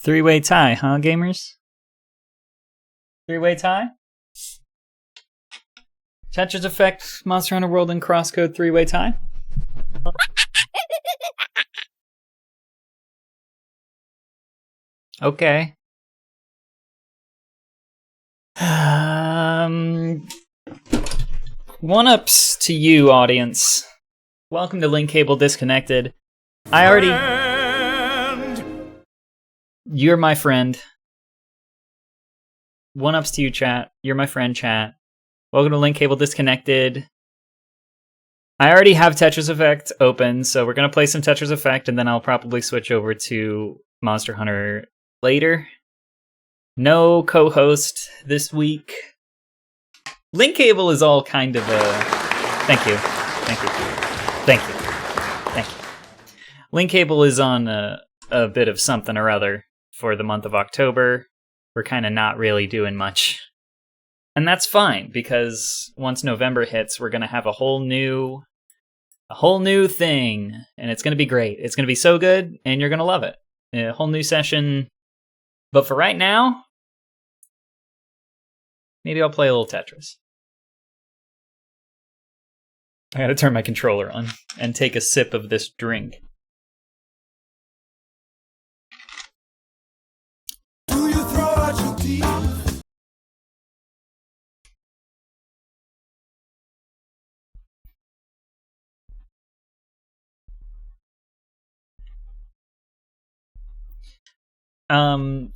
Three-way tie, huh, gamers? Three-way tie? Tetris Effect, Monster Hunter World, and Crosscode three-way tie? Okay. One-ups to you, audience. Welcome to Link Cable Disconnected. You're my friend. One-ups to you, chat. You're my friend, chat. Welcome to Link Cable Disconnected. I already have Tetris Effect open, so we're going to play some Tetris Effect, and then I'll probably switch over to Monster Hunter later. No co-host this week. Link Cable is all kind of a... Thank you. Link Cable is on a bit of something or other for the month of October. We're kind of not really doing much. And that's fine, because once November hits, we're going to have a whole new thing, and it's going to be great. It's going to be so good, and you're going to love it. A whole new session. But for right now, maybe I'll play a little Tetris. I gotta turn my controller on and take a sip of this drink. Do you throw out your teeth?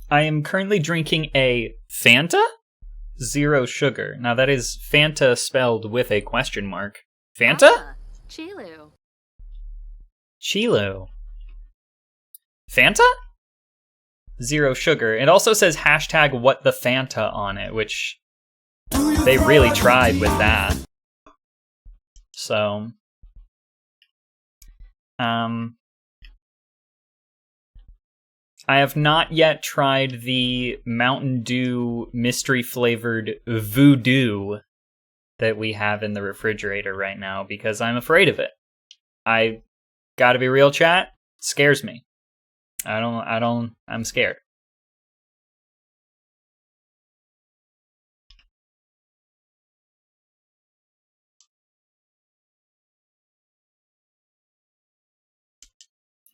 I am currently drinking a Fanta Zero Sugar. Now that is Fanta spelled with a question mark. Fanta? Chilo. Fanta? Zero Sugar. It also says hashtag what the Fanta on it, which they really tried with that. So, I have not yet tried the Mountain Dew mystery flavored Voodoo that we have in the refrigerator right now because I'm afraid of it. I gotta be real, chat. It scares me. I'm scared.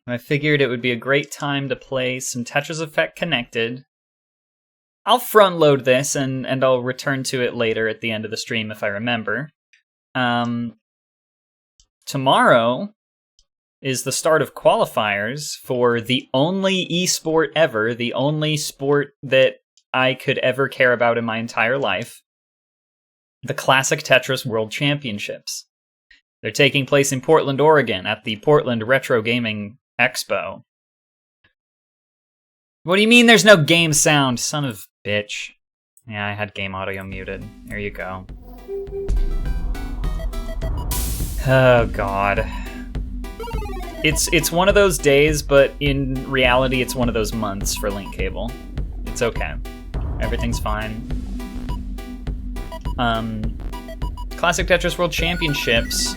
I figured it would be a great time to play some Tetris Effect Connected. I'll front load this and I'll return to it later at the end of the stream if I remember. Tomorrow is the start of qualifiers for the only esport ever, the only sport that I could ever care about in my entire life. The Classic Tetris World Championships. They're taking place in Portland, Oregon at the Portland Retro Gaming Expo. What do you mean there's no game sound, son of bitch? Yeah, I had game audio muted. There you go. Oh god. It's one of those days, but in reality it's one of those months for Link Cable. It's okay. Everything's fine. Classic Tetris World Championships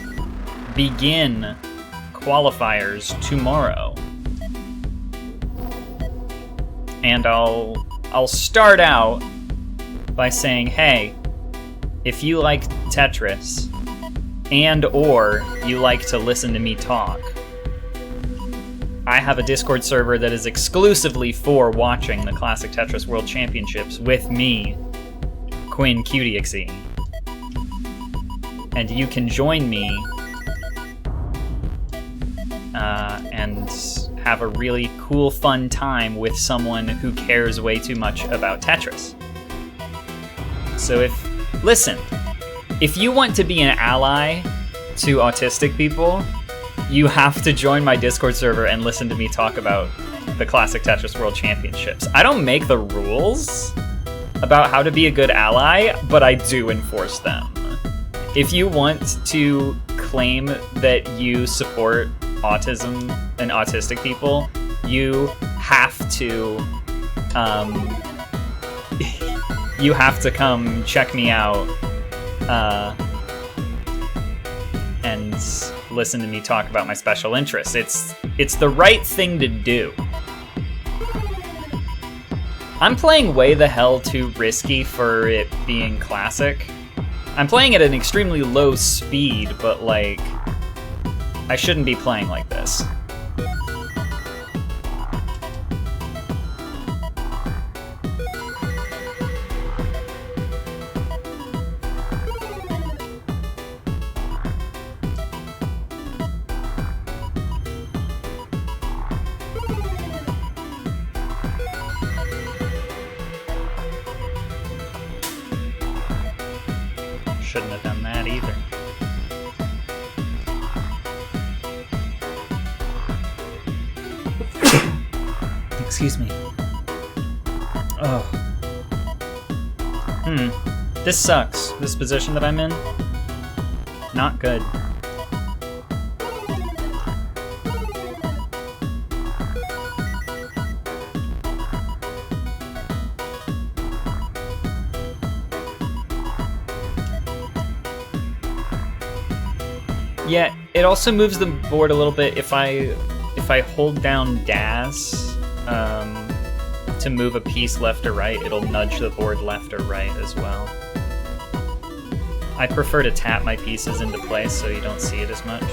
begin qualifiers tomorrow. And I'll start out by saying, hey, if you like Tetris and or you like to listen to me talk, I have a Discord server that is exclusively for watching the Classic Tetris World Championships with me, Quinn QDXE. And you can join me and have a really cool, fun time with someone who cares way too much about Tetris. So if you want to be an ally to autistic people, you have to join my Discord server and listen to me talk about the Classic Tetris World Championships. I don't make the rules about how to be a good ally, but I do enforce them. If you want to claim that you support autism and autistic people, you have to come check me out and listen to me talk about my special interests. It's the right thing to do. I'm playing way the hell too risky for it being classic. I'm playing at an extremely low speed, but like, I shouldn't be playing like this. Shouldn't have done that either. Excuse me. Oh. This sucks. This position that I'm in. Not good. Yeah, it also moves the board a little bit if I hold down DAS to move a piece left or right, it'll nudge the board left or right as well. I prefer to tap my pieces into place so you don't see it as much.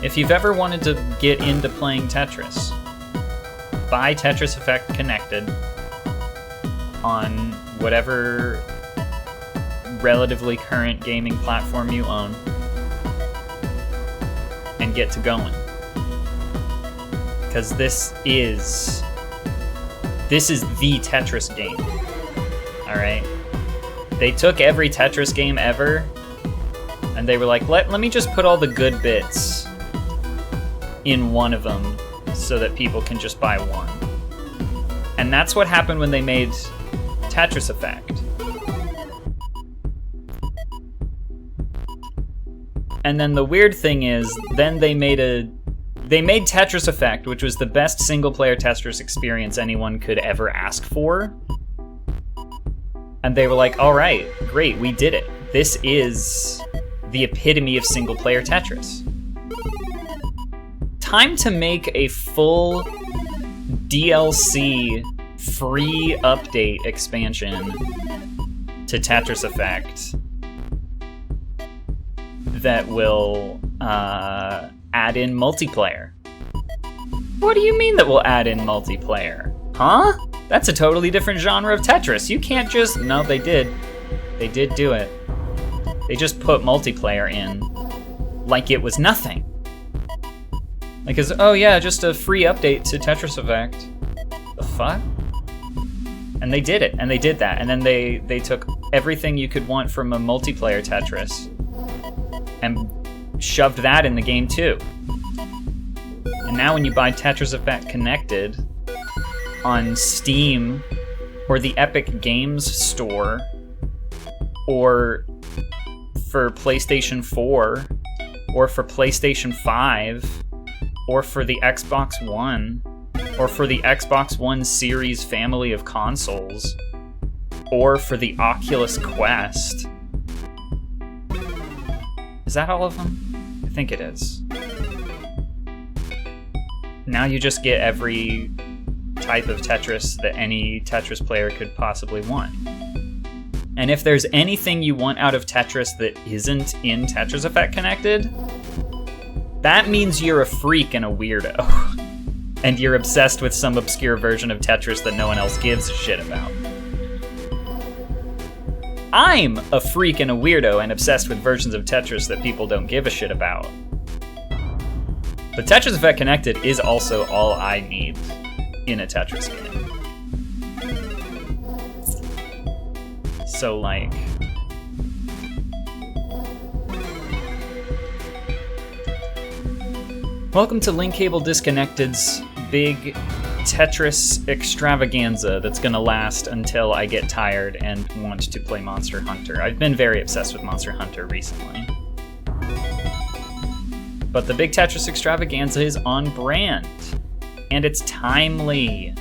If you've ever wanted to get into playing Tetris, buy Tetris Effect Connected on whatever relatively current gaming platform you own and get to going. Because this is the Tetris game, alright? They took every Tetris game ever and they were like, let me just put all the good bits in one of them so that people can just buy one. And that's what happened when they made Tetris Effect. And then the weird thing is, then they made Tetris Effect, which was the best single-player Tetris experience anyone could ever ask for. And they were like, all right, great, we did it. This is the epitome of single-player Tetris. Time to make a full DLC free update expansion to Tetris Effect that will add in multiplayer. What do you mean that will add in multiplayer? Huh? That's a totally different genre of Tetris. You can't just... No, they did. They did do it. They just put multiplayer in like it was nothing. Like, oh yeah, just a free update to Tetris Effect. The fuck? And they did it, and they did that, and then they took everything you could want from a multiplayer Tetris and shoved that in the game too. And now when you buy Tetris Effect Connected on Steam or the Epic Games Store or for PlayStation 4 or for PlayStation 5 or for the Xbox One, or for the Xbox One Series family of consoles, or for the Oculus Quest. Is that all of them? I think it is. Now you just get every type of Tetris that any Tetris player could possibly want. And if there's anything you want out of Tetris that isn't in Tetris Effect Connected, that means you're a freak and a weirdo. And you're obsessed with some obscure version of Tetris that no one else gives a shit about. I'm a freak and a weirdo and obsessed with versions of Tetris that people don't give a shit about. But Tetris Effect Connected is also all I need in a Tetris game. So, like... Welcome to Link Cable Disconnected's big Tetris extravaganza that's gonna last until I get tired and want to play Monster Hunter. I've been very obsessed with Monster Hunter recently. But the Big Tetris Extravaganza is on brand. And it's timely.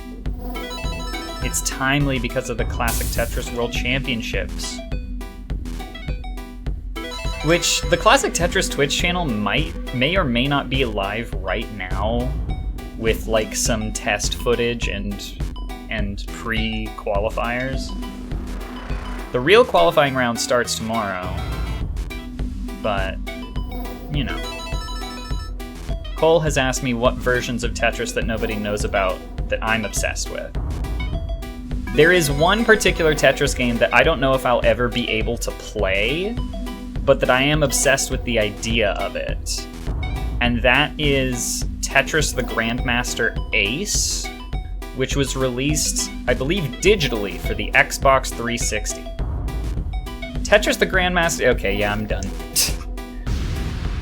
It's timely because of the Classic Tetris World Championships. Which, the Classic Tetris Twitch channel may or may not be live right now with like some test footage and pre-qualifiers. The real qualifying round starts tomorrow, but, you know. Cole has asked me what versions of Tetris that nobody knows about that I'm obsessed with. There is one particular Tetris game that I don't know if I'll ever be able to play, but that I am obsessed with the idea of it. And that is Tetris the Grandmaster Ace, which was released, I believe, digitally for the Xbox 360. Tetris the Grandmaster... Okay, yeah, I'm done.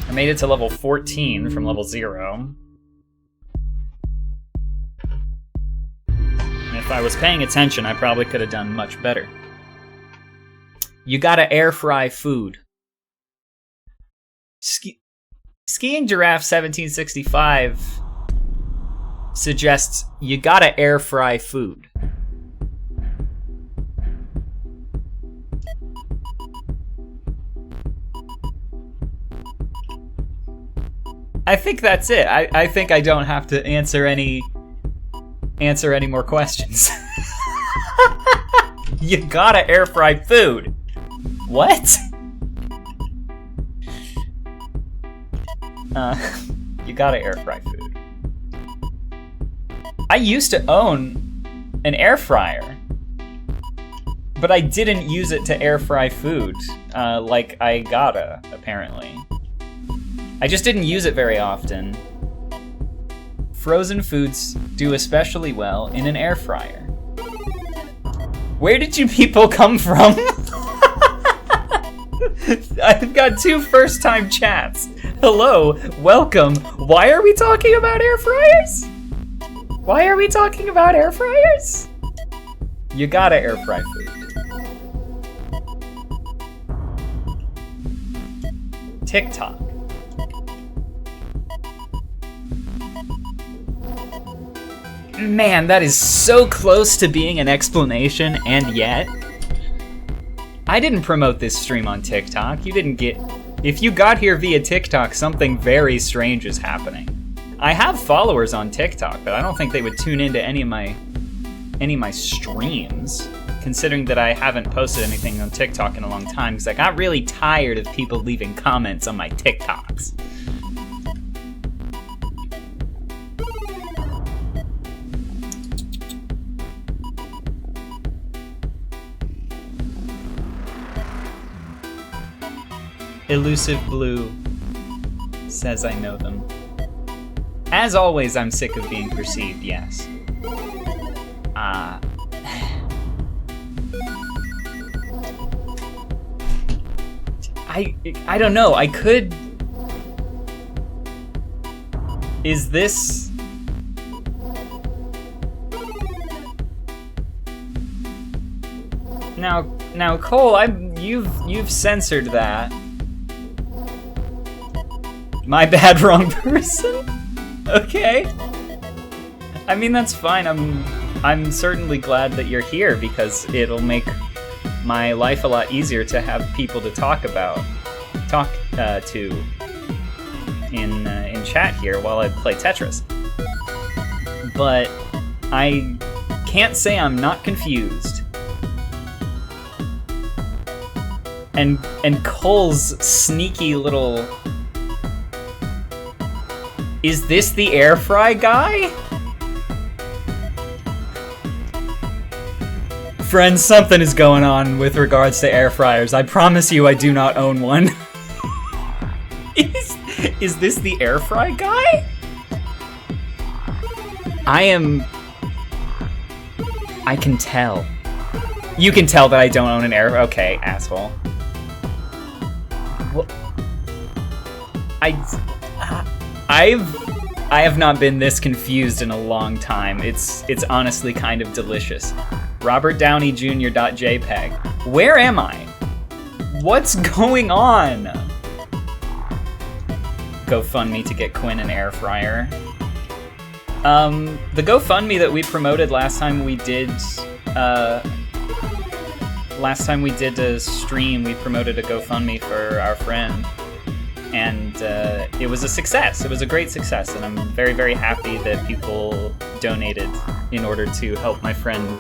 I made it to level 14 from level 0. And if I was paying attention, I probably could have done much better. You gotta air fry food. Skiing Giraffe 1765 suggests you gotta air fry food. I think that's it. I think I don't have to answer any more questions. You gotta air fry food. What? You gotta air fry food. I used to own an air fryer, but I didn't use it to air fry food, like I gotta, apparently. I just didn't use it very often. Frozen foods do especially well in an air fryer. Where did you people come from? I've got 2 first-time chats. Hello, welcome. Why are we talking about air fryers? Why are we talking about air fryers? You gotta air fry food. TikTok. Man, that is so close to being an explanation, and yet... I didn't promote this stream on TikTok. You didn't get... If you got here via TikTok, something very strange is happening. I have followers on TikTok, but I don't think they would tune into any of my streams, considering that I haven't posted anything on TikTok in a long time, because I got really tired of people leaving comments on my TikToks. Elusive Blue says I know them. As always, I'm sick of being perceived, yes. I don't know, I could... Is this... Now, Cole, you've censored that. My bad, wrong person? Okay. I mean, that's fine. I'm certainly glad that you're here because it'll make my life a lot easier to have people to talk to in chat here while I play Tetris. But I can't say I'm not confused. And Cole's sneaky little... Is this the air fry guy? Friends, something is going on with regards to air fryers. I promise you I do not own one. Is this the air fry guy? I can tell. You can tell that I don't own an air... Okay, asshole. Well, I have not been this confused in a long time. It's honestly kind of delicious. Robert Downey Jr.JPEG. Where am I? What's going on? GoFundMe to get Quinn an air fryer. The GoFundMe that we promoted last time we did a stream, we promoted a GoFundMe for our friend. And it was a success. It was a great success, and I'm very, very happy that people donated in order to help my friend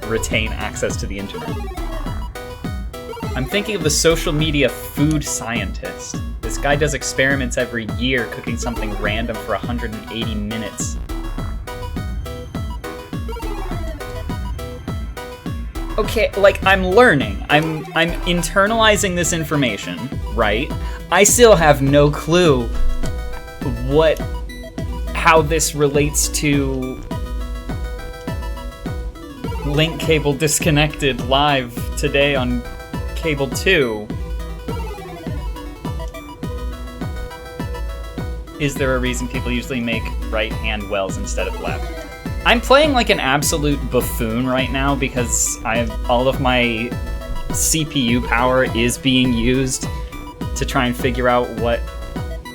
retain access to the internet. I'm thinking of the social media food scientist. This guy does experiments every year, cooking something random for 180 minutes. Okay, like, I'm learning. I'm internalizing this information, right? I still have no clue how this relates to link cable disconnected live today on Cable 2. Is there a reason people usually make right-hand wells instead of left? I'm playing like an absolute buffoon right now because all of my CPU power is being used to try and figure out what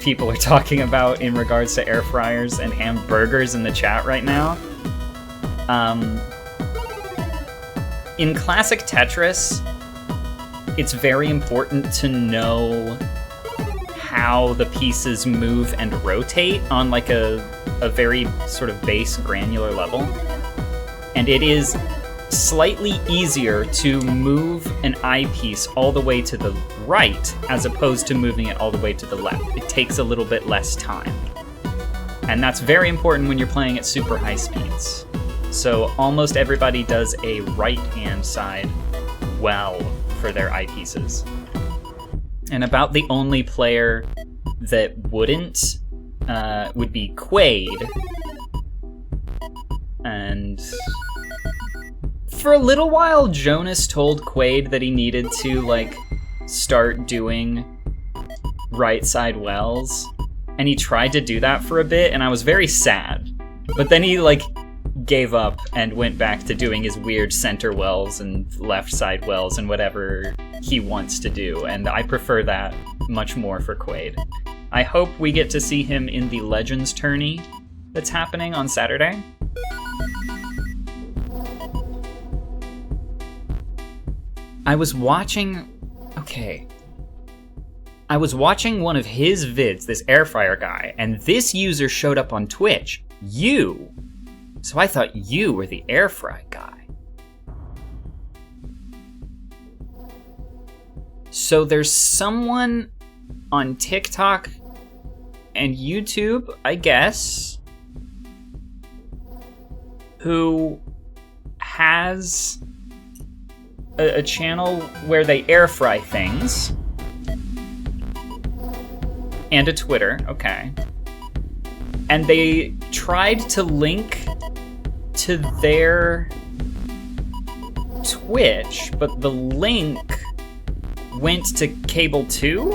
people are talking about in regards to air fryers and hamburgers in the chat right now. In classic Tetris, it's very important to know how the pieces move and rotate on like a very sort of base granular level. And it is slightly easier to move an eyepiece all the way to the right as opposed to moving it all the way to the left. It takes a little bit less time. And that's very important when you're playing at super high speeds. So almost everybody does a right-hand side well for their eyepieces. And about the only player that wouldn't would be Quaid. And for a little while, Jonas told Quaid that he needed to, like, start doing right side wells. And he tried to do that for a bit, and I was very sad. But then he, like, gave up and went back to doing his weird center wells and left side wells and whatever he wants to do. And I prefer that much more for Quaid. I hope we get to see him in the Legends tourney that's happening on Saturday. I was watching one of his vids, this air fryer guy, and this user showed up on Twitch. So I thought you were the air fry guy. So there's someone on TikTok and YouTube, I guess, who has a channel where they air fry things. And a Twitter, okay. And they tried to link to their Twitch, but the link went to Cable 2?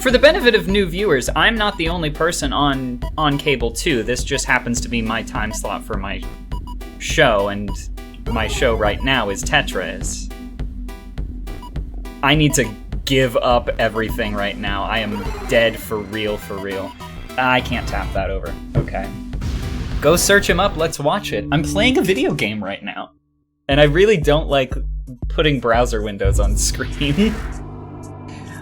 For the benefit of new viewers, I'm not the only person on Cable 2. This just happens to be my time slot for my show, and my show right now is Tetris. I need to give up everything right now. I am dead for real, for real. I can't tap that over. Okay. Go search him up, let's watch it. I'm playing a video game right now, and I really don't like putting browser windows on screen.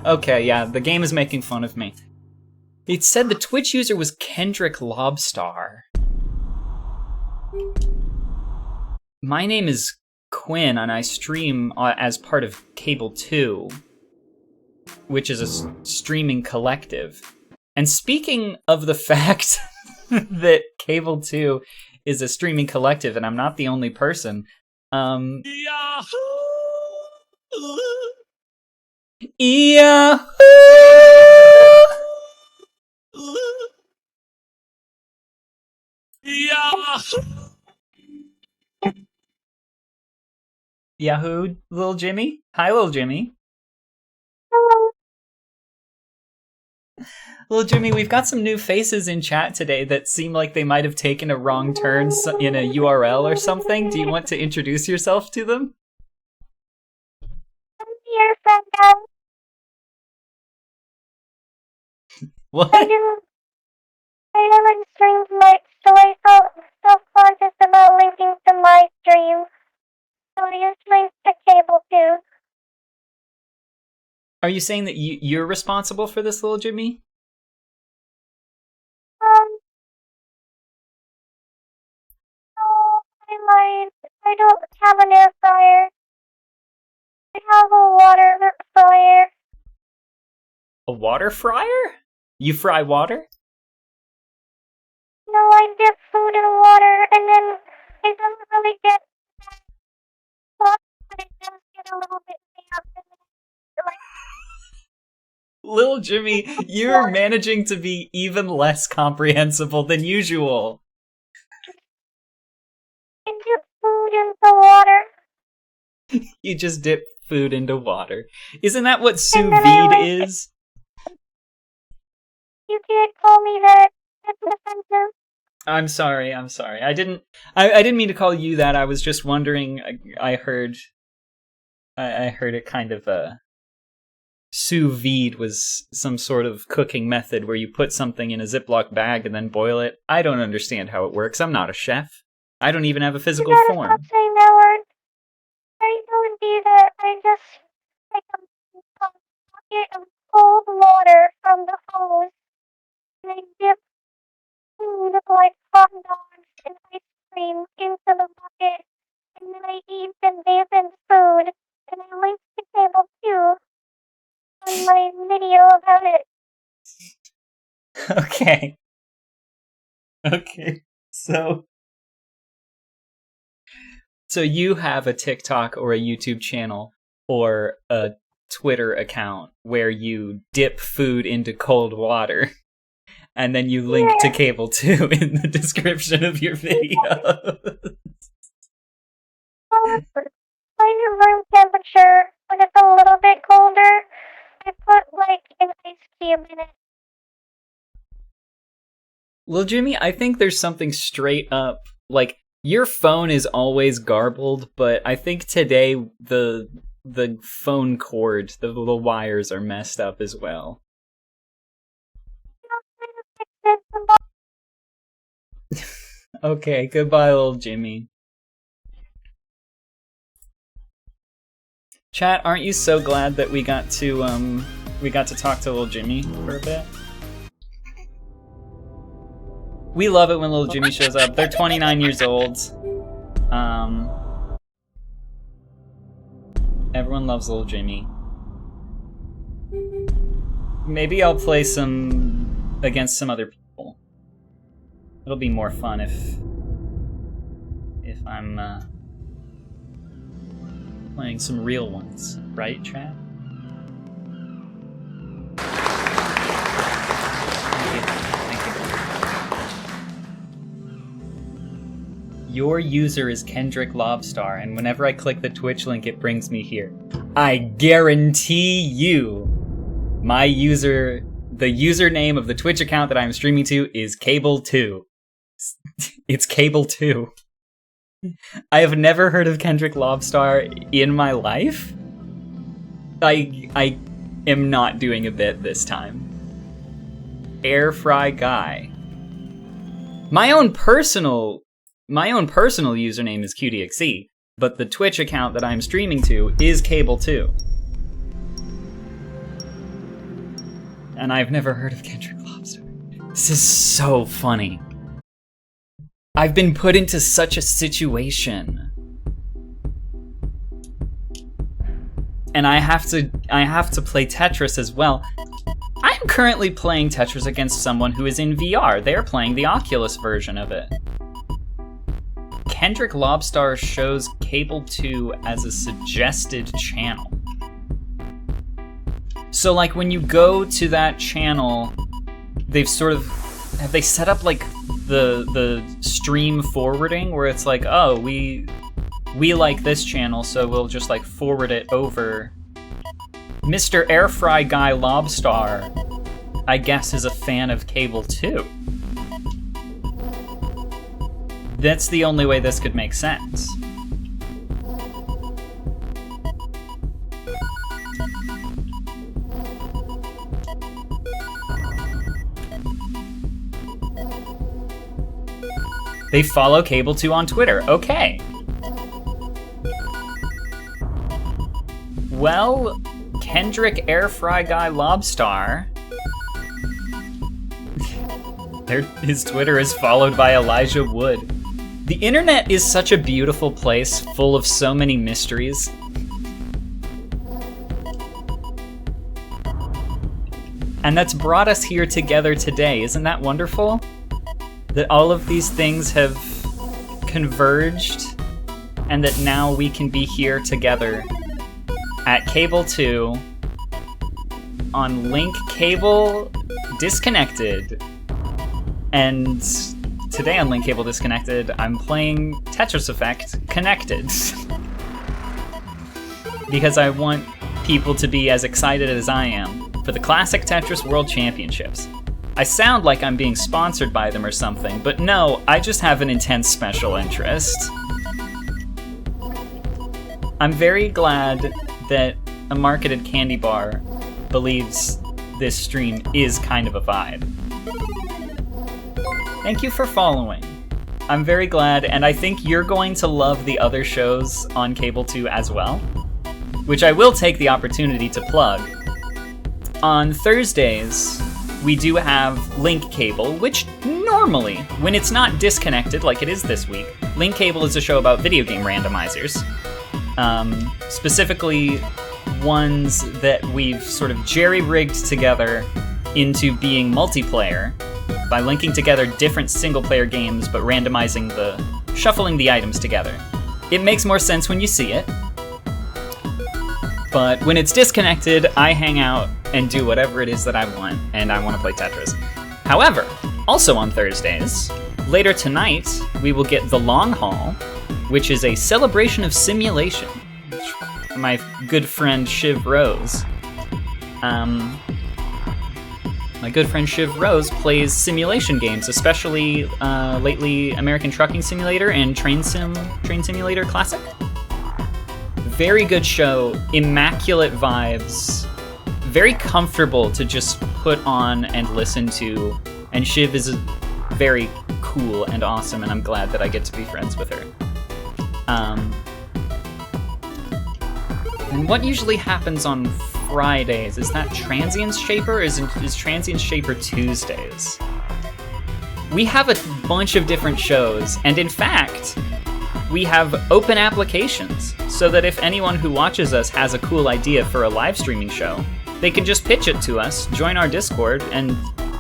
Okay, yeah, the game is making fun of me. It said the Twitch user was Kendrick Lobstar. My name is Quinn, and I stream as part of Cable 2, which is a streaming collective. And speaking of the fact that Cable 2 is a streaming collective, and I'm not the only person, Yahoo! Yahoo, little Jimmy? Hi, little Jimmy. Little Jimmy, we've got some new faces in chat today that seem like they might have taken a wrong turn in a URL or something. Do you want to introduce yourself to them? I'm here, friendo. What? I haven't streamed much, so I felt self-conscious about linking to my stream. So I just linked to cable too. Are you saying that you're responsible for this, little Jimmy? No, I lied. I don't have an air fryer. I have a water fryer. A water fryer? You fry water? No, I dip food in water, and then it doesn't really get hot, but it does get a little bit damp. Little Jimmy, you're managing to be even less comprehensible than usual. I dip food into water. You just dip food into water. Isn't that what sous And then I vide like is? You can't call me that. That's offensive. I'm sorry. I didn't mean to call you that. I was just wondering. I heard it kind of sous vide was some sort of cooking method where you put something in a Ziploc bag and then boil it. I don't understand how it works. I'm not a chef. I don't even have a physical You gotta form. stop saying that word. I don't do that. I just take a bucket of cold water from the hose, and I dip food like hot dogs and ice cream into the bucket, and then I eat the dampened food, and I link to cable too on my video about it. Okay. So you have a TikTok or a YouTube channel or a Twitter account where you dip food into cold water, and then you link to Cable 2 in the description of your video. Like room temperature, when it's a little bit colder, I put like an ice cube in it. Well, Jimmy, I think there's something straight up, like, your phone is always garbled, but I think today the phone cord, the wires are messed up as well. Okay, goodbye, little Jimmy. Chat, aren't you so glad that we got to talk to little Jimmy for a bit? We love it when little Jimmy shows up. They're 29 years old. Everyone loves little Jimmy. Maybe I'll play some against some other people. It'll be more fun if I'm playing some real ones, right, chat? Your user is Kendrick Lobstar, and whenever I click the Twitch link, it brings me here. I guarantee you, my user, the username of the Twitch account that I'm streaming to is Cable2. It's Cable2. I have never heard of Kendrick Lobstar in my life. I am not doing a bit this time. Air Fry Guy. My own personal username is QDXE, but the Twitch account that I'm streaming to is Cable2. And I've never heard of Kendrick Lobstar. This is so funny. I've been put into such a situation. And I have to play Tetris as well. I'm currently playing Tetris against someone who is in VR. They're playing the Oculus version of it. Kendrick Lobstar shows Cable2 as a suggested channel. So like when you go to that channel, they've sort of, have they set up like the stream forwarding where it's like, oh, we like this channel, so we'll just like forward it over. Mr. Airfry Guy Lobstar, I guess, is a fan of Cable2. That's the only way this could make sense. They follow Cable 2 on Twitter. Okay. Well, Kendrick Airfry Guy Lobstar. His Twitter is followed by Elijah Wood. The internet is such a beautiful place, full of so many mysteries. And that's brought us here together today. Isn't that wonderful? That all of these things have converged, and that now we can be here together at Cable 2 on Link Cable Disconnected. And today on Link Cable Disconnected, I'm playing Tetris Effect Connected. Because I want people to be as excited as I am for the Classic Tetris World Championships. I sound like I'm being sponsored by them or something, but no, I just have an intense special interest. I'm very glad that a marketed candy bar believes this stream is kind of a vibe. Thank you for following. I'm very glad, and I think you're going to love the other shows on Cable 2 as well, which I will take the opportunity to plug. On Thursdays, we do have Link Cable, which normally, when it's not disconnected like it is this week, Link Cable is a show about video game randomizers. Specifically, ones that we've sort of jerry-rigged together into being multiplayer by linking together different single-player games but shuffling the items together. It makes more sense when you see it. But when it's disconnected, I hang out and do whatever it is that I want, and I want to play Tetris. However, also on Thursdays, later tonight, we will get The Long Haul, which is a celebration of simulation. My good friend Shiv Rose. My good friend Shiv Rose plays simulation games, especially lately American Trucking Simulator and Train Simulator Classic. Very good show, immaculate vibes, very comfortable to just put on and listen to, and Shiv is very cool and awesome, and I'm glad that I get to be friends with her. And what usually happens on Fridays? Is that Transience Shaper, or is Transience Shaper Tuesdays? We have a bunch of different shows, and in fact, we have open applications, so that if anyone who watches us has a cool idea for a live streaming show, they can just pitch it to us, join our Discord, and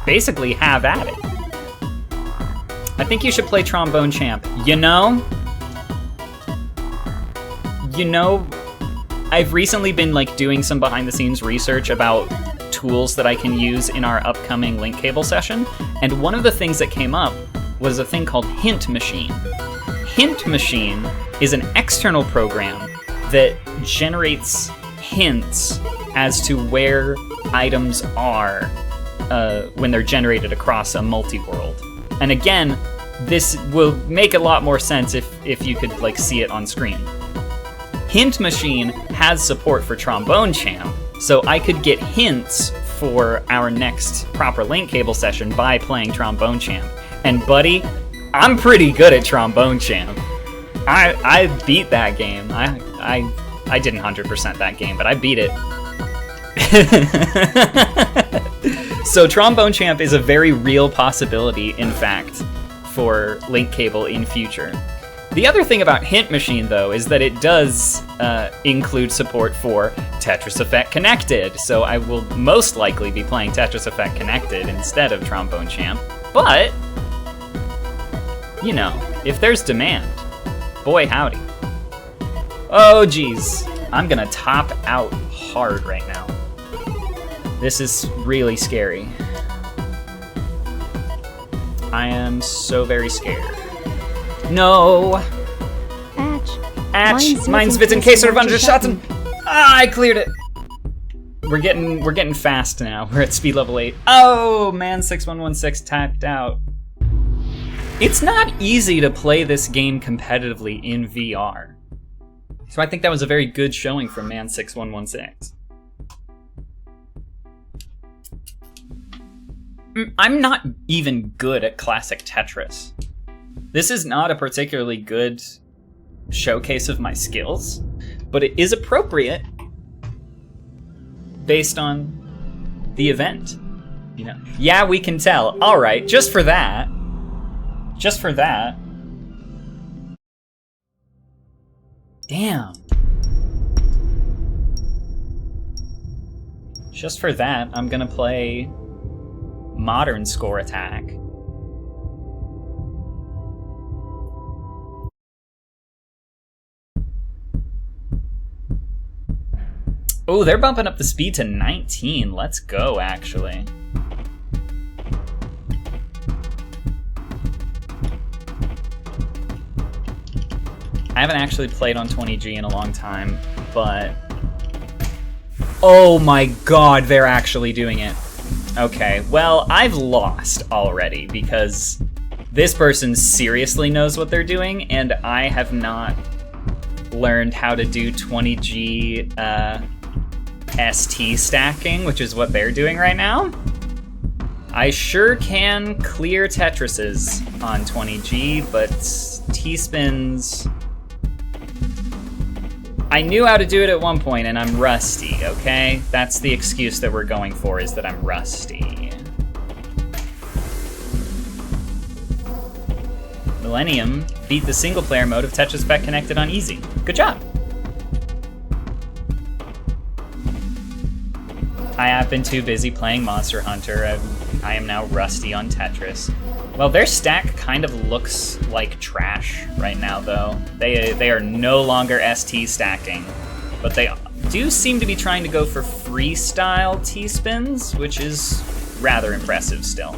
basically have at it. I think you should play Trombone Champ. You know, I've recently been doing some behind-the-scenes research about tools that I can use in our upcoming Link Cable session, and one of the things that came up was a thing called Hint Machine. Hint Machine is an external program that generates hints as to where items are when they're generated across a multi-world. And again, this will make a lot more sense if you could see it on screen. Hint Machine has support for Trombone Champ, so I could get hints for our next proper Link Cable session by playing Trombone Champ. And buddy, I'm pretty good at Trombone Champ. I beat that game. I didn't 100% that game, but I beat it. So Trombone Champ is a very real possibility, in fact, for Link Cable in future. The other thing about Hint Machine, though, is that it does include support for Tetris Effect Connected, so I will most likely be playing Tetris Effect Connected instead of Trombone Champ. But, if there's demand, boy howdy. Oh geez, I'm gonna top out hard right now. This is really scary. I am so very scared. No! Atch! Mine's within case of Underschatten! Ah, I cleared it! We're getting fast now. We're at speed level 8. Oh, man, 6116 tapped out. It's not easy to play this game competitively in VR. So I think that was a very good showing from Man6116. I'm not even good at classic Tetris. This is not a particularly good showcase of my skills, but it is appropriate based on the event. You know? Yeah, we can tell. All right, just for that. Just for that. Damn. Just for that, I'm gonna play Modern Score Attack. Oh, they're bumping up the speed to 19. Let's go, actually. I haven't actually played on 20G in a long time, but... Oh my god, they're actually doing it. Okay, well, I've lost already because this person seriously knows what they're doing, and I have not learned how to do 20G ST stacking, which is what they're doing right now. I sure can clear Tetrises on 20G, but T-spins... I knew how to do it at one point, and I'm rusty, okay? That's the excuse that we're going for, is that I'm rusty. Millennium beat the single-player mode of Tetris Effect Connected on easy. Good job! I have been too busy playing Monster Hunter. I am now rusty on Tetris. Well, their stack kind of looks like trash right now, though. They are no longer ST stacking, but they do seem to be trying to go for freestyle T-spins, which is rather impressive still.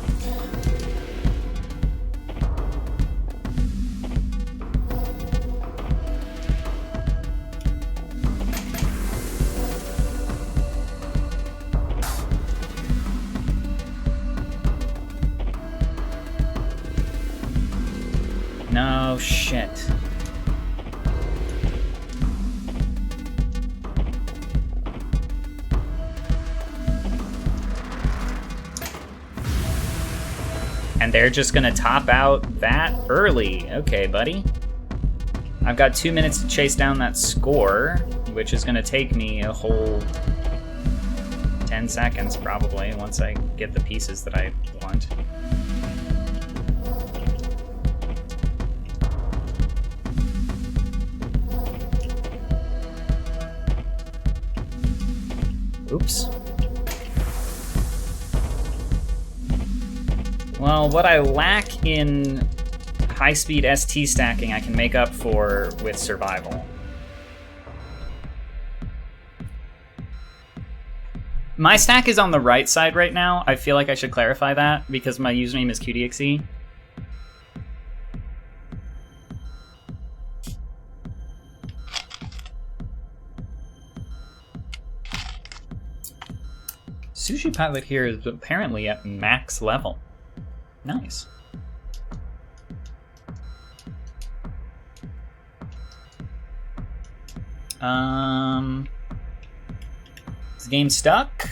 No shit. And they're just gonna top out that early. Okay, buddy. I've got 2 minutes to chase down that score, which is gonna take me a whole 10 seconds probably once I get the pieces that I want. Oops. Well, what I lack in high-speed ST stacking, I can make up for with survival. My stack is on the right side right now. I feel like I should clarify that because my username is QDXE. Sushi Pilot here is apparently at max level. Nice. Is the game stuck?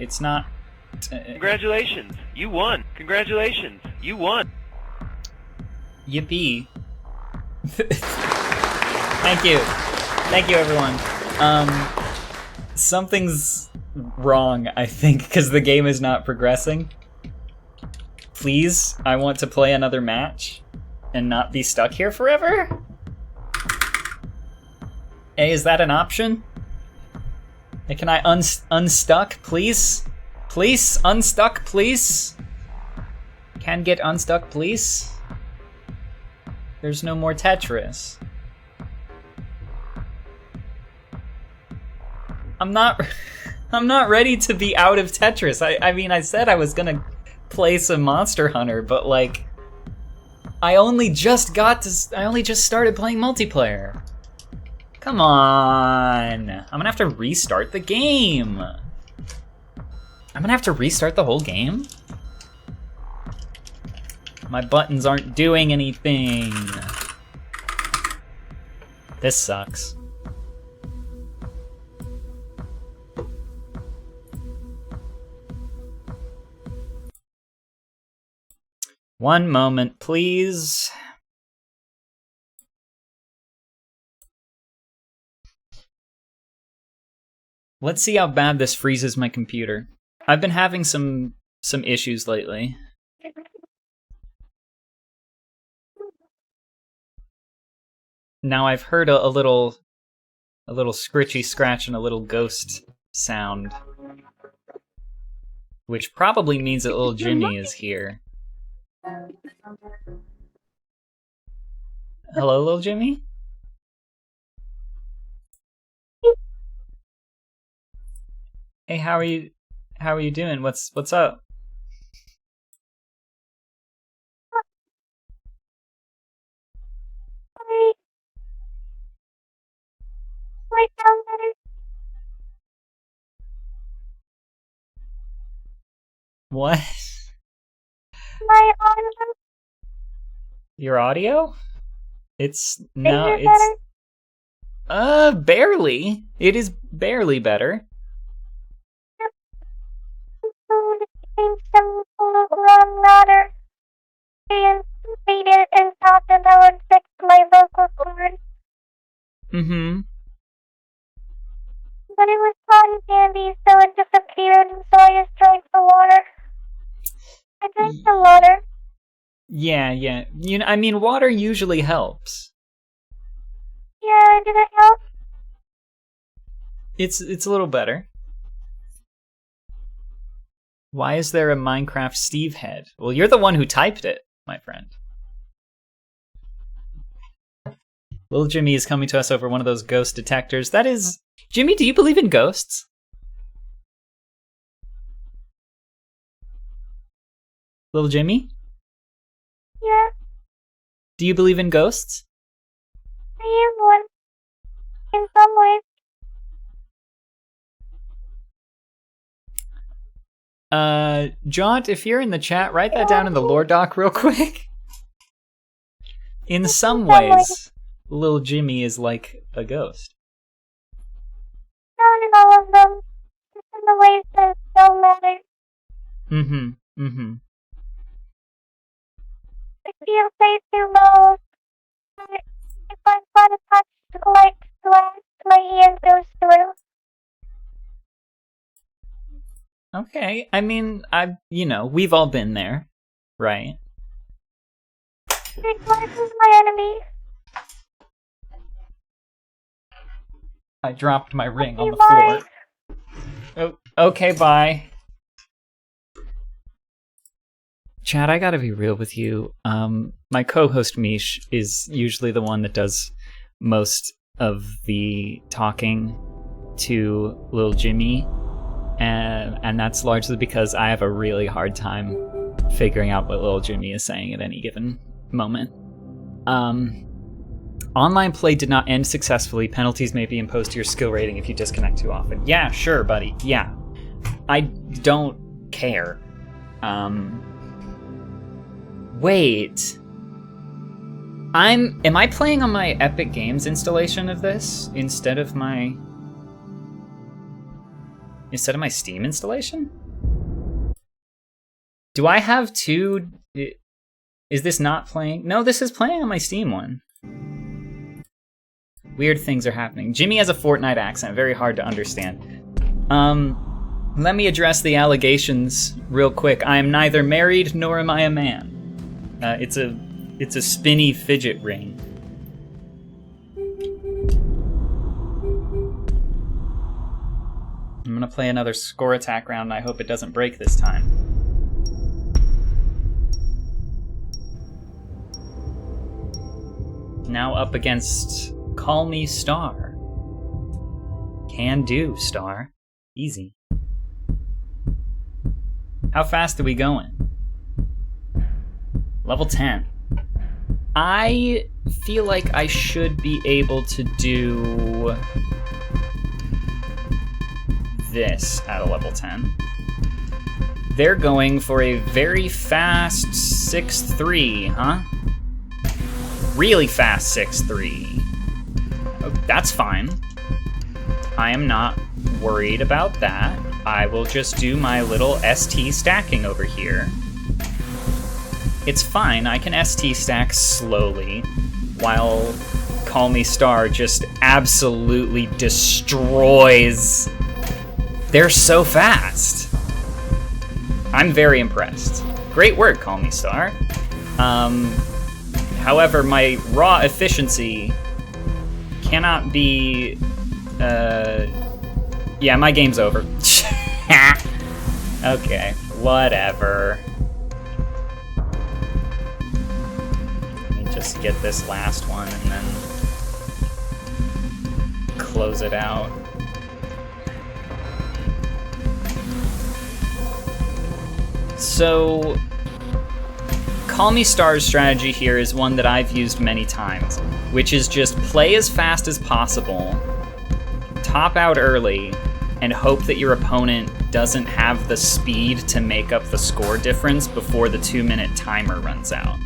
It's not. Congratulations, you won. Congratulations, you won. Yippee. Thank you. Thank you, everyone. Something's wrong, I think, because the game is not progressing. Please, I want to play another match and not be stuck here forever. Hey, is that an option? Hey, can I unstuck, please? Please, unstuck, please? Can get unstuck, please? There's no more Tetris. I'm not ready to be out of Tetris. I mean, I said I was gonna play some Monster Hunter, but like, I only just started playing multiplayer. Come on. I'm gonna have to restart the game. I'm gonna have to restart the whole game? My buttons aren't doing anything. This sucks. One moment, please. Let's see how bad this freezes my computer. I've been having some issues lately. Now I've heard a little scritchy scratch and a little ghost sound, which probably means that little Jimmy is here. Hello, little Jimmy? Hey, how are you doing? What's up? What? My audio. Your audio? It's barely. It is barely better. Food came some wrong matter. And made it and thought that I would fix my vocal cord. Mm-hmm. But it was cotton candy, so it disappeared, and so I just drank the water. I drank the water. Yeah. You know, I mean, water usually helps. Yeah, did it help? It's a little better. Why is there a Minecraft Steve head? Well, you're the one who typed it, my friend. Little Jimmy is coming to us over one of those ghost detectors. That is... Jimmy, do you believe in ghosts? Little Jimmy? Yeah, Do you believe in ghosts? I am one. In some ways. Jaunt, if you're in the chat, write that down in the lore doc real quick. In some ways, little Jimmy is like a ghost. Not in all of them. Just in the ways that don't matter. Mm-hmm. I feel safe through most. But if I try to touch the light glass, my hand goes through. Okay, I mean, we've all been there, right? Big glass is my enemy. I dropped my ring on the Bye. floor. Oh, okay, bye. Chad, I gotta be real with you. My co-host Mish is usually the one that does most of the talking to little Jimmy, and that's largely because I have a really hard time figuring out what little Jimmy is saying at any given moment. Online play did not end successfully. Penalties may be imposed to your skill rating if you disconnect too often. Yeah, sure, buddy. Yeah. I don't care. Wait. Am I playing on my Epic Games installation of this instead of my Steam installation? Do I have two? Is this not playing? No, this is playing on my Steam one. Weird things are happening. Jimmy has a Fortnite accent, very hard to understand. Let me address the allegations real quick. I am neither married nor am I a man. It's a spinny fidget ring. I'm gonna play another score attack round and I hope it doesn't break this time. Now up against Call Me Star. Can do, Star. Easy. How fast are we going? Level 10. I feel like I should be able to do this at a level 10. They're going for a very fast 6'3", huh? Really fast 6'3". Oh, that's fine. I am not worried about that. I will just do my little ST stacking over here. It's fine. I can ST stack slowly while Call Me Star just absolutely destroys. They're so fast. I'm very impressed. Great work, Call Me Star. However, my raw efficiency cannot be... yeah, my game's over. Okay, whatever. Let me just get this last one and then close it out. So, Call Me Star's strategy here is one that I've used many times, which is just play as fast as possible, top out early, and hope that your opponent doesn't have the speed to make up the score difference before the 2-minute timer runs out.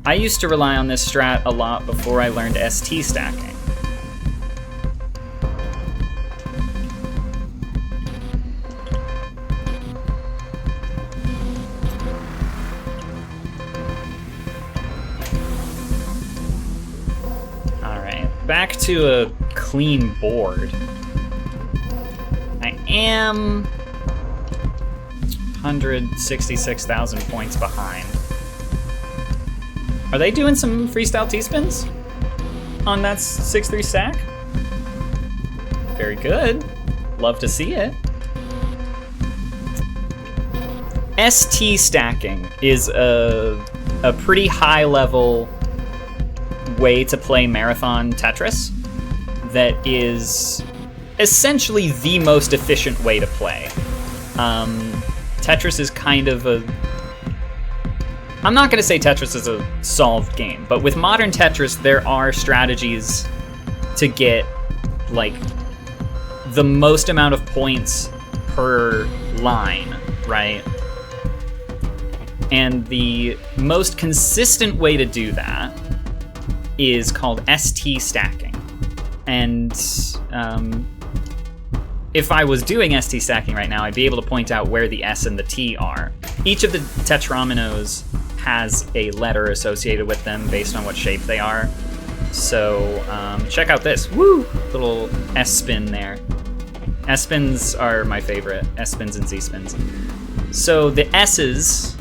I used to rely on this strat a lot before I learned ST stacking. Back to a clean board. I am 166,000 points behind. Are they doing some freestyle T-spins on that 6-3 stack? Very good. Love to see it. ST stacking is a pretty high level way to play Marathon Tetris that is essentially the most efficient way to play. Tetris is kind of a... I'm not going to say Tetris is a solved game, but with modern Tetris, there are strategies to get, like, the most amount of points per line, right? And the most consistent way to do that is called ST stacking. And if I was doing ST stacking right now, I'd be able to point out where the S and the T are. Each of the tetrominoes has a letter associated with them based on what shape they are. So check out this. Woo! Little S-spin there. S-spins are my favorite. S-spins and Z-spins. So the S's,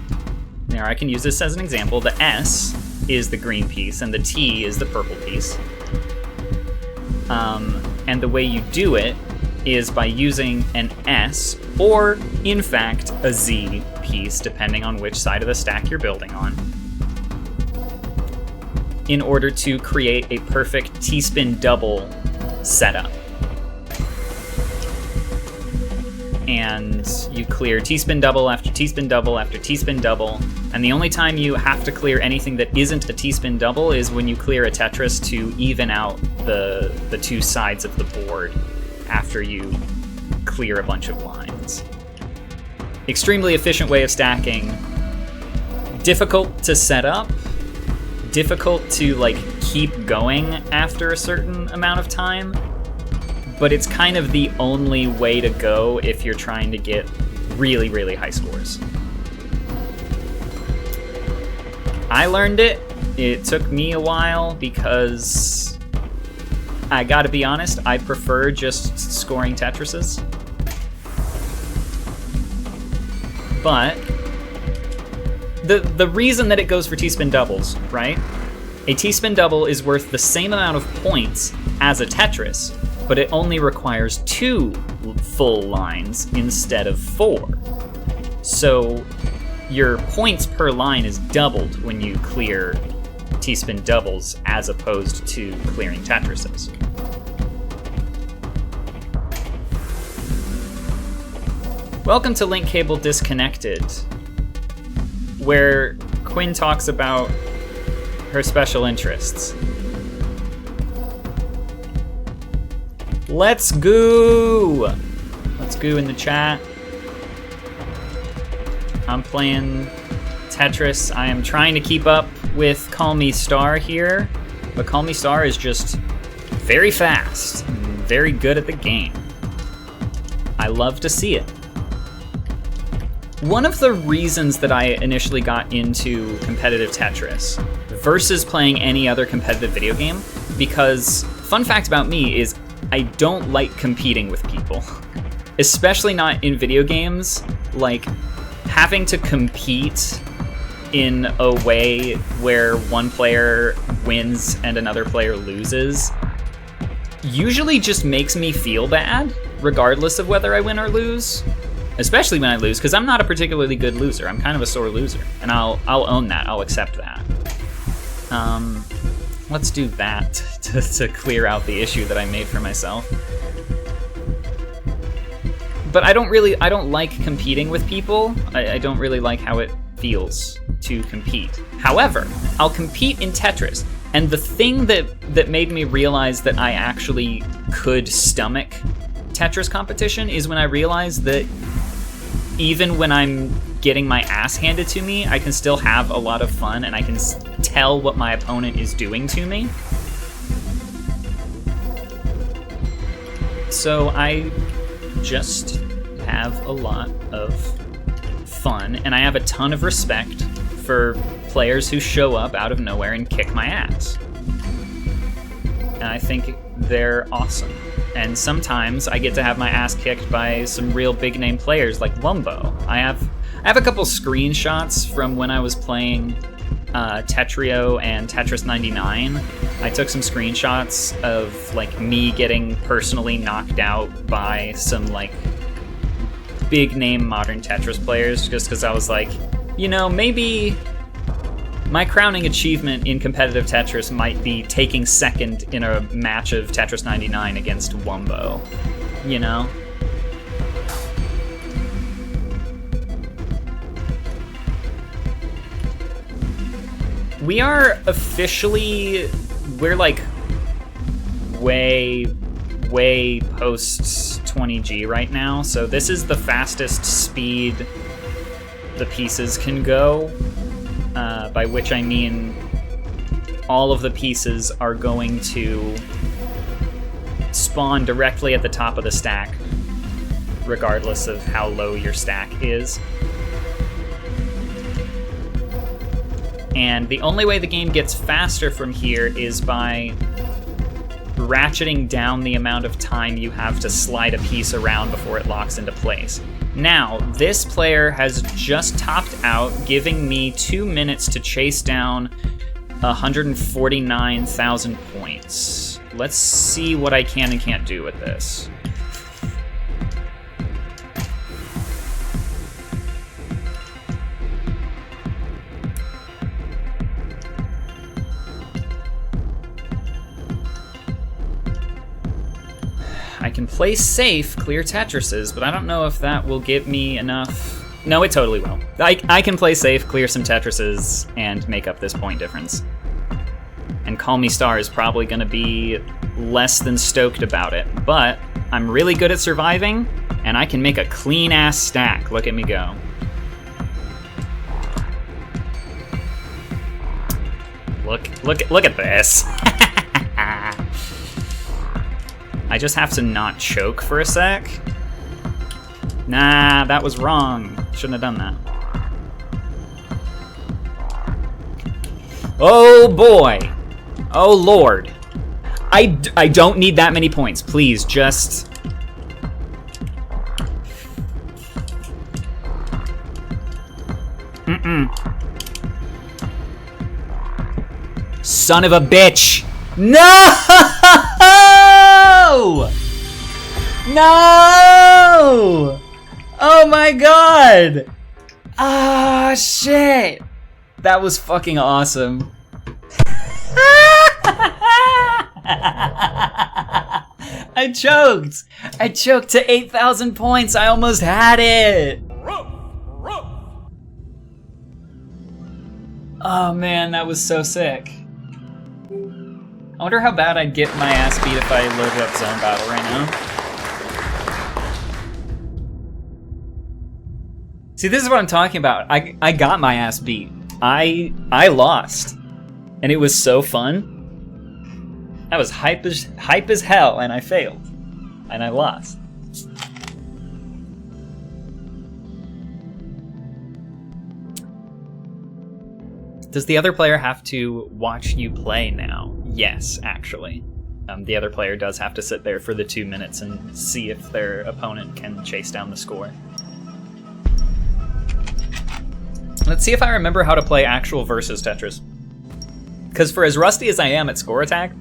there, I can use this as an example. The S is the green piece, and the T is the purple piece. And the way you do it is by using an S, or in fact a Z piece, depending on which side of the stack you're building on, in order to create a perfect T-spin double setup. And you clear T-spin double after T-spin double after T-spin double, and the only time you have to clear anything that isn't a T-spin double is when you clear a Tetris to even out the two sides of the board after you clear a bunch of lines. Extremely efficient way of stacking. Difficult to set up, difficult to like keep going after a certain amount of time, but it's kind of the only way to go if you're trying to get really, really high scores. I learned it. It took me a while because I gotta be honest, I prefer just scoring Tetrises. But the reason that it goes for T-spin doubles, right? A T-spin double is worth the same amount of points as a Tetris, but it only requires 2 full lines instead of 4. So your points per line is doubled when you clear T-spin doubles as opposed to clearing Tetrises. Welcome to Link Cable Disconnected, where Quinn talks about her special interests. Let's go! Let's go in the chat. I'm playing Tetris. I am trying to keep up with Call Me Star here, but Call Me Star is just very fast and very good at the game. I love to see it. One of the reasons that I initially got into competitive Tetris versus playing any other competitive video game, because fun fact about me is I don't like competing with people, especially not in video games. Like, having to compete in a way where one player wins and another player loses usually just makes me feel bad, regardless of whether I win or lose. Especially when I lose, because I'm not a particularly good loser. I'm kind of a sore loser, and I'll own that. I'll accept that. Let's do that to clear out the issue that I made for myself. But I don't like competing with people. I don't really like how it feels to compete. However, I'll compete in Tetris, and the thing that made me realize that I actually could stomach Tetris competition is when I realized that even when I'm getting my ass handed to me, I can still have a lot of fun, and I can tell what my opponent is doing to me. So I just have a lot of fun, and I have a ton of respect for players who show up out of nowhere and kick my ass. And I think they're awesome. And sometimes I get to have my ass kicked by some real big name players like Wumbo. I have a couple screenshots from when I was playing Tetrio and Tetris 99. I took some screenshots of like me getting personally knocked out by some like big name modern Tetris players, just because I was like, you know, maybe my crowning achievement in competitive Tetris might be taking second in a match of Tetris 99 against Wumbo, you know? We are officially, we're like way post 20G right now, so this is the fastest speed the pieces can go. By which I mean all of the pieces are going to spawn directly at the top of the stack, regardless of how low your stack is. And the only way the game gets faster from here is by ratcheting down the amount of time you have to slide a piece around before it locks into place. Now, this player has just topped out, giving me 2 minutes to chase down 149,000 points. Let's see what I can and can't do with this. I can play safe, clear Tetrises, but I don't know if that will get me enough. No, it totally will. I can play safe, clear some Tetrises, and make up this point difference. And Call Me Star is probably going to be less than stoked about it, but I'm really good at surviving, and I can make a clean-ass stack. Look at me go. Look at this. I just have to not choke for a sec. Nah, that was wrong. Shouldn't have done that. Oh boy. Oh lord. I don't need that many points. Please, just... Son of a bitch. No! No! Oh my god! Ah, shit! That was fucking awesome. I choked! I choked to 8,000 points. I almost had it! Oh man, that was so sick. I wonder how bad I'd get my ass beat if I loaded up Zone Battle right now. See, this is what I'm talking about. I got my ass beat. I lost. And it was so fun. I was hype as hell, and I failed. And I lost. Does the other player have to watch you play now? Yes, actually. The other player does have to sit there for the 2 minutes and see if their opponent can chase down the score. Let's see if I remember how to play actual versus Tetris. Because for as rusty as I am at Score Attack,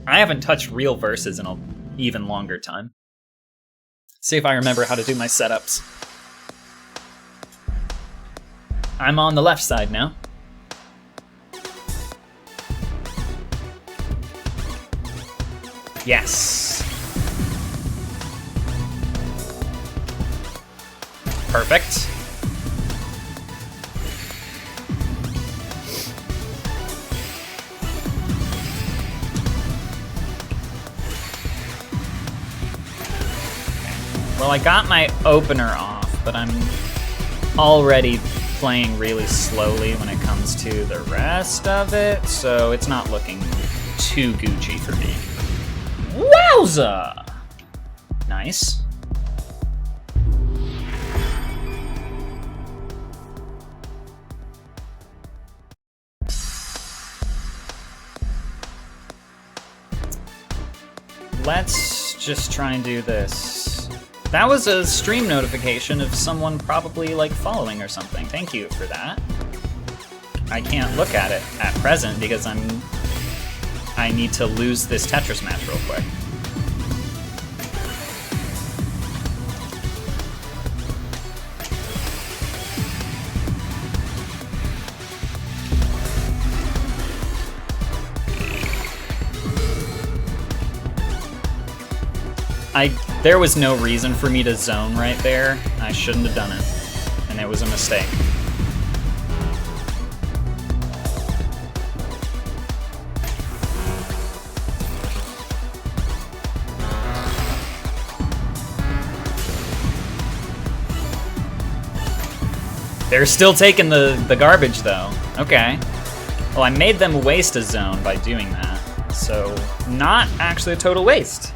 I haven't touched real versus in an even longer time. See if I remember how to do my setups. I'm on the left side now. Yes. Perfect. Well, I got my opener off, but I'm already playing really slowly when it comes to the rest of it, so it's not looking too Gucci for me. Wowza! Nice. Let's just try and do this. That was a stream notification of someone probably like following or something. Thank you for that. I can't look at it at present because I need to lose this Tetris match real quick. There was no reason for me to zone right there. I shouldn't have done it, and it was a mistake. They're still taking the garbage, though. Okay. Well, I made them waste a zone by doing that, so not actually a total waste.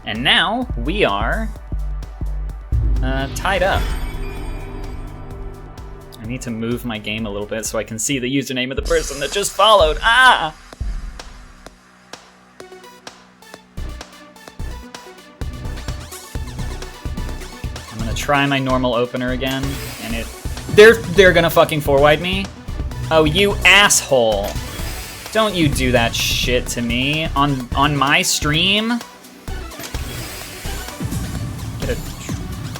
And now we are tied up. I need to move my game a little bit so I can see the username of the person that just followed. Ah! I'm gonna try my normal opener again, and they're gonna fucking four-wide me. Oh, you asshole! Don't you do that shit to me on my stream.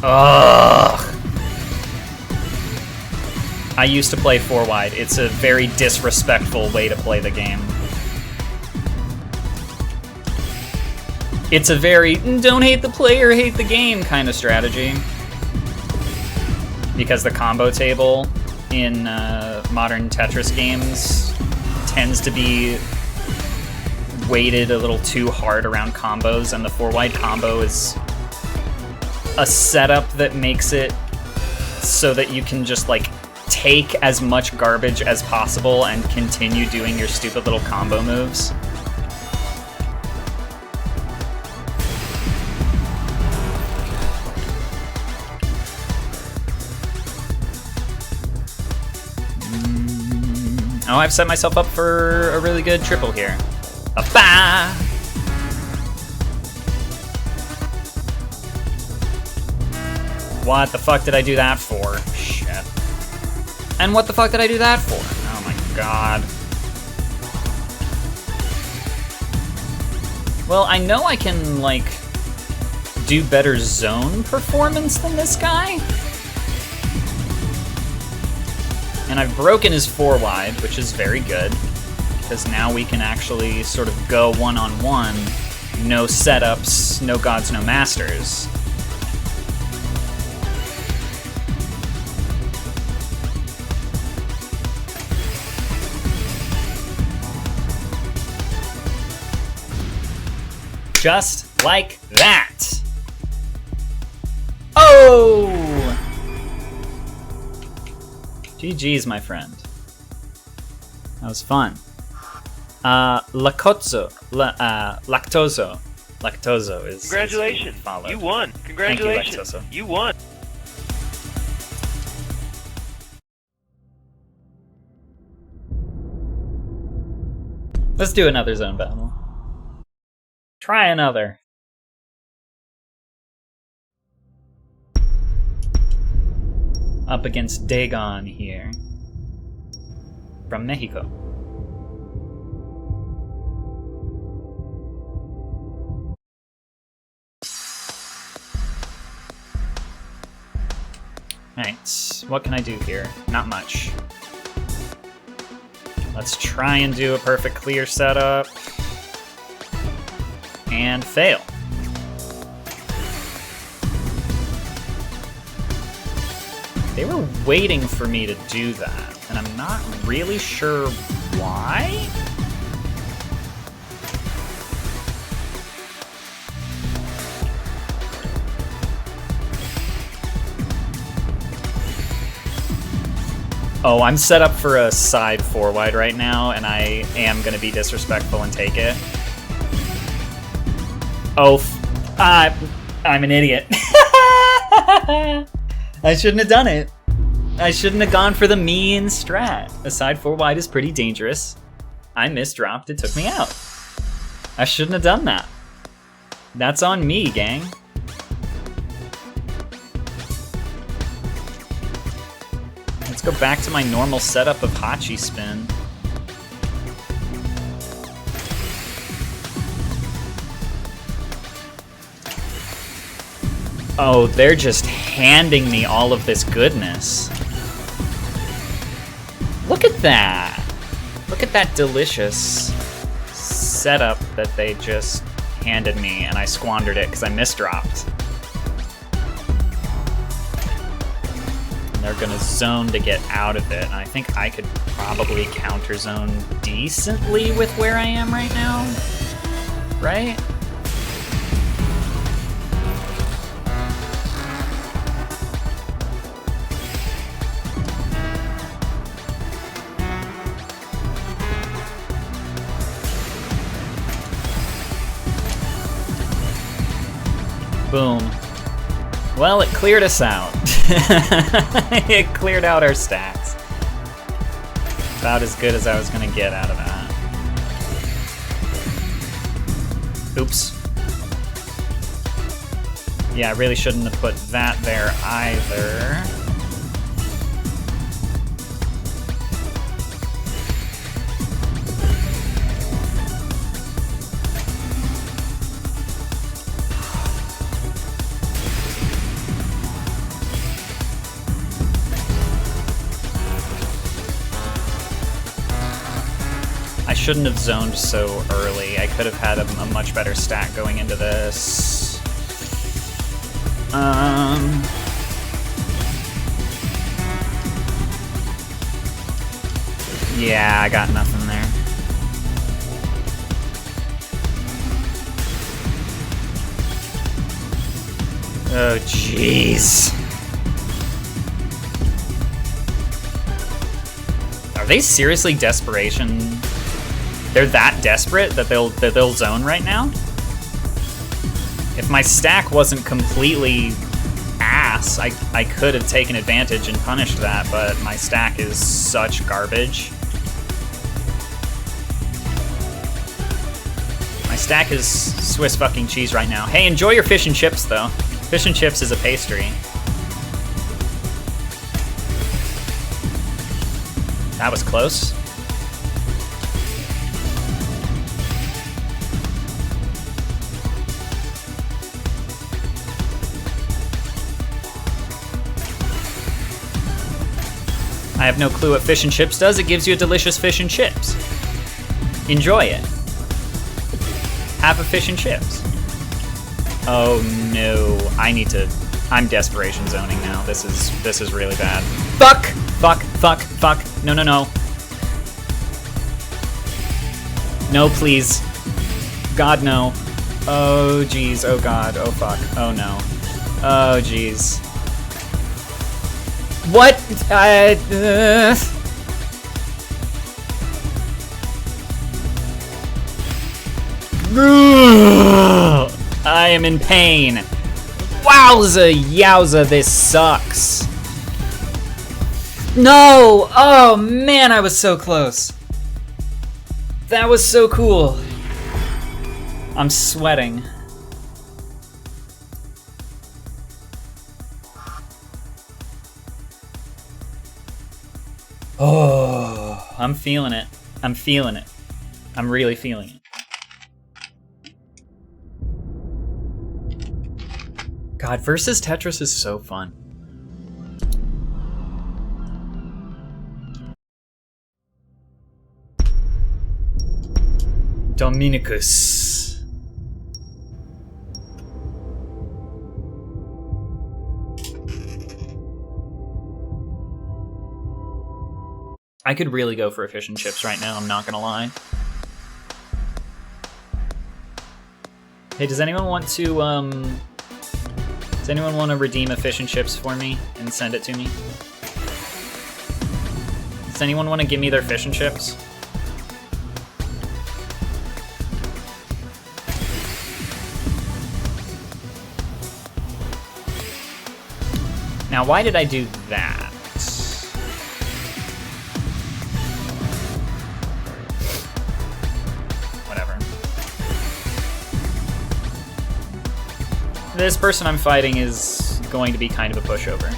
Ugh. I used to play 4-wide. It's a very disrespectful way to play the game. It's a very don't hate the player, hate the game kind of strategy. Because the combo table in modern Tetris games tends to be weighted a little too hard around combos, and the 4-wide combo is a setup that makes it so that you can just like take as much garbage as possible and continue doing your stupid little combo moves. Oh, I've set myself up for a really good triple here. Ba-ba! What the fuck did I do that for? Shit. And what the fuck did I do that for? Oh my god. Well, I know I can, like, do better zone performance than this guy. And I've broken his 4-wide, which is very good. Because now we can actually sort of go one-on-one. No setups, no gods, no masters. Just like that. Oh! GG's, my friend. That was fun. Lactozo is... Congratulations, is you won. Congratulations, Thank you, you won. Let's do another zone battle. Try another. Up against Dagon here. From Mexico. Alright, what can I do here? Not much. Let's try and do a perfect clear setup. And fail. They were waiting for me to do that, and I'm not really sure why? Oh, I'm set up for a side 4-wide right now, and I am going to be disrespectful and take it. Oh, I'm an idiot. I shouldn't have done it. I shouldn't have gone for the mean strat. A side 4-wide is pretty dangerous. I misdropped, it took me out. I shouldn't have done that. That's on me, gang. Let's go back to my normal setup of Hachi spin. Oh, they're just handing me all of this goodness. Look at that. Look at that delicious setup that they just handed me, and I squandered it because I misdropped. And they're gonna zone to get out of it, and I think I could probably counter zone decently with where I am right now, right? Boom. Well, it cleared us out. It cleared out our stacks. About as good as I was gonna get out of that. Oops. Yeah, I really shouldn't have put that there either. I shouldn't have zoned so early. I could have had a much better stack going into this. Yeah, I got nothing there. Oh, jeez. Are they seriously desperation? They're that desperate that they'll zone right now? If my stack wasn't completely ass, I could have taken advantage and punished that, but my stack is such garbage. My stack is Swiss fucking cheese right now. Hey, enjoy your fish and chips, though. Fish and chips is a pastry. That was close. I have no clue what fish and chips does. It gives you a delicious fish and chips. Enjoy it. Have a fish and chips. Oh no, I'm desperation zoning now. This is really bad. Fuck! Fuck, fuck, fuck. No, no, no. No, please. God, no. Oh, jeez. Oh, God. Oh, fuck. Oh, no. Oh, jeez. What? I am in pain. Wowza, yowza, this sucks. No! Oh man, I was so close. That was so cool. I'm sweating. Oh, I'm feeling it. I'm feeling it. I'm really feeling it. God, versus Tetris is so fun. Dominicus. I could really go for fish and chips right now, I'm not gonna lie. Hey, does anyone want to redeem a fish and chips for me and send it to me? Does anyone want to give me their fish and chips? Now, why did I do that? Whatever. This person I'm fighting is going to be kind of a pushover.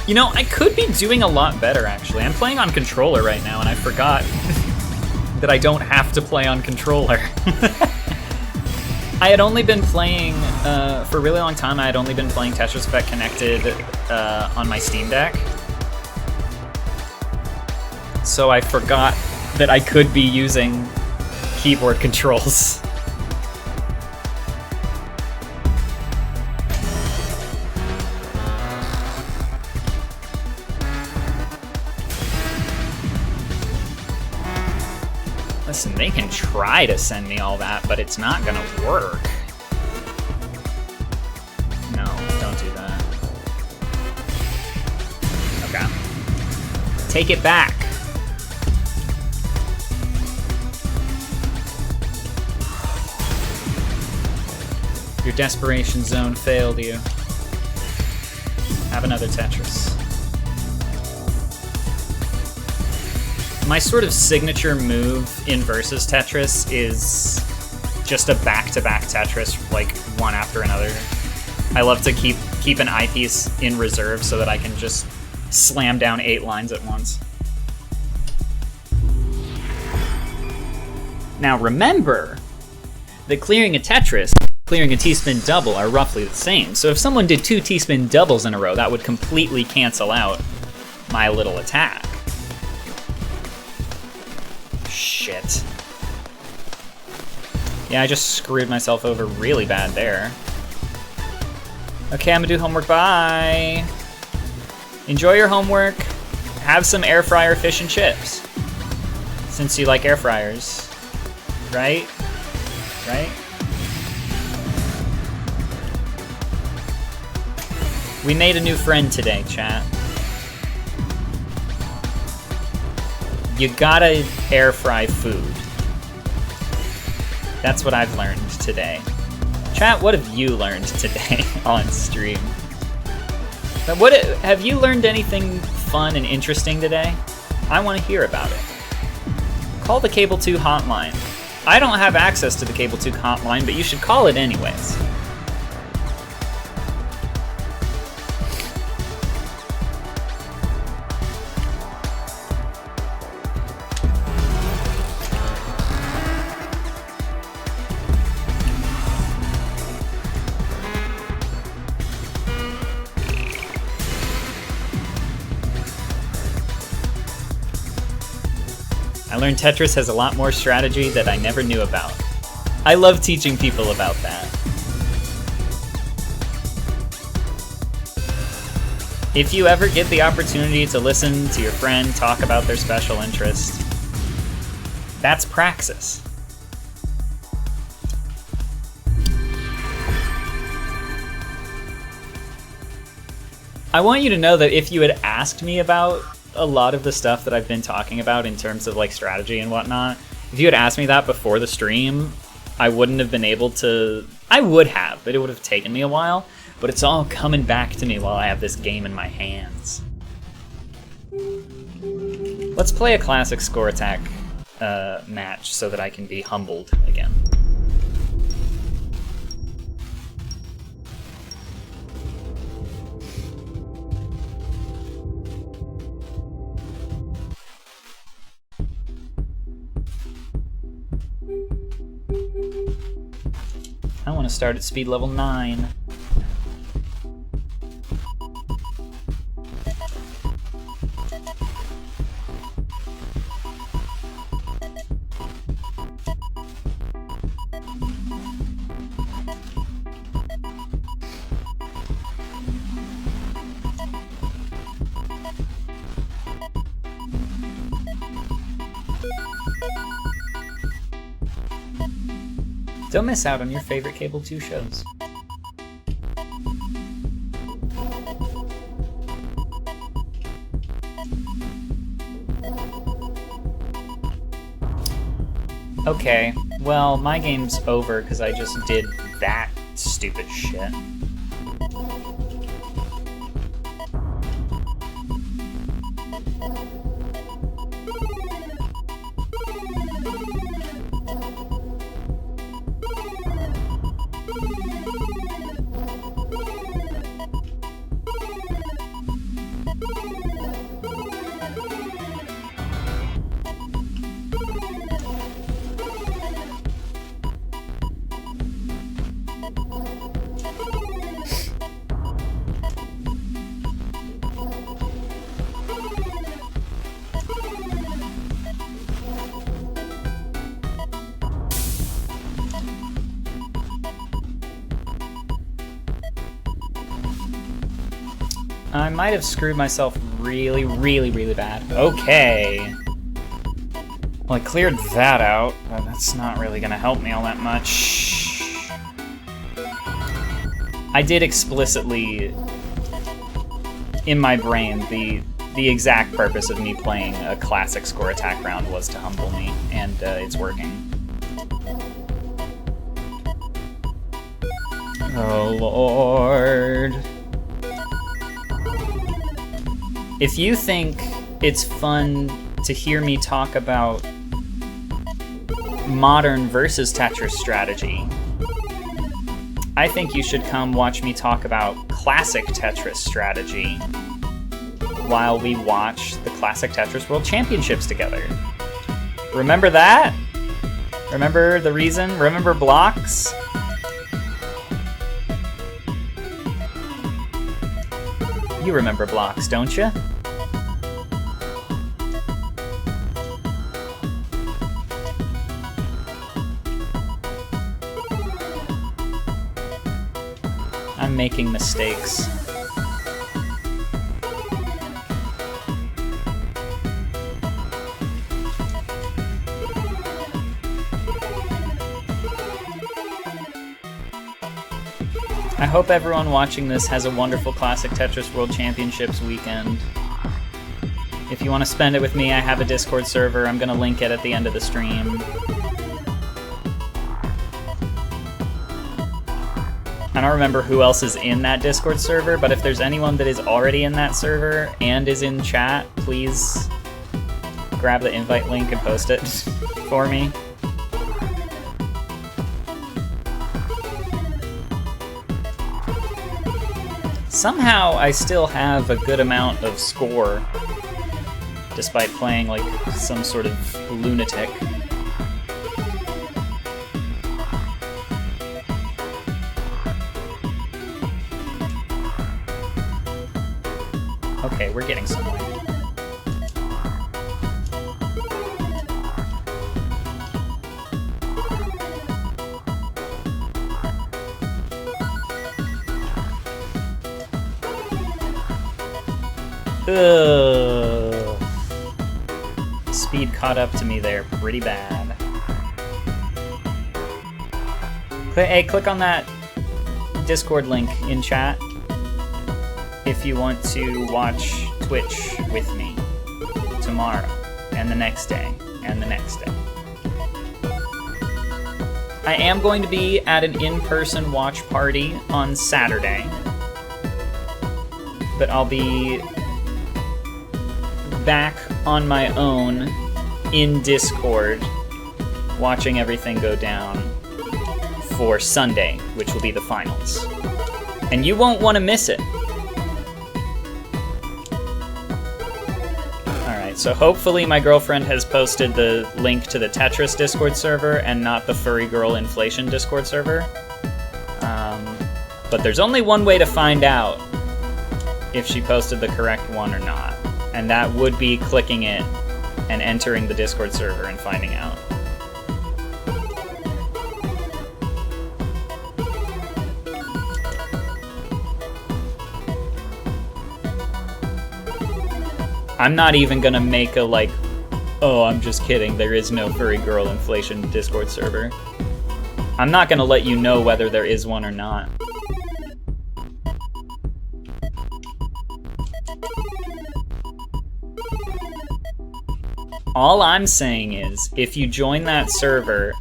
You know, I could be doing a lot better, actually. I'm playing on controller right now, and I forgot that I don't have to play on controller. I had only been playing, for a really long time, I had only been playing Tetris Effect Connected on my Steam Deck. So I forgot that I could be using keyboard controls. Listen, they can try to send me all that, but it's not gonna work. No, don't do that. Okay. Take it back. Your desperation zone failed you. Have another Tetris. My sort of signature move in Versus Tetris is just a back-to-back Tetris, like one after another. I love to keep an eyepiece in reserve so that I can just slam down 8 lines at once. Now remember that clearing a Tetris, clearing a T-spin double are roughly the same. So if someone did 2 T-spin doubles in a row, that would completely cancel out my little attack. Shit. Yeah, I just screwed myself over really bad there. Okay, I'm gonna do homework, bye! Enjoy your homework. Have some air fryer fish and chips. Since you like air fryers. Right? Right? We made a new friend today, chat. You gotta air fry food. That's what I've learned today. Chat, what have you learned today on stream? Have you learned anything fun and interesting today? I want to hear about it. Call the Cable 2 hotline. I don't have access to the Cable 2 hotline, but you should call it anyways. I learned Tetris has a lot more strategy that I never knew about. I love teaching people about that. If you ever get the opportunity to listen to your friend talk about their special interest, that's praxis. I want you to know that if you had asked me about a lot of the stuff that I've been talking about in terms of like strategy and whatnot, if you had asked me that before the stream, I wouldn't have been able to. I would have, but it would have taken me a while. but it's all coming back to me while I have this game in my hands. Let's play a classic score attack match so that I can be humbled again. I want to start at speed level 9. Don't miss out on your favorite Cable 2 shows. Okay, well, my game's over because I just did that stupid shit. I might have screwed myself really, really, really bad. Okay. Well, I cleared that out, but that's not really gonna help me all that much. I did explicitly, in my brain, the exact purpose of me playing a classic score attack round was to humble me, and it's working. Oh, Lord. If you think it's fun to hear me talk about modern versus Tetris strategy, I think you should come watch me talk about classic Tetris strategy while we watch the Classic Tetris World Championships together. Remember that? Remember the reason? Remember blocks? You remember blocks, don't you? I'm making mistakes. I hope everyone watching this has a wonderful Classic Tetris World Championships weekend. If you want to spend it with me, I have a Discord server. I'm going to link it at the end of the stream. I don't remember who else is in that Discord server, but if there's anyone that is already in that server and is in chat, please grab the invite link and post it for me. Somehow I still have a good amount of score, despite playing like some sort of lunatic. Okay, we're getting somewhere. Ugh. Speed caught up to me there pretty bad. Hey, click on that Discord link in chat if you want to watch Twitch with me tomorrow, and the next day, and the next day. I am going to be at an in-person watch party on Saturday. but I'll be back on my own in Discord watching everything go down for Sunday, which will be the finals. And you won't want to miss it. Alright, so hopefully my girlfriend has posted the link to the Tetris Discord server and not the Furry Girl Inflation Discord server. But there's only one way to find out if she posted the correct one or not. And that would be clicking it and entering the Discord server and finding out. I'm not even gonna make a like, oh, I'm just kidding, there is no Furry Girl Inflation Discord server. I'm not gonna let you know whether there is one or not. All I'm saying is, if you join that server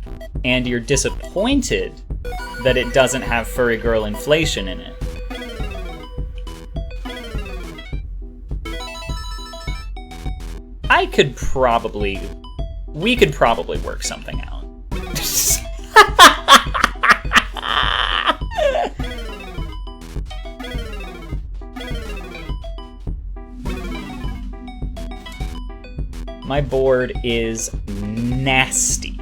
and you're disappointed that it doesn't have Furry Girl Inflation in it, we could probably work something out. My board is nasty.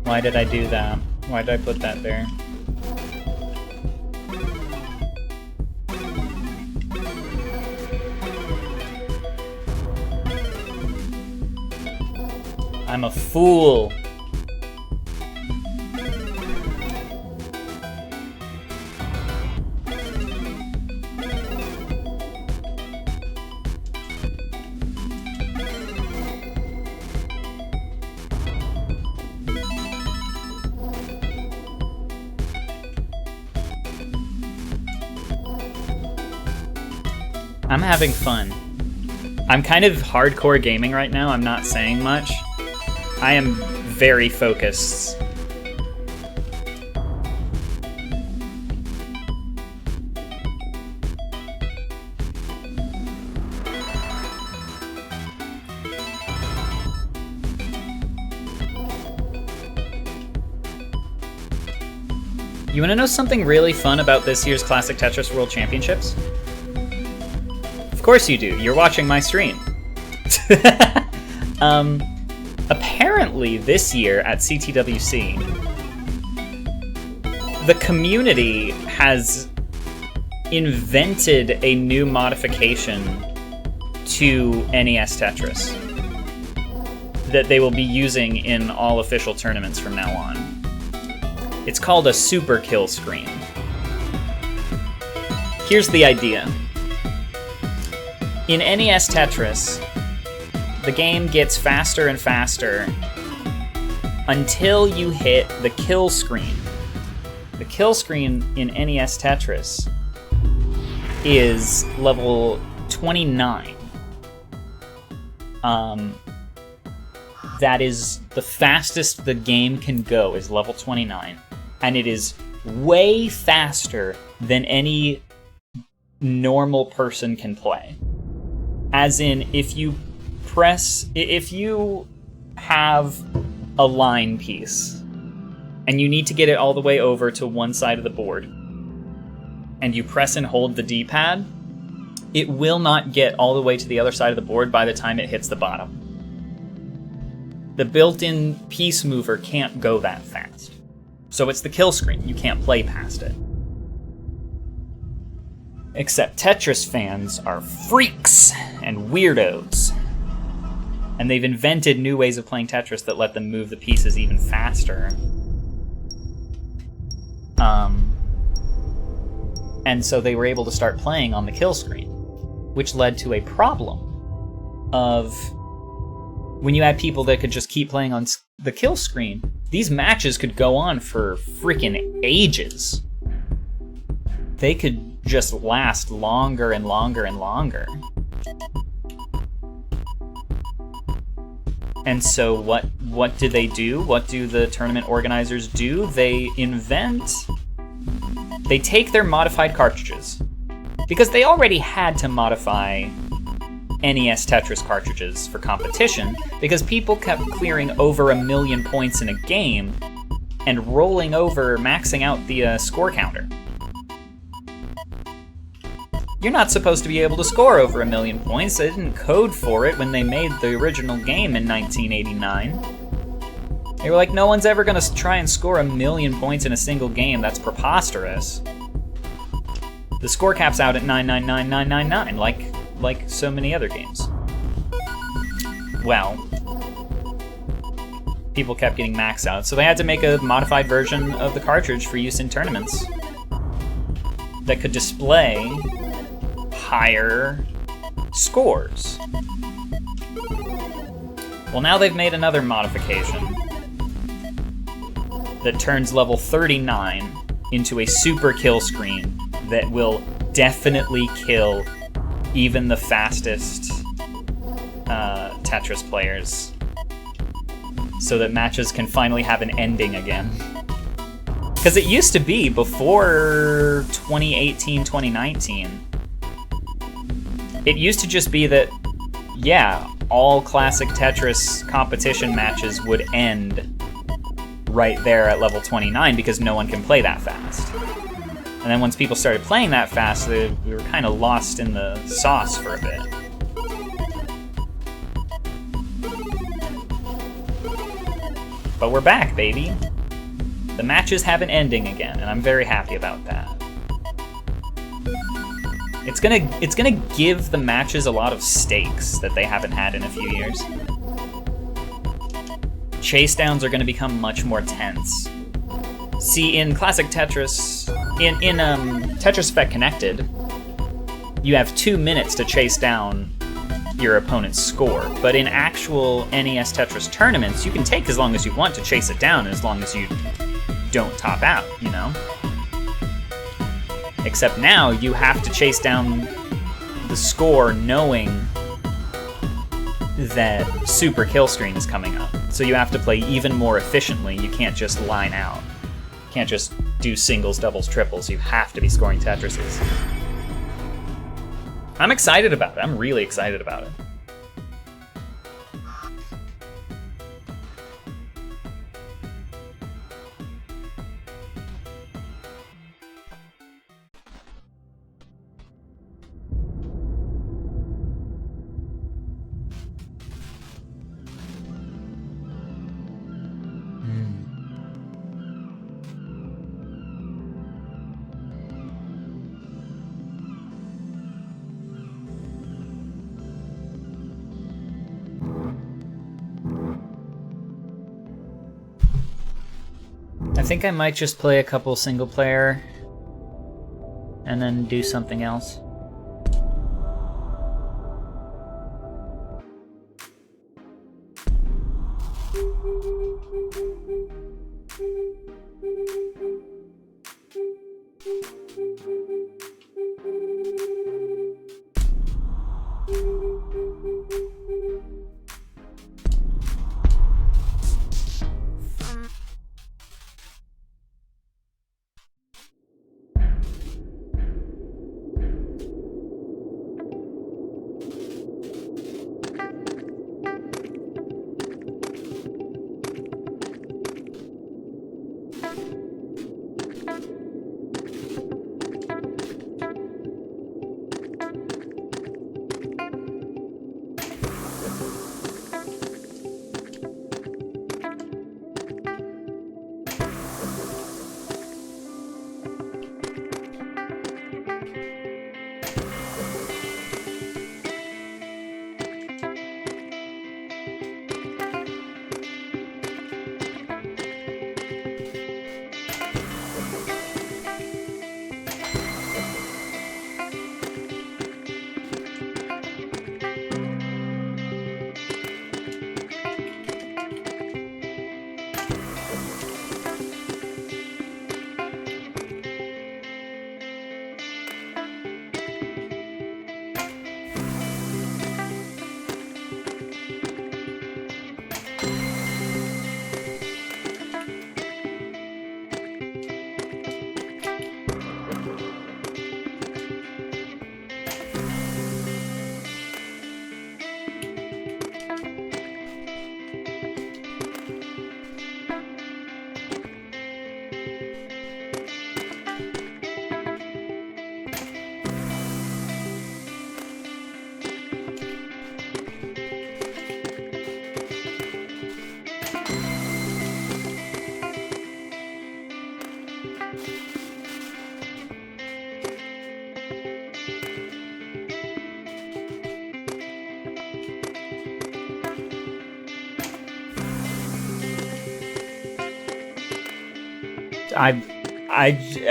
Why did I do that? Why did I put that there? I'm a fool. I'm having fun. I'm kind of hardcore gaming right now, I'm not saying much. I am very focused. You wanna know something really fun about this year's Classic Tetris World Championships? Of course you do, you're watching my stream. Apparently this year at CTWC, the community has invented a new modification to NES Tetris that they will be using in all official tournaments from now on. It's called a super kill screen. Here's the idea. In NES Tetris, the game gets faster and faster until you hit the kill screen. The kill screen in NES Tetris is level 29. That is the fastest the game can go, is level 29. And it is way faster than any normal person can play. As in, if you have a line piece and you need to get it all the way over to one side of the board and you press and hold the D-pad, it will not get all the way to the other side of the board by the time it hits the bottom. The built-in piece mover can't go that fast. So it's the kill screen, you can't play past it. Except Tetris fans are freaks and weirdos. And they've invented new ways of playing Tetris that let them move the pieces even faster. And so they were able to start playing on the kill screen. which led to a problem of when you had people that could just keep playing on the kill screen, these matches could go on for freaking ages. They could just last longer and longer and longer. And so what do they do? What do the tournament organizers do? They take their modified cartridges, because they already had to modify NES Tetris cartridges for competition, because people kept clearing over 1 million points in a game and rolling over, maxing out the score counter. You're not supposed to be able to score over 1 million points. They didn't code for it when they made the original game in 1989. They were like, no one's ever gonna try and score 1 million points in a single game. That's preposterous. The score cap's out at 999,999, like so many other games. Well, people kept getting maxed out, so they had to make a modified version of the cartridge for use in tournaments that could display higher scores. Well, now they've made another modification that turns level 39 into a super kill screen that will definitely kill even the fastest Tetris players, so that matches can finally have an ending again. Because it used to be, before 2018, 2019, it used to just be that, yeah, all classic Tetris competition matches would end right there at level 29 because no one can play that fast. And then once people started playing that fast, we were kind of lost in the sauce for a bit. But we're back, baby. The matches have an ending again, and I'm very happy about that. It's gonna give the matches a lot of stakes that they haven't had in a few years. Chase downs are gonna become much more tense. See, in classic Tetris, in Tetris Effect Connected, you have 2 minutes to chase down your opponent's score. But in actual NES Tetris tournaments, you can take as long as you want to chase it down, as long as you don't top out, you know? Except now, you have to chase down the score knowing that Super Kill Screen is coming up. So you have to play even more efficiently. You can't just line out. You can't just do singles, doubles, triples. You have to be scoring Tetrises. I'm excited about it. I'm really excited about it. I think I might just play a couple single player and then do something else.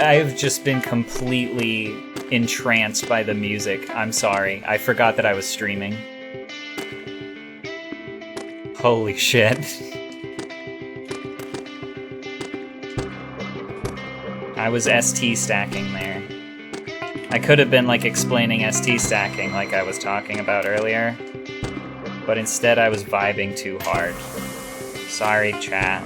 I've just been completely entranced by the music. I'm sorry. I forgot that I was streaming. Holy shit. I was ST stacking there. I could have been like explaining ST stacking like I was talking about earlier, but instead I was vibing too hard. Sorry, chat.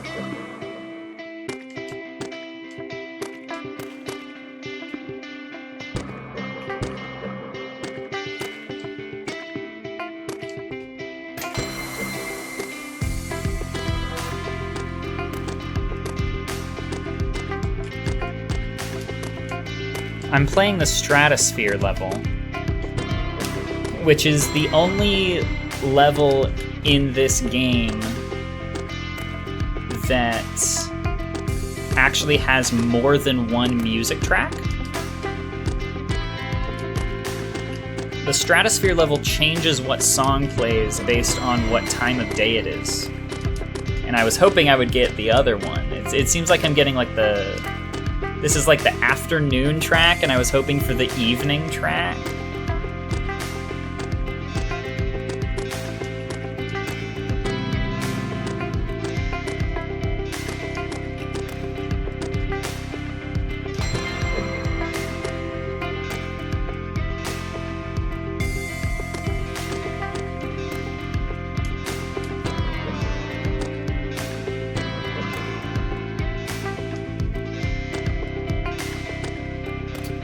I'm playing the Stratosphere level, which is the only level in this game that actually has more than one music track. The Stratosphere level changes what song plays based on what time of day it is. And I was hoping I would get the other one. It seems like I'm getting like this is like the afternoon track, and I was hoping for the evening track.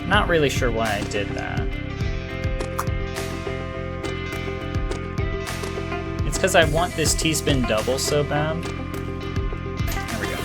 Not really sure why I did that. It's because I want this T-spin double so bad. There we go.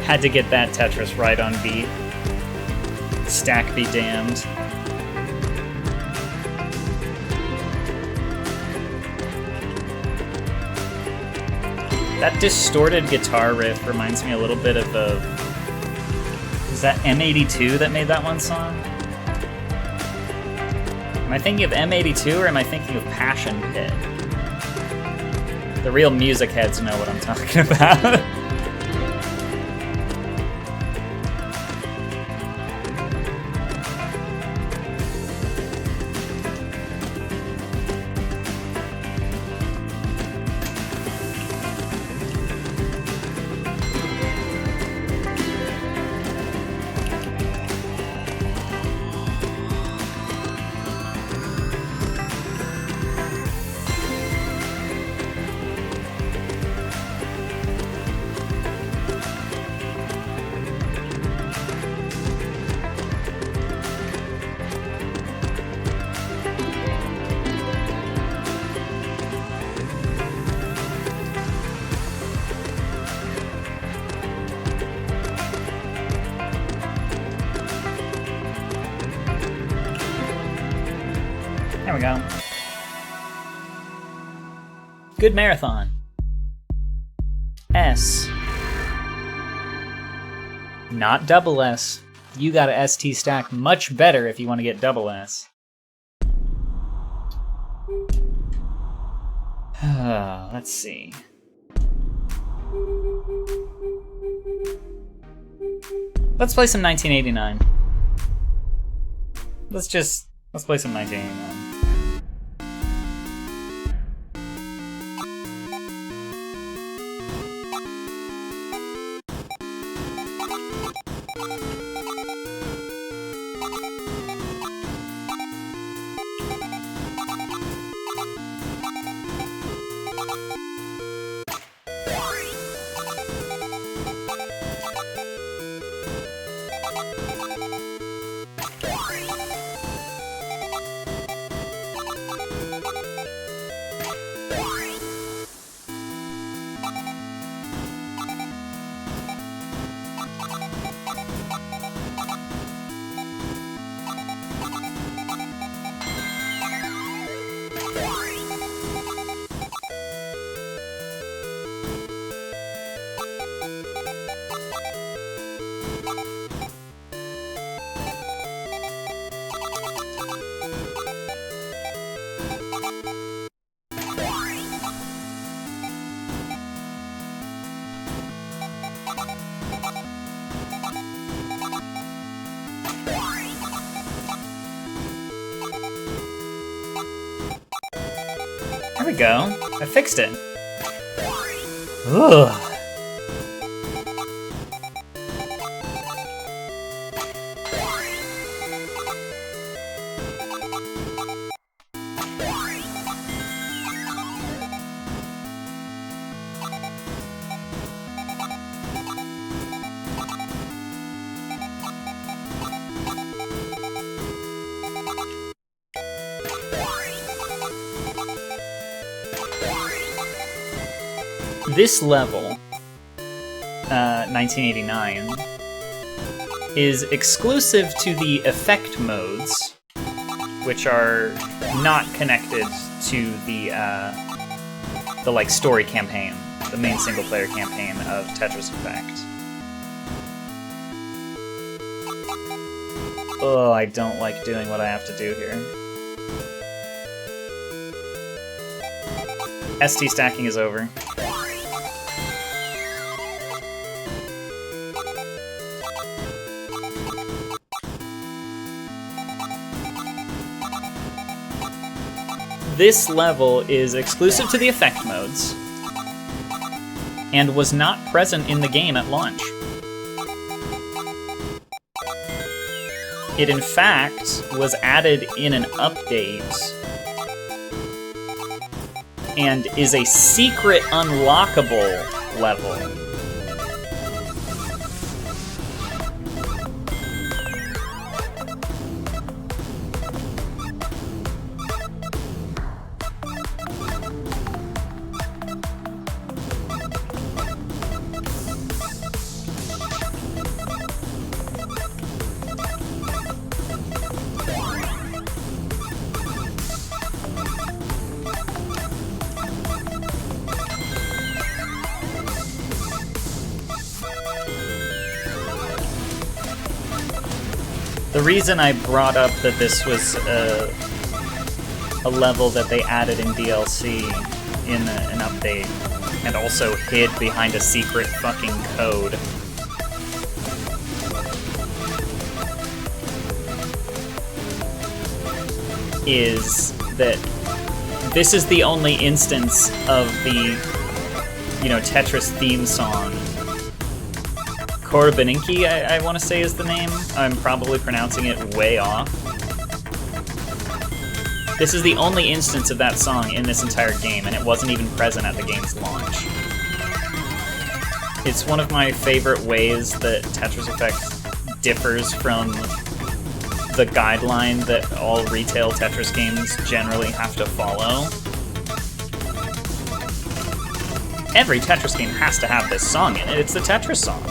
Had to get that Tetris right on beat. Stack be damned. That distorted guitar riff reminds me a little bit of a... Is that M82 that made that one song? Am I thinking of M82 or am I thinking of Passion Pit? The real music heads know what I'm talking about. There we go. Good marathon. S. Not double S. You gotta ST stack much better if you want to get double S. Let's see. Let's play some 1989. Let's play some 1989. There we go. I fixed it. Ugh. This level, 1989, is exclusive to the effect modes, which are not connected to the like story campaign, the main single-player campaign of Tetris Effect. Oh, I don't like doing what I have to do here. ST stacking is over. This level is exclusive to the effect modes and was not present in the game at launch. It in fact was added in an update and is a secret unlockable level. The reason I brought up that this was a level that they added in DLC in an update and also hid behind a secret fucking code is that this is the only instance of the, Tetris theme song. Korbaninki, I want to say is the name. I'm probably pronouncing it way off. This is the only instance of that song in this entire game, and it wasn't even present at the game's launch. It's one of my favorite ways that Tetris Effect differs from the guideline that all retail Tetris games generally have to follow. Every Tetris game has to have this song in it. It's the Tetris song.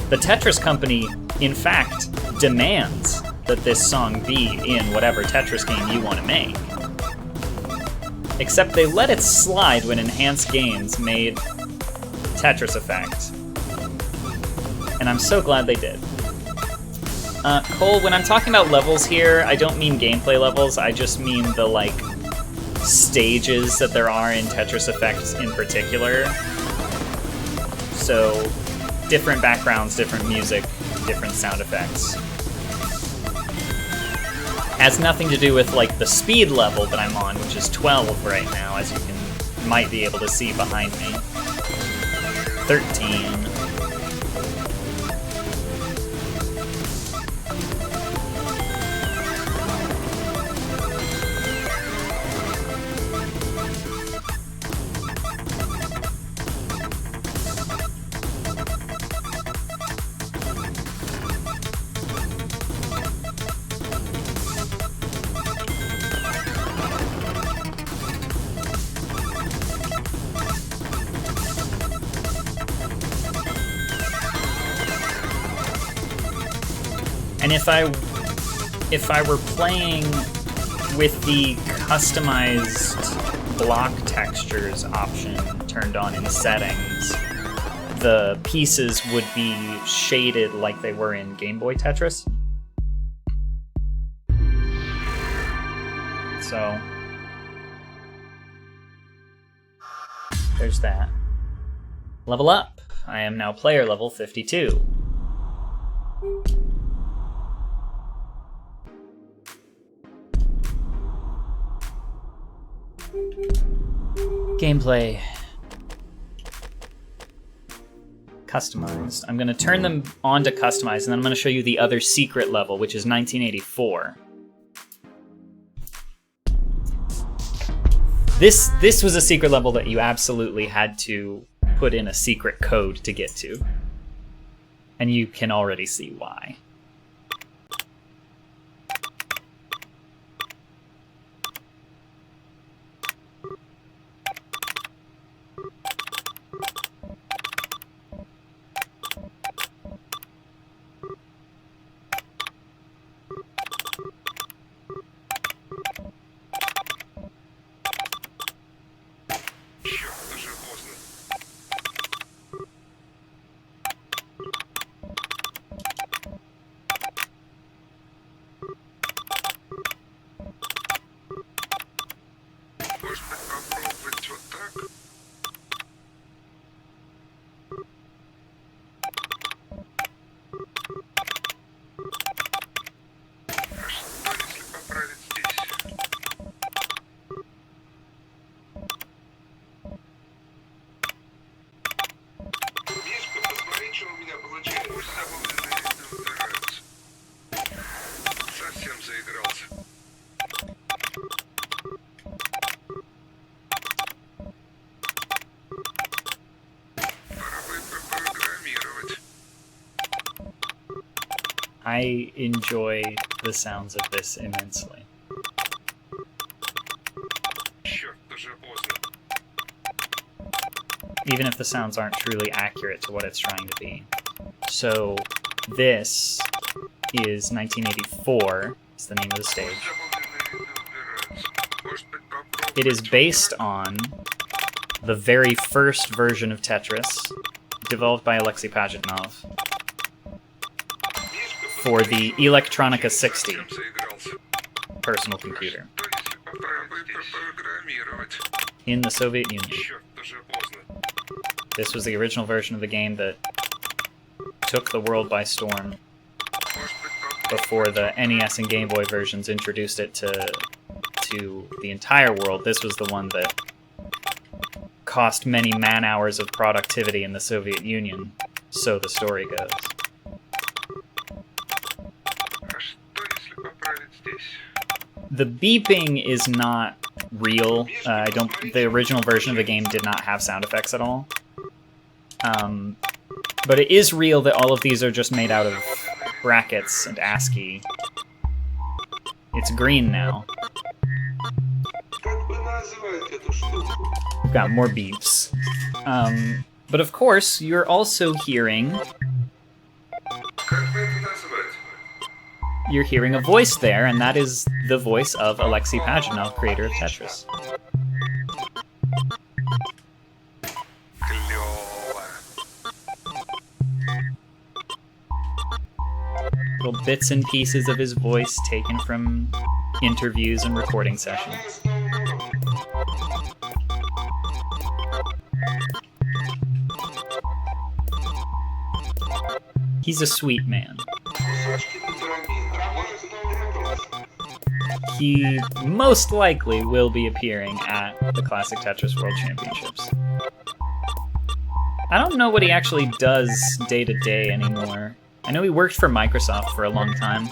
The Tetris Company, in fact, demands that this song be in whatever Tetris game you want to make. Except they let it slide when Enhanced Games made Tetris Effect. And I'm so glad they did. Cole, when I'm talking about levels here, I don't mean gameplay levels, I just mean the, stages that there are in Tetris Effect in particular. So, different backgrounds, different music, different sound effects. Has nothing to do with like the speed level that I'm on, which is 12 right now, as you might be able to see behind me. 13. And if I were playing with the customized block textures option turned on in settings, the pieces would be shaded like they were in Game Boy Tetris. So there's that. Level up. I am now player level 52. Gameplay. Customized. I'm going to turn them on to customized, and then I'm going to show you the other secret level, which is 1984. This was a secret level that you absolutely had to put in a secret code to get to. And you can already see why. I enjoy the sounds of this immensely. Even if the sounds aren't truly accurate to what it's trying to be. So this is 1984, is the name of the stage. It is based on the very first version of Tetris, developed by Alexei Pajitnov, for the Electronica 60 personal computer in the Soviet Union. This was the original version of the game that took the world by storm before the NES and Game Boy versions introduced it to the entire world. This was the one that cost many man-hours of productivity in the Soviet Union, so the story goes. The beeping is not real. The original version of the game did not have sound effects at all. But it is real that all of these are just made out of brackets and ASCII. It's green now. We've got more beeps. But of course, you're also hearing... You're hearing a voice there, and that is the voice of Alexei Pajitnov, creator of Tetris. Little bits and pieces of his voice taken from interviews and recording sessions. He's a sweet man. He most likely will be appearing at the Classic Tetris World Championships. I don't know what he actually does day to day anymore. I know he worked for Microsoft for a long time.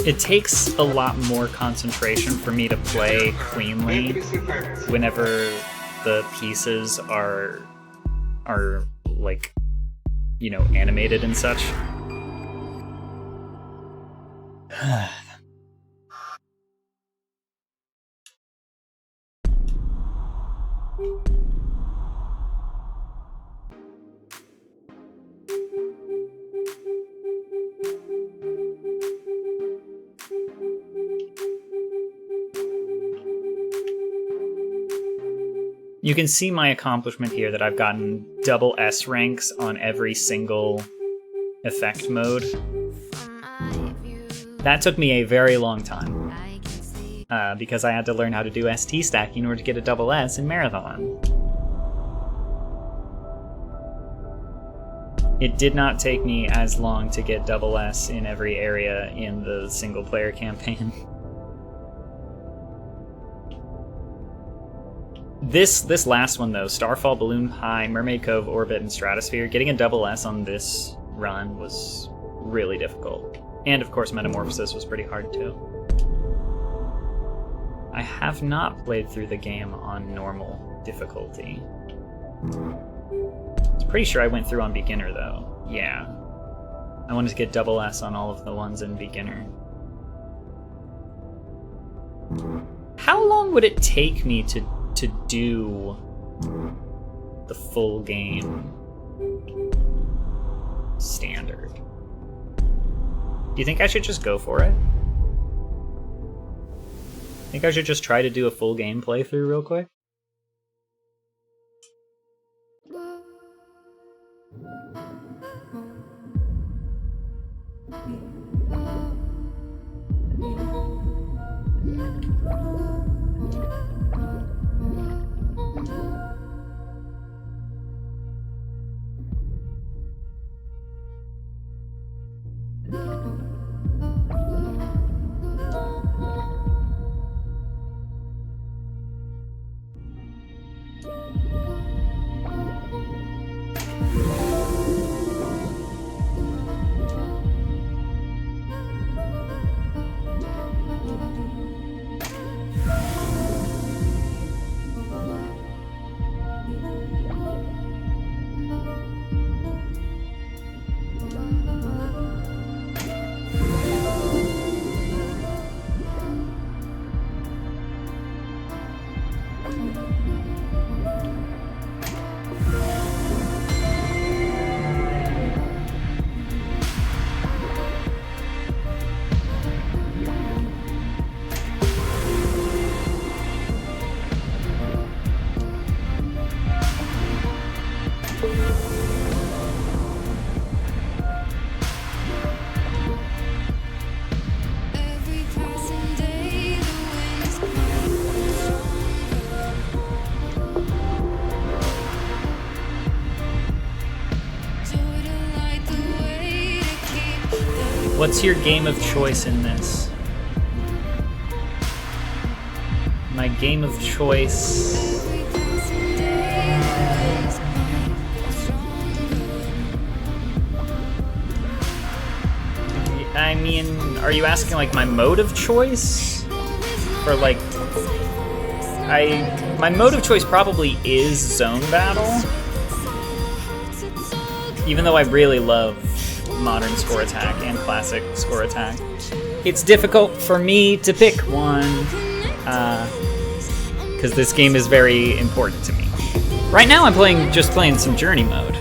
It takes a lot more concentration for me to play cleanly whenever the pieces are like, you know, animated and such. You can see my accomplishment here that I've gotten double S ranks on every single effect mode. That took me a very long time, because I had to learn how to do ST stacking in order to get a double S in Marathon. It did not take me as long to get double S in every area in the single player campaign. This last one though, Starfall, Balloon High, Mermaid Cove, Orbit, and Stratosphere, getting a double S on this run was really difficult. And of course Metamorphosis was pretty hard too. I have not played through the game on normal difficulty. I'm pretty sure I went through on beginner though. Yeah. I wanted to get double S on all of the ones in beginner. How long would it take me to do the full game standard? Do you think I should just go for it? Think I should just try to do a full game playthrough real quick? What's your game of choice in this? My game of choice... I mean, are you asking like my mode of choice? Or like... My mode of choice probably is zone battle. Even though I really love modern score attack and classic score attack. It's difficult for me to pick one, because this game is very important to me. Right now I'm just playing some Journey mode.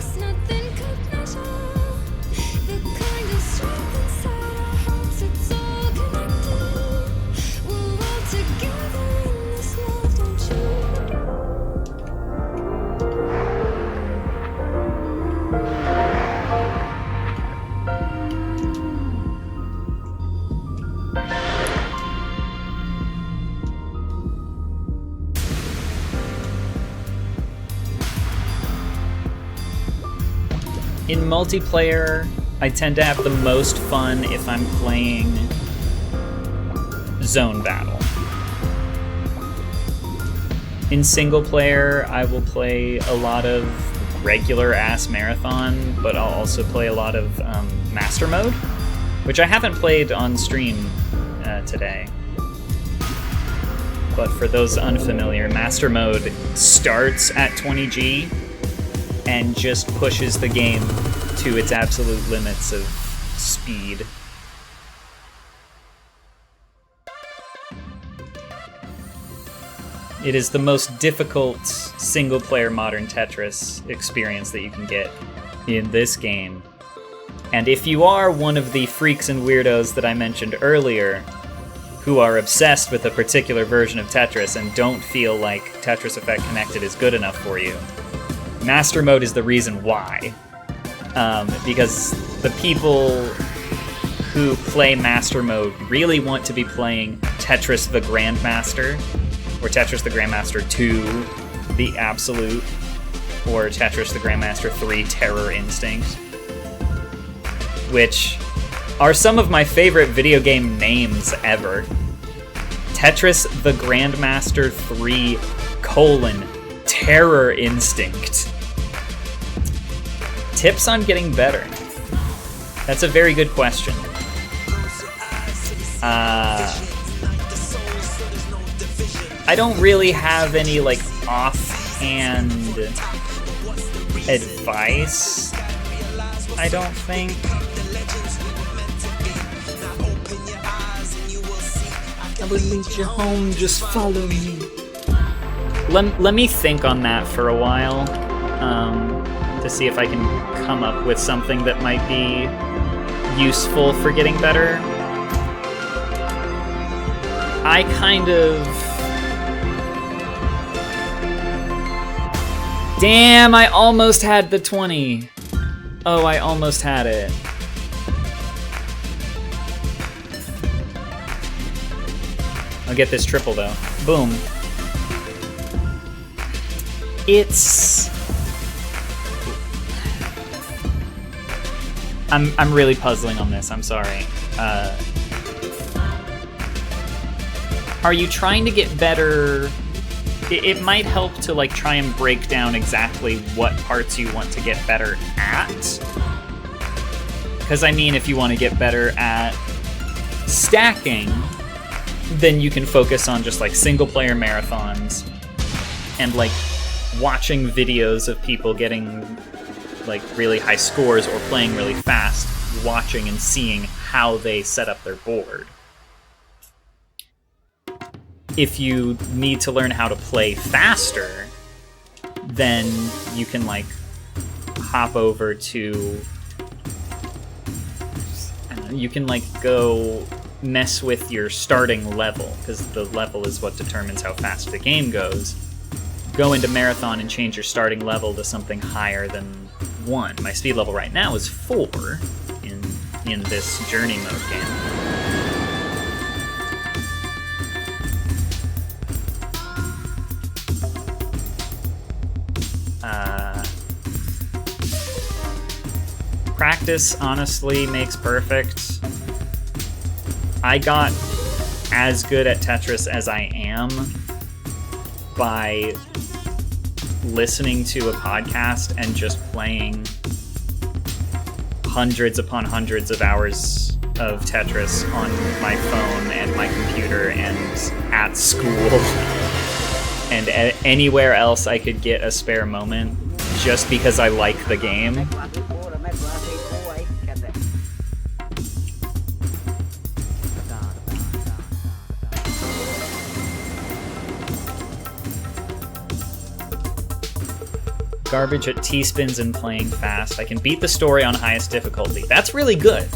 In multiplayer, I tend to have the most fun if I'm playing zone battle. In single player, I will play a lot of regular ass marathon, but I'll also play a lot of master mode, which I haven't played on stream today. But for those unfamiliar, master mode starts at 20G and just pushes the game to its absolute limits of speed. It is the most difficult single-player modern Tetris experience that you can get in this game. And if you are one of the freaks and weirdos that I mentioned earlier, who are obsessed with a particular version of Tetris and don't feel like Tetris Effect Connected is good enough for you, Master Mode is the reason why. Because the people who play Master Mode really want to be playing Tetris the Grandmaster, or Tetris the Grandmaster 2, the Absolute, or Tetris the Grandmaster 3, Terror Instinct, which are some of my favorite video game names ever. Tetris the Grandmaster 3, Terror Instinct. Tips on getting better? That's a very good question. I don't really have any like offhand advice, I don't think. I will lead you home, just follow me. Let me think on that for a while, to see if I can come up with something that might be useful for getting better. I kind of... Damn, I almost had the 20. Oh, I almost had it. I'll get this triple though. Boom. It's... I'm really puzzling on this, I'm sorry. Are you trying to get better? It might help to like try and break down exactly what parts you want to get better at. Because I mean, if you want to get better at stacking, then you can focus on just like single player marathons and like watching videos of people getting like really high scores or playing really fast, watching and seeing how they set up their board. If you need to learn how to play faster, then you can like hop over to, you can like go mess with your starting level, because the level is what determines how fast the game goes. Go into Marathon and change your starting level to something higher than 1. My speed level right now is 4 in this Journey mode game. Practice honestly makes perfect. I got as good at Tetris as I am by listening to a podcast and just playing hundreds upon hundreds of hours of Tetris on my phone and my computer and at school and anywhere else I could get a spare moment just because I like the game. Garbage at T-spins and playing fast. I can beat the story on highest difficulty. That's really good.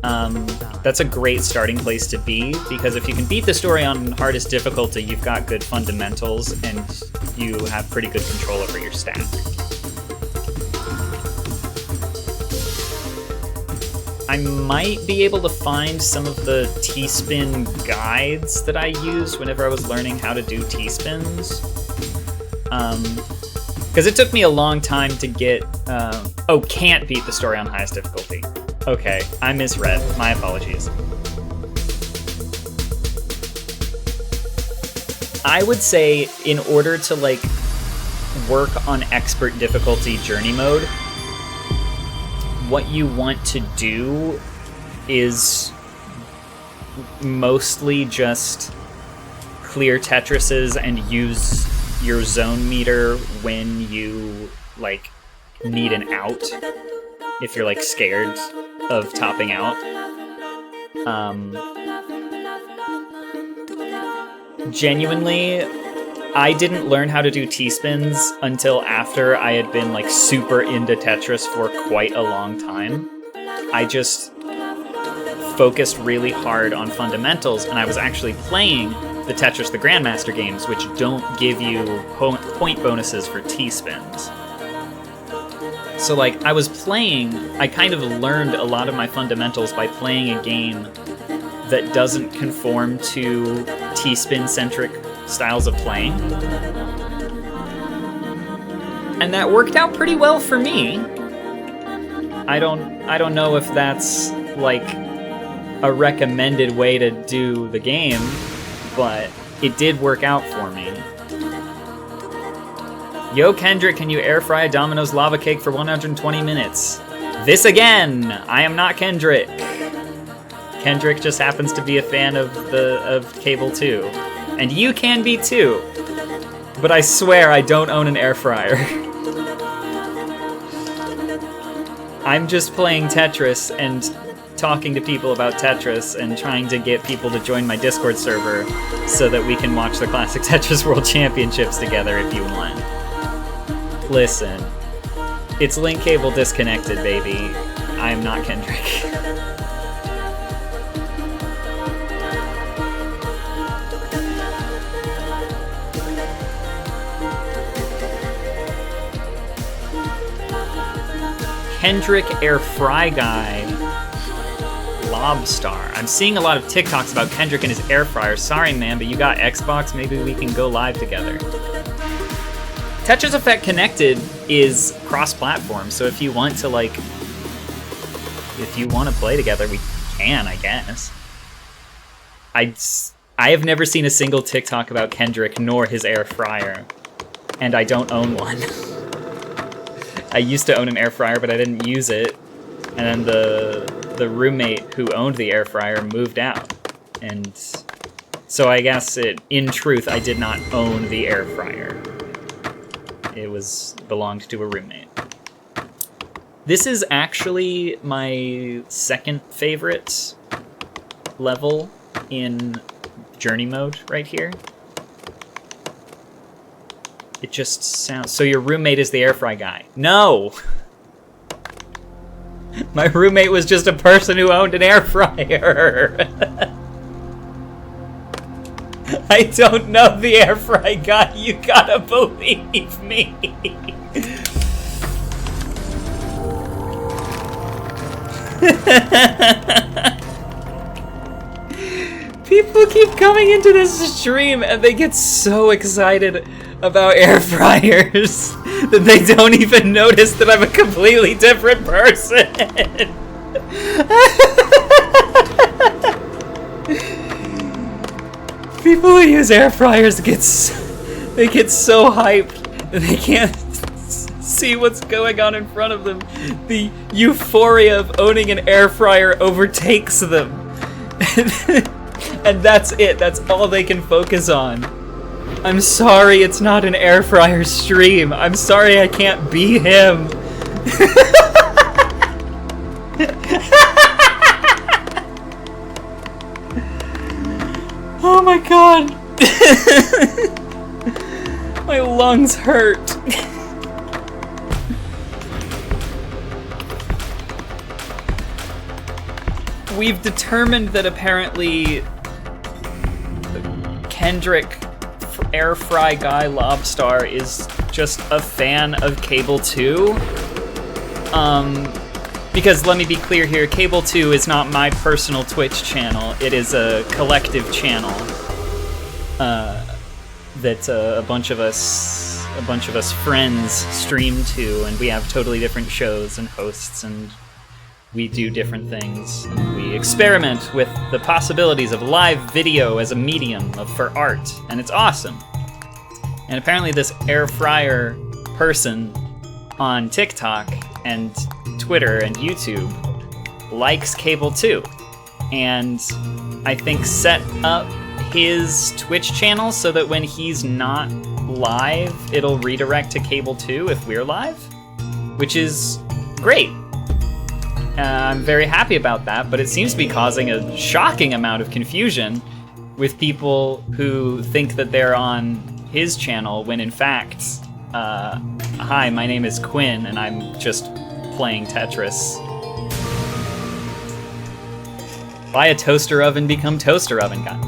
That's a great starting place to be, because if you can beat the story on hardest difficulty, you've got good fundamentals and you have pretty good control over your stack. I might be able to find some of the T-spin guides that I used whenever I was learning how to do T-spins. Because it took me a long time to get... can't beat the story on highest difficulty. Okay, I misread. My apologies. I would say in order to, like, work on expert difficulty journey mode, what you want to do is mostly just clear Tetrises and use your zone meter when you, like, need an out. If you're, like, scared of topping out. Genuinely, I didn't learn how to do T-spins until after I had been, like, super into Tetris for quite a long time. I just focused really hard on fundamentals, and I was actually playing the Tetris the Grandmaster games, which don't give you point bonuses for T-spins. So, like, I kind of learned a lot of my fundamentals by playing a game that doesn't conform to T-spin-centric styles of playing. And that worked out pretty well for me. I don't know if that's, like, a recommended way to do the game, but it did work out for me. Yo, Kendrick, can you air fry a Domino's lava cake for 120 minutes? This again! I am not Kendrick. Kendrick just happens to be a fan of Cable 2. And you can be too. But I swear I don't own an air fryer. I'm just playing Tetris and talking to people about Tetris and trying to get people to join my Discord server so that we can watch the Classic Tetris World Championships together if you want. Listen, it's Link Cable disconnected, baby. I am not Kendrick. Kendrick Air Fry Guy Lobstar. I'm seeing a lot of TikToks about Kendrick and his air fryer. Sorry, man, but you got Xbox. Maybe we can go live together. Tetris Effect Connected is cross-platform, so if you want to, like, if you want to play together, we can, I guess. I have never seen a single TikTok about Kendrick nor his air fryer, and I don't own one. I used to own an air fryer, but I didn't use it, and then the roommate who owned the air fryer moved out, and so I guess in truth, I did not own the air fryer. It belonged to a roommate. This is actually my second favorite level in journey mode right here. It just sounds... So your roommate is the air fry guy. No! My roommate was just a person who owned an air fryer. I don't know the air fry guy. You gotta believe me. People keep coming into this stream and they get so excited about air fryers that they don't even notice that I'm a completely different person. People who use air fryers they get so hyped they can't see what's going on in front of them. The euphoria of owning an air fryer overtakes them. And that's it. That's all they can focus on. I'm sorry it's not an air fryer stream. I'm sorry I can't be him. Oh my god. My lungs hurt. We've determined that apparently Kendrick Air Fry Guy Lobstar is just a fan of Cable 2. Because let me be clear here, Cable 2 is not my personal Twitch channel. It is a collective channel that a bunch of us friends stream to, and we have totally different shows and hosts, and we do different things. We experiment with the possibilities of live video as a medium for art, and it's awesome. And apparently this air fryer person on TikTok and Twitter and YouTube likes Cable 2, and I think set up his Twitch channel so that when he's not live, it'll redirect to Cable 2 if we're live, which is great. I'm very happy about that, but it seems to be causing a shocking amount of confusion with people who think that they're on his channel when in fact, hi, my name is Quinn and I'm just playing Tetris. Buy a toaster oven, become toaster oven guy.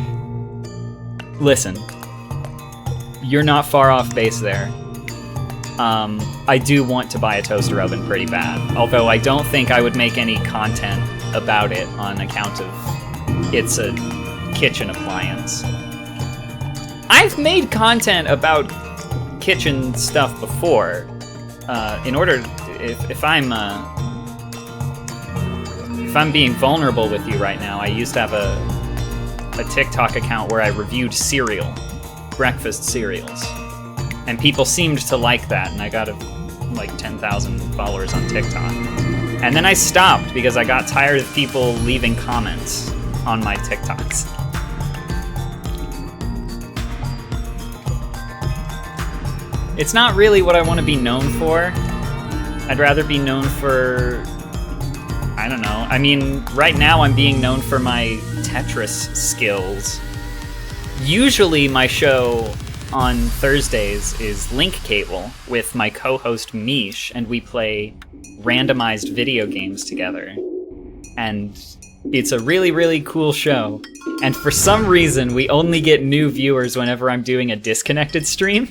Listen, you're not far off base there. I do want to buy a toaster oven pretty bad, although I don't think I would make any content about it on account of it's a kitchen appliance. I've made content about kitchen stuff before. If I'm being vulnerable with you right now, I used to have a TikTok account where I reviewed cereal, breakfast cereals. And people seemed to like that, and I got like 10,000 followers on TikTok. And then I stopped because I got tired of people leaving comments on my TikToks. It's not really what I want to be known for. I'd rather be known for, I don't know. I mean, right now I'm being known for my Tetris skills. Usually my show on Thursdays is Link Cable with my co-host Mish, and we play randomized video games together. And it's a really, really cool show. And for some reason, we only get new viewers whenever I'm doing a disconnected stream.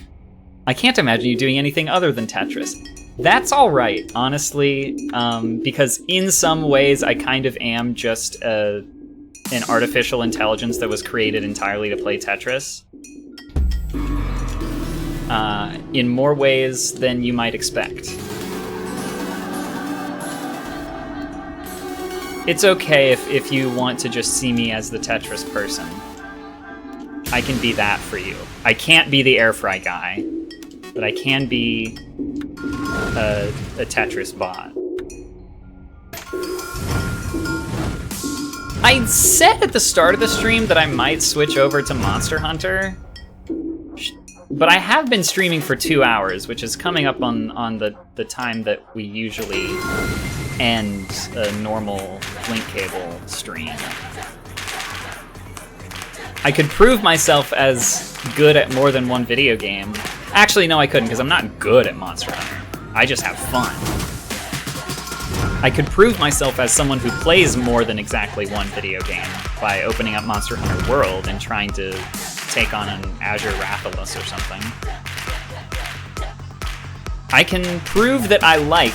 I can't imagine you doing anything other than Tetris. That's alright, honestly, because in some ways I kind of am just an artificial intelligence that was created entirely to play Tetris. In more ways than you might expect. It's okay if you want to just see me as the Tetris person. I can be that for you. I can't be the air fry guy, but I can be a Tetris bot. I said at the start of the stream that I might switch over to Monster Hunter, but I have been streaming for 2 hours, which is coming up on the time that we usually end a normal Link Cable stream. I could prove myself as good at more than one video game. Actually, no, I couldn't, because I'm not good at Monster Hunter. I just have fun. I could prove myself as someone who plays more than exactly one video game by opening up Monster Hunter World and trying to take on an Azure Rathalos or something. I can prove that I like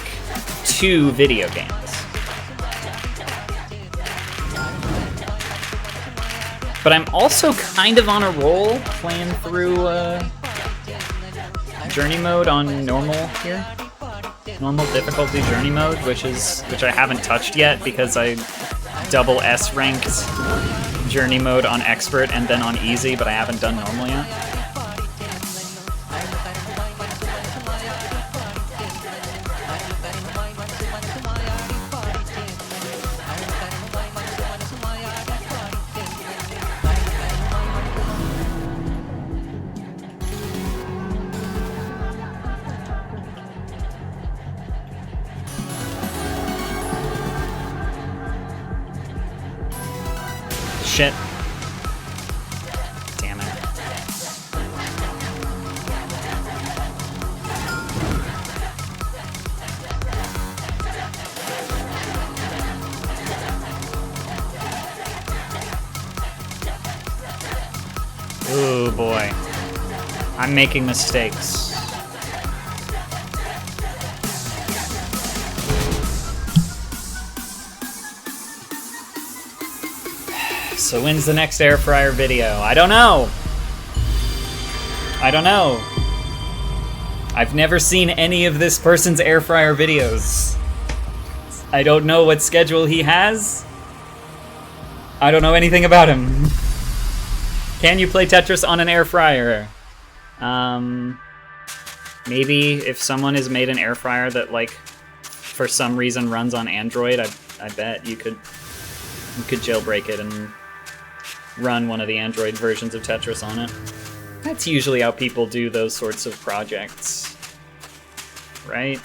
2 video games. But I'm also kind of on a roll playing through journey mode on normal here. Normal difficulty journey mode, which I haven't touched yet because I double S ranked journey mode on expert and then on easy, but I haven't done normal yet. Shit. Damn it. Ooh, boy. I'm making mistakes. So when's the next air fryer video? I don't know. I don't know. I've never seen any of this person's air fryer videos. I don't know what schedule he has. I don't know anything about him. Can you play Tetris on an air fryer? Maybe if someone has made an air fryer that, like, for some reason runs on Android, I bet you could jailbreak it and run one of the Android versions of Tetris on it. That's usually how people do those sorts of projects, right?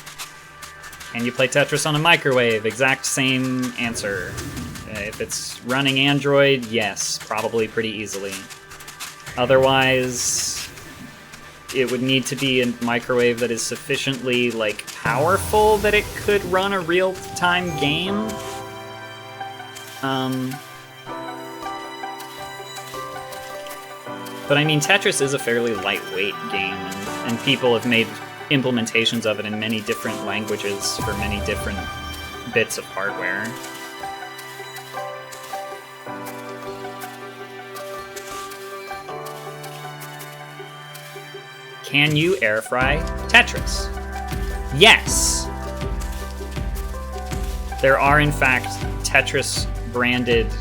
Can you play Tetris on a microwave? Exact same answer. If it's running Android, yes, probably pretty easily. Otherwise, it would need to be a microwave that is sufficiently, like, powerful that it could run a real-time game. But I mean, Tetris is a fairly lightweight game, and people have made implementations of it in many different languages for many different bits of hardware. Can you air fry Tetris? Yes! There are, in fact, Tetris branded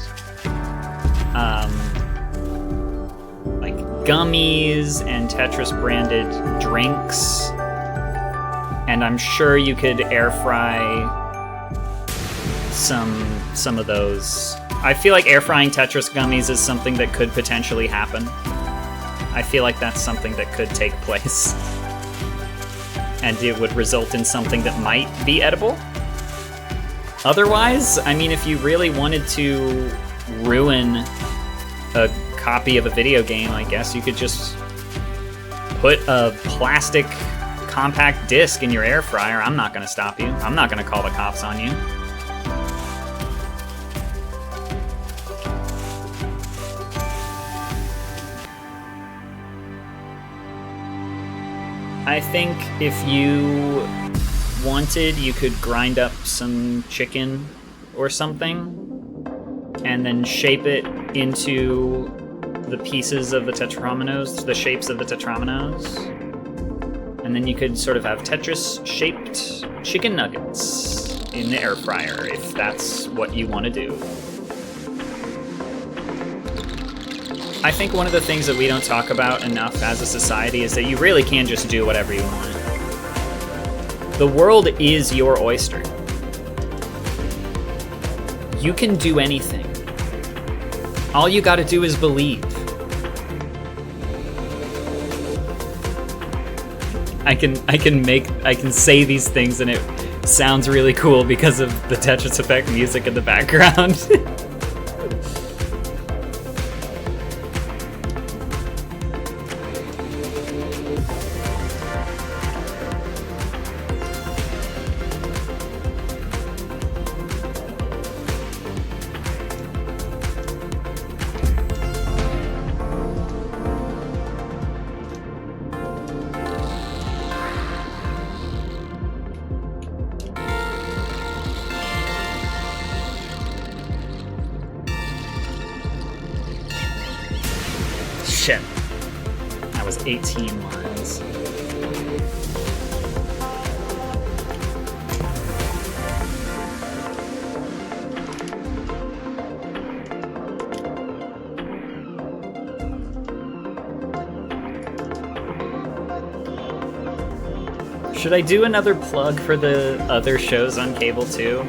like gummies and Tetris branded drinks, and I'm sure you could air fry some of those. I feel like air frying Tetris gummies is something that could potentially happen. I feel like that's something that could take place, and it would result in something that might be edible. Otherwise, I mean, if you really wanted to ruin a copy of a video game, I guess you could just put a plastic compact disc in your air fryer. I'm not going to stop you. I'm not going to call the cops on you. I think if you wanted, you could grind up some chicken or something and then shape it into the pieces of the tetrominoes, the shapes of the tetrominoes. And then you could sort of have Tetris-shaped chicken nuggets in the air fryer if that's what you want to do. I think one of the things that we don't talk about enough as a society is that you really can just do whatever you want. The world is your oyster. You can do anything. All you gotta do is believe. I can say these things and it sounds really cool because of the Tetris Effect music in the background. Shit. That was 18 lines. Should I do another plug for the other shows on cable too?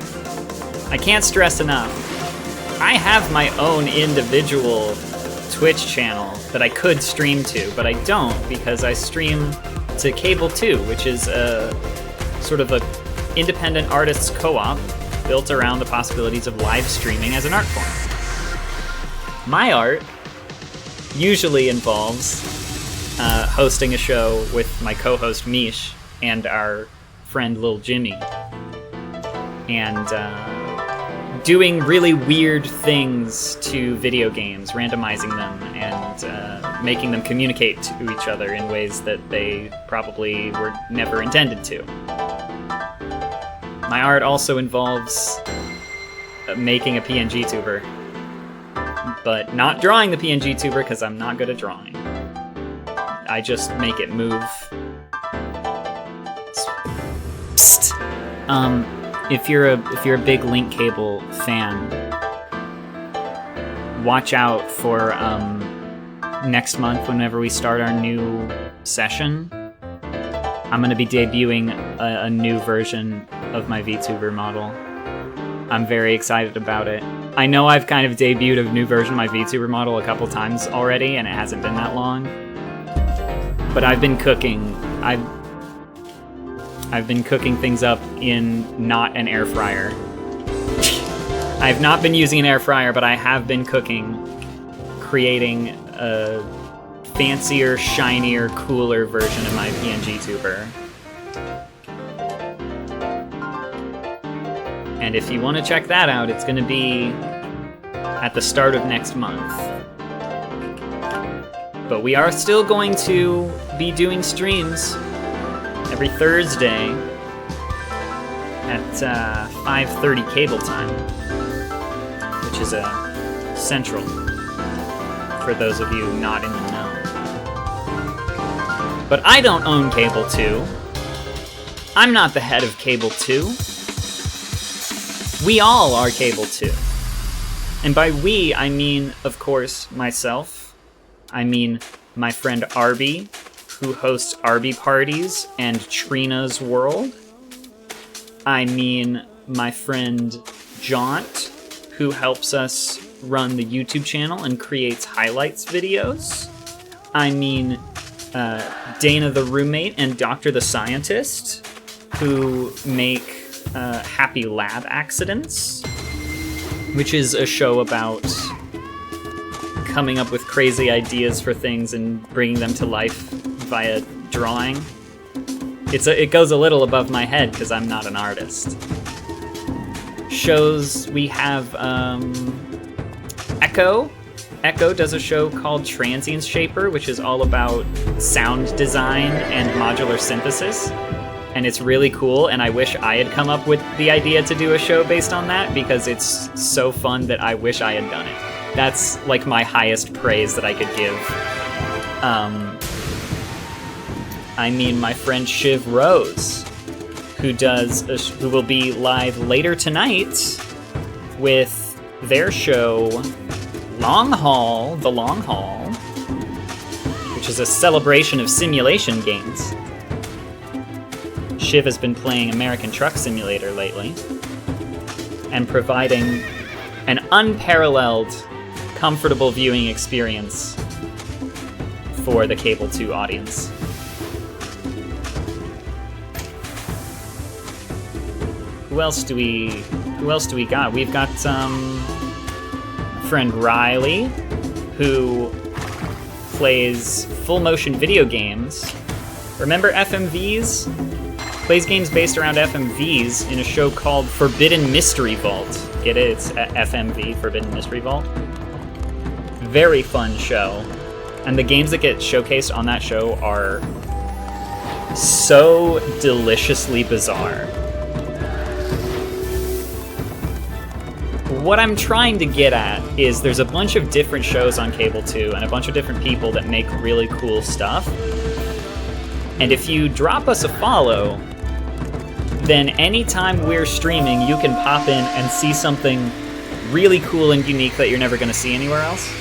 I can't stress enough. I have my own individual Twitch channel that I could stream to, but I don't because I stream to Cable 2, which is a sort of a independent artists co-op built around the possibilities of live streaming as an art form. My art usually involves hosting a show with my co-host Mish and our friend Lil Jimmy, and doing really weird things to video games, randomizing them, and making them communicate to each other in ways that they probably were never intended to. My art also involves making a PNG tuber, but not drawing the PNG tuber because I'm not good at drawing. I just make it move. Psst. If you're a big Link Cable fan, watch out for next month whenever we start our new session. I'm going to be debuting a new version of my VTuber model. I'm very excited about it. I know I've kind of debuted a new version of my VTuber model a couple times already, and it hasn't been that long. But I've been cooking. I've been cooking things up in not an air fryer. I've not been using an air fryer, but I have been cooking, creating a fancier, shinier, cooler version of my PNG tuber. And if you want to check that out, it's going to be at the start of next month. But we are still going to be doing streams every Thursday at 5:30 cable time, which is central for those of you not in the know. But I don't own Cable 2. I'm not the head of Cable 2. We all are Cable 2. And by we, I mean, of course, myself. I mean my friend Arby, who hosts Arby Parties and Trina's World. I mean my friend Jaunt, who helps us run the YouTube channel and creates highlights videos. I mean Dana the Roommate and Doctor the Scientist, who make Happy Lab Accidents, which is a show about coming up with crazy ideas for things and bringing them to life via drawing. It goes a little above my head because I'm not an artist. Shows, we have Echo. Echo does a show called Transience Shaper, which is all about sound design and modular synthesis. And it's really cool, and I wish I had come up with the idea to do a show based on that, because it's so fun that I wish I had done it. That's like my highest praise that I could give. I mean my friend Shiv Rose, who will be live later tonight with their show Long Haul, The Long Haul, which is a celebration of simulation games. Shiv has been playing American Truck Simulator lately and providing an unparalleled, comfortable viewing experience for the Cable 2 audience. Who else do we got? We've got friend Riley, who plays full motion video games. Remember FMVs? Plays games based around FMVs in a show called Forbidden Mystery Vault. Get it? It's FMV, Forbidden Mystery Vault. Very fun show. And the games that get showcased on that show are so deliciously bizarre. What I'm trying to get at is there's a bunch of different shows on Cable 2 and a bunch of different people that make really cool stuff. And if you drop us a follow, then anytime we're streaming, you can pop in and see something really cool and unique that you're never going to see anywhere else.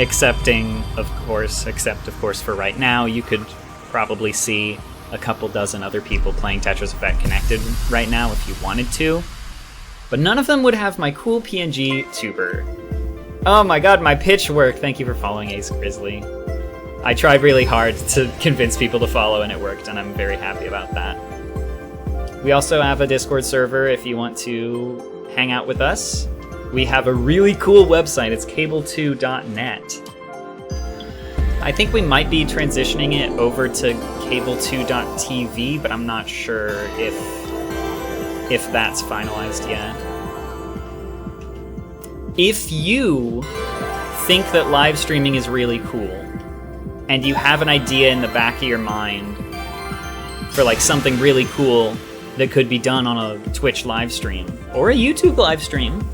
except of course for right now, you could probably see a couple dozen other people playing Tetris Effect Connected right now if you wanted to. But none of them would have my cool PNG tuber. Oh my god, my pitch worked. Thank you for following Ace Grizzly. I tried really hard to convince people to follow and it worked, and I'm very happy about that. We also have a Discord server if you want to hang out with us. We have a really cool website. It's cable2.net. I think we might be transitioning it over to cable2.tv, but I'm not sure if that's finalized yet. If you think that live streaming is really cool, and you have an idea in the back of your mind for like something really cool that could be done on a Twitch live stream or a YouTube live stream,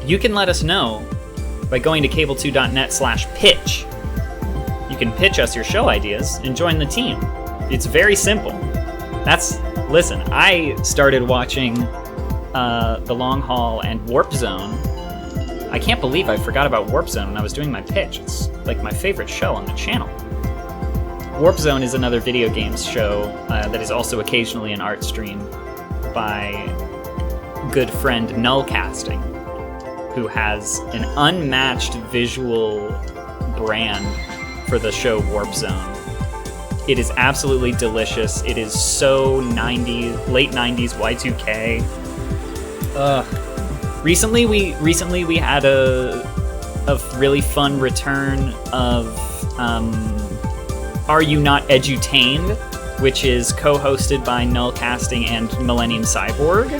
you can let us know by going to cable2.net/pitch. You can pitch us your show ideas and join the team. It's very simple. Listen, I started watching The Long Haul and Warp Zone. I can't believe I forgot about Warp Zone when I was doing my pitch. It's like my favorite show on the channel. Warp Zone is another video games show that is also occasionally an art stream by good friend Nullcasting, who has an unmatched visual brand for the show Warp Zone. It is absolutely delicious. It is so 90s, late 90s Y2K. Recently we had a really fun return of Are You Not Edutained, which is co-hosted by Nullcasting and Millennium Cyborg,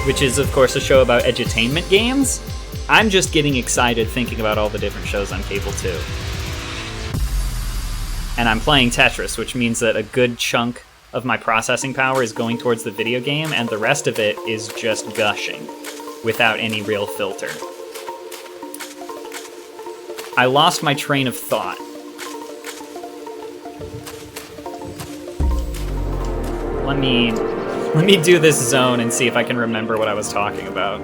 which is of course a show about edutainment games. I'm just getting excited thinking about all the different shows on Cable 2. And I'm playing Tetris, which means that a good chunk of my processing power is going towards the video game, and the rest of it is just gushing without any real filter. I lost my train of thought. Let me do this zone and see if I can remember what I was talking about.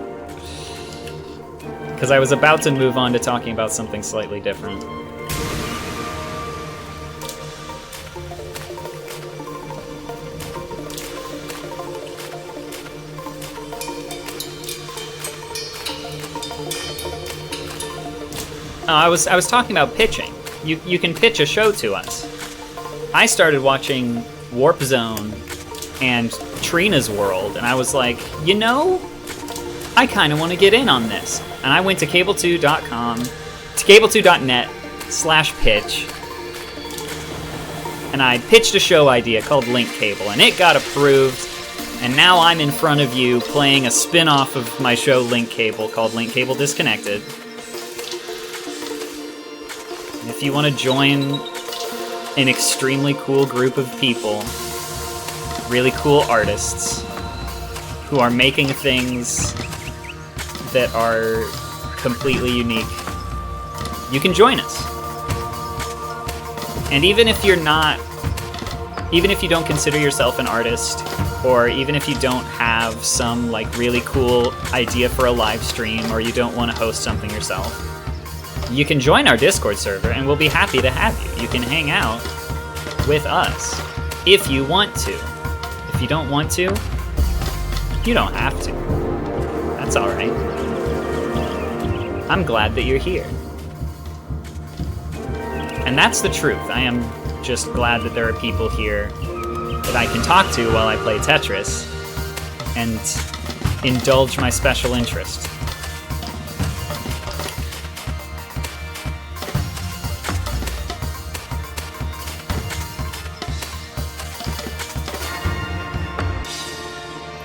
Because I was about to move on to talking about something slightly different. I was talking about pitching. You can pitch a show to us. I started watching Warp Zone and Trina's World, and I was like, you know, I kind of want to get in on this. And I went to cable2.com, to cable2.net/pitch, and I pitched a show idea called Link Cable, and it got approved, and now I'm in front of you playing a spin-off of my show Link Cable called Link Cable Disconnected. If you want to join an extremely cool group of people, really cool artists, who are making things that are completely unique, you can join us. And even if you don't consider yourself an artist, or even if you don't have some like really cool idea for a live stream, or you don't want to host something yourself, you can join our Discord server and we'll be happy to have you. You can hang out with us if you want to. If you don't want to, you don't have to. That's alright. I'm glad that you're here. And that's the truth. I am just glad that there are people here that I can talk to while I play Tetris and indulge my special interest.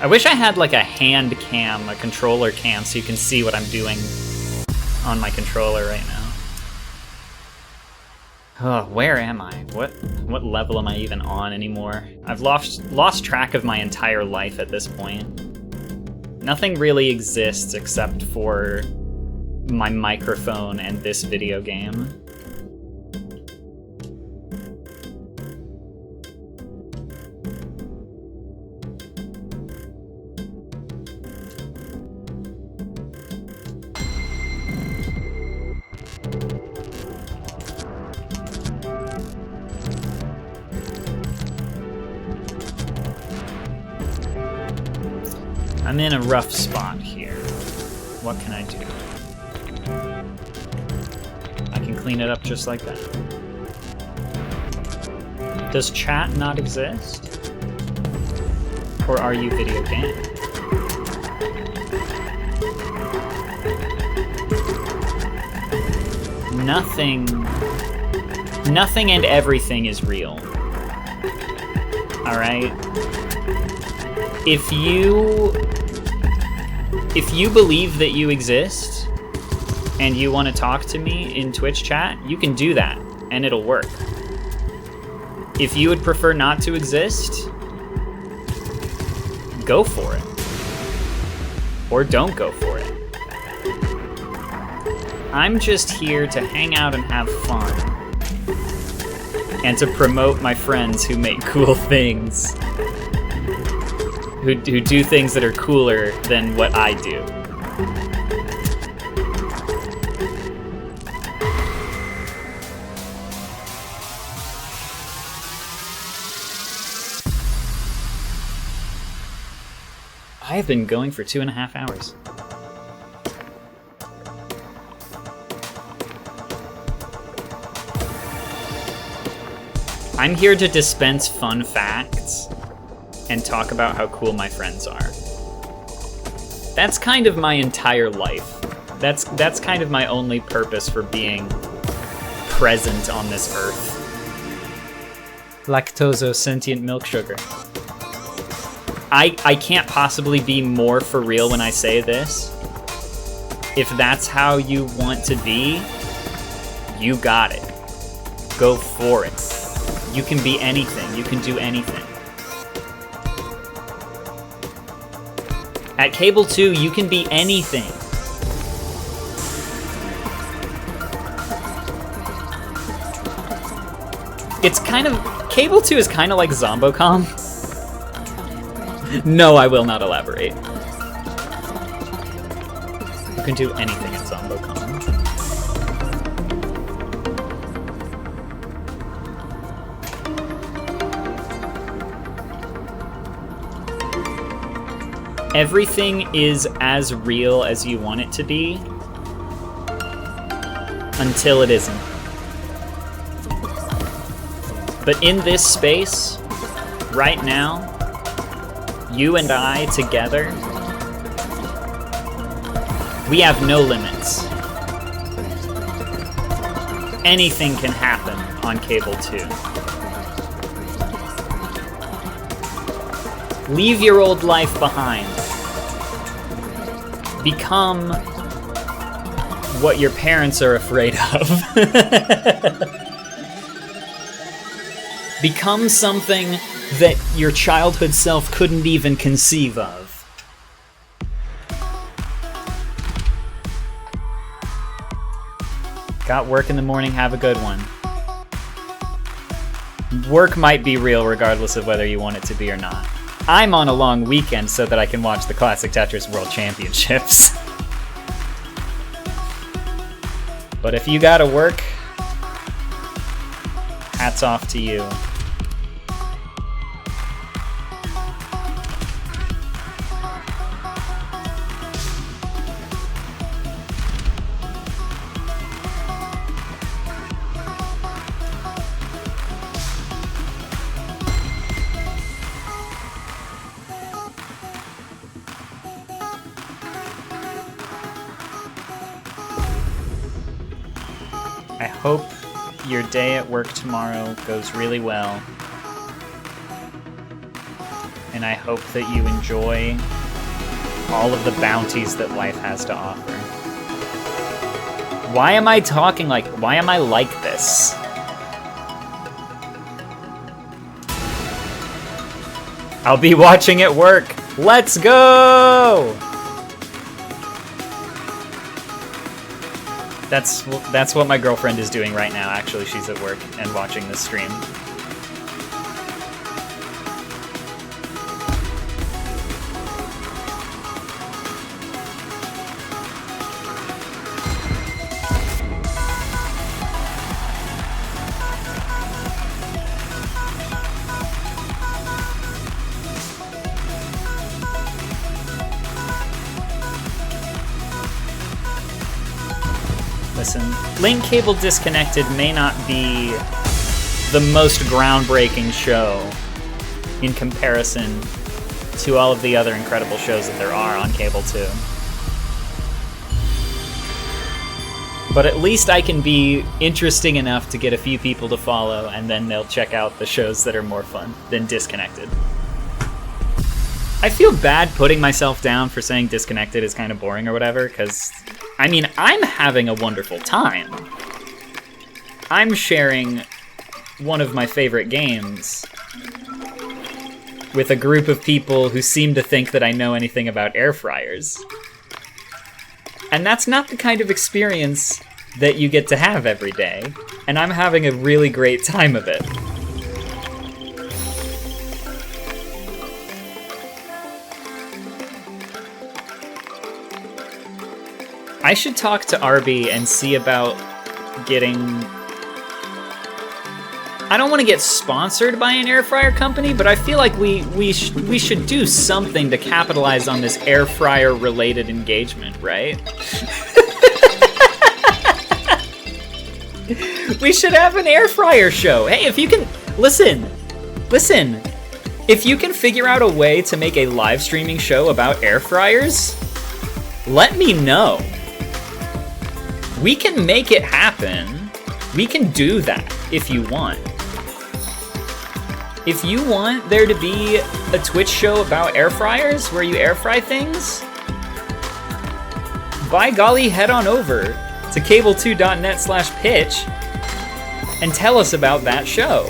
I wish I had like a hand cam, a controller cam, so you can see what I'm doing on my controller right now. Oh, where am I? What level am I even on anymore? I've lost track of my entire life at this point. Nothing really exists except for my microphone and this video game. I'm in a rough spot here. What can I do? I can clean it up just like that. Does chat not exist? Or are you video game? Nothing and everything is real. Alright? If you believe that you exist and you want to talk to me in Twitch chat, you can do that and it'll work. If you would prefer not to exist, go for it. Or don't go for it. I'm just here to hang out and have fun. And to promote my friends who make cool things. Who do things that are cooler than what I do. I have been going for 2.5 hours. I'm here to dispense fun facts and talk about how cool my friends are. That's kind of my entire life. That's kind of my only purpose for being present on this earth. Lactoso sentient milk sugar. I can't possibly be more for real when I say this. If that's how you want to be, you got it. Go for it. You can be anything. You can do anything. At Cable 2, you can be anything. It's kind of... Cable 2 is kind of like Zombocom. No, I will not elaborate. You can do anything in Zombocom. Everything is as real as you want it to be until it isn't. But in this space, right now, you and I together, we have no limits. Anything can happen on Cable 2. Leave your old life behind. Become what your parents are afraid of. Become something that your childhood self couldn't even conceive of. Got work in the morning, have a good one. Work might be real regardless of whether you want it to be or not. I'm on a long weekend so that I can watch the Classic Tetris World Championships. But if you gotta work, hats off to you. I hope your day at work tomorrow goes really well. And I hope that you enjoy all of the bounties that life has to offer. Why am I like this? I'll be watching at work. Let's go! That's what my girlfriend is doing right now. Actually, she's at work and watching this stream. listen, Link Cable Disconnected may not be the most groundbreaking show in comparison to all of the other incredible shows that there are on Cable 2. But at least I can be interesting enough to get a few people to follow, and then they'll check out the shows that are more fun than Disconnected. I feel bad putting myself down for saying Disconnected is kind of boring or whatever, because, I mean, I'm having a wonderful time. I'm sharing one of my favorite games with a group of people who seem to think that I know anything about air fryers. And that's not the kind of experience that you get to have every day, and I'm having a really great time of it. I should talk to Arby and see about getting... I don't want to get sponsored by an air fryer company, but I feel like we should do something to capitalize on this air fryer related engagement, right? We should have an air fryer show. Hey, if you can listen. If you can figure out a way to make a live streaming show about air fryers, let me know. We can make it happen. We can do that if you want. If you want there to be a Twitch show about air fryers where you air fry things, by golly, head on over to cable2.net/pitch and tell us about that show,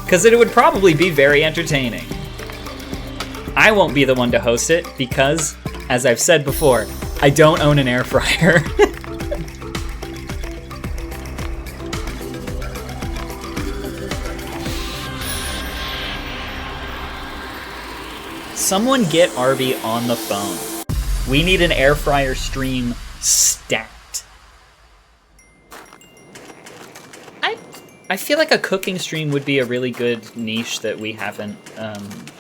because it would probably be very entertaining. I won't be the one to host it because, as I've said before, I don't own an air fryer. Someone get Arby on the phone. We need an air fryer stream stat. I feel like a cooking stream would be a really good niche that we haven't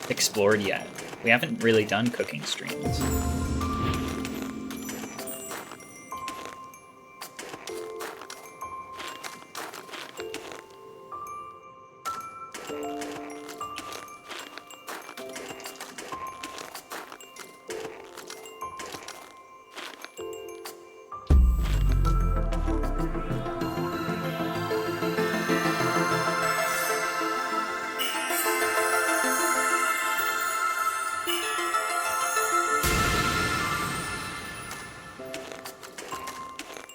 explored yet. We haven't really done cooking streams.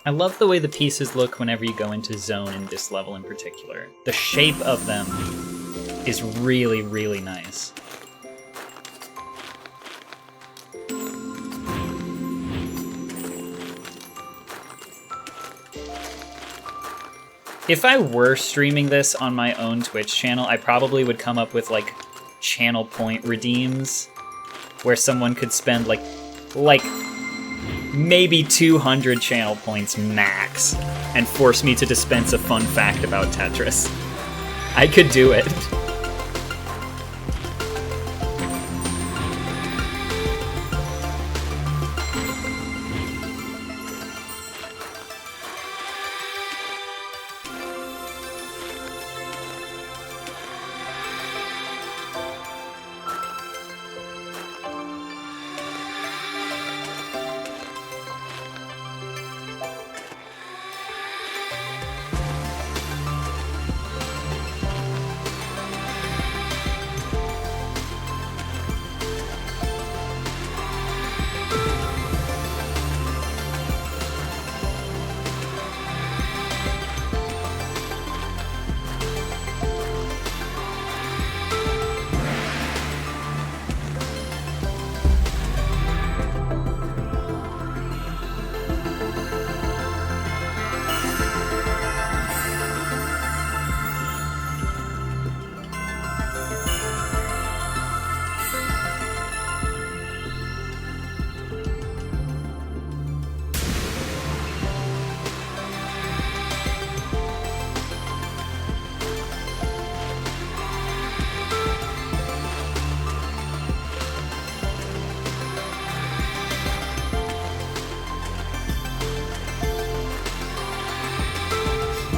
I love the way the pieces look whenever you go into zone in this level in particular. The shape of them is really, really nice. If I were streaming this on my own Twitch channel, I probably would come up with like channel point redeems where someone could spend like maybe 200 channel points max and force me to dispense a fun fact about Tetris. I could do it.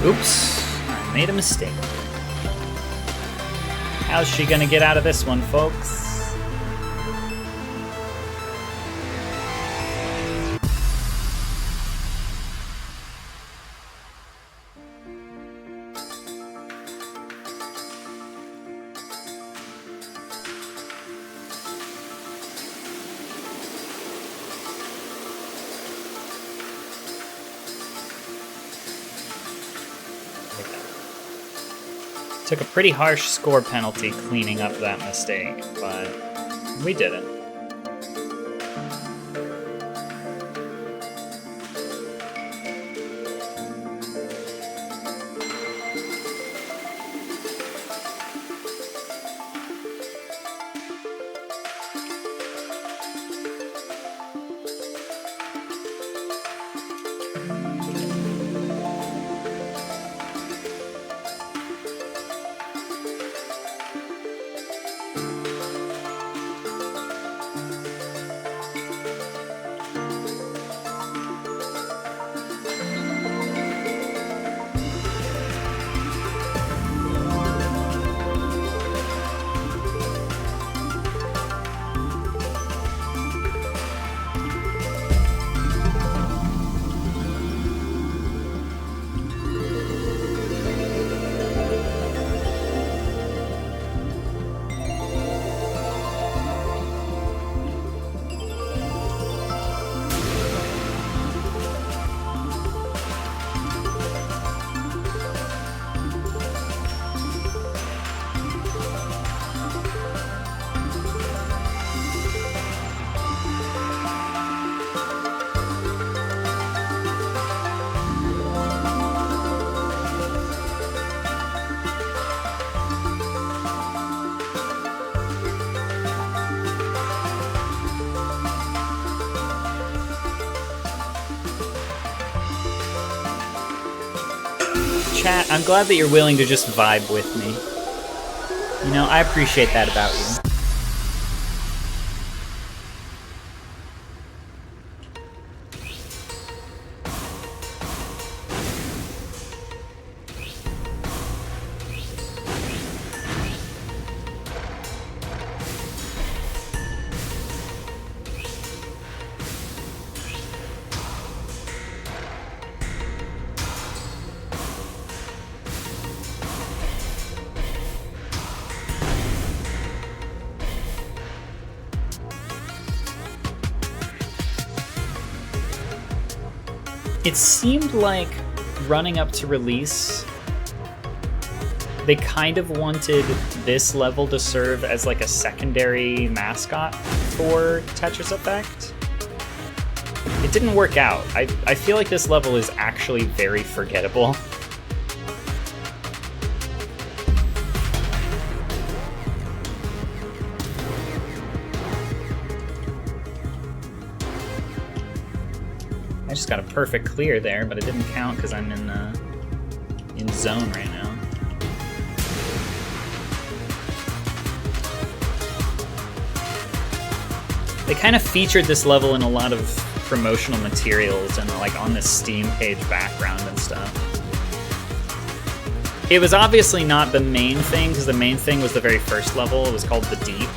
Oops, I made a mistake. How's she gonna get out of this one, folks? Took a pretty harsh score penalty cleaning up that mistake, but we did it. Chat, I'm glad that you're willing to just vibe with me. You know, I appreciate that about you. It seemed like running up to release, they kind of wanted this level to serve as like a secondary mascot for Tetris Effect. It didn't work out. I feel like this level is actually very forgettable. I just got a perfect clear there, but it didn't count because I'm in zone right now. They kind of featured this level in a lot of promotional materials and like on the Steam page background and stuff. It was obviously not the main thing, because the main thing was the very first level. It was called The Deep.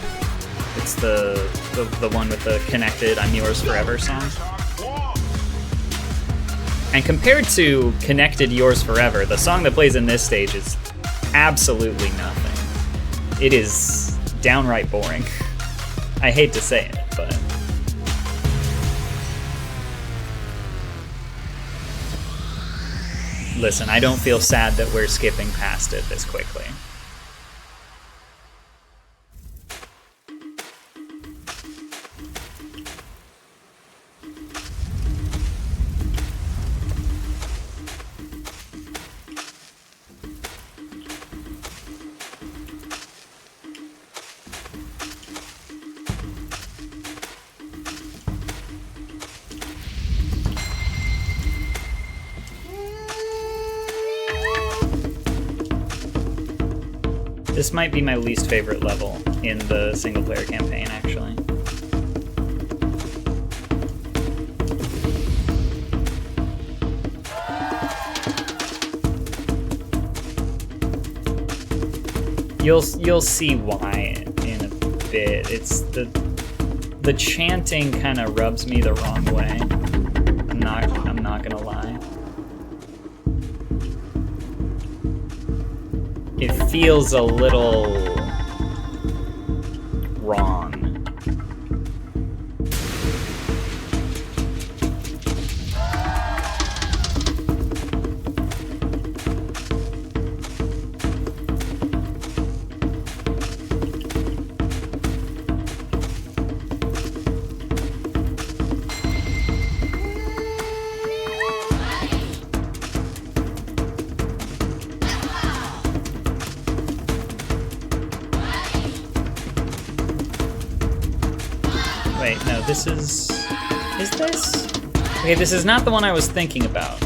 It's the one with the connected I'm Yours Forever song. And compared to Connected Yours Forever, the song that plays in this stage is absolutely nothing. It is downright boring. I hate to say it, but... Listen, I don't feel sad that we're skipping past it this quickly. This might be my least favorite level in the single-player campaign, actually. You'll see why in a bit. It's the chanting kind of rubs me the wrong way. I'm not gonna lie. It feels a little wrong. Wait, no, this is this? Okay, this is not the one I was thinking about.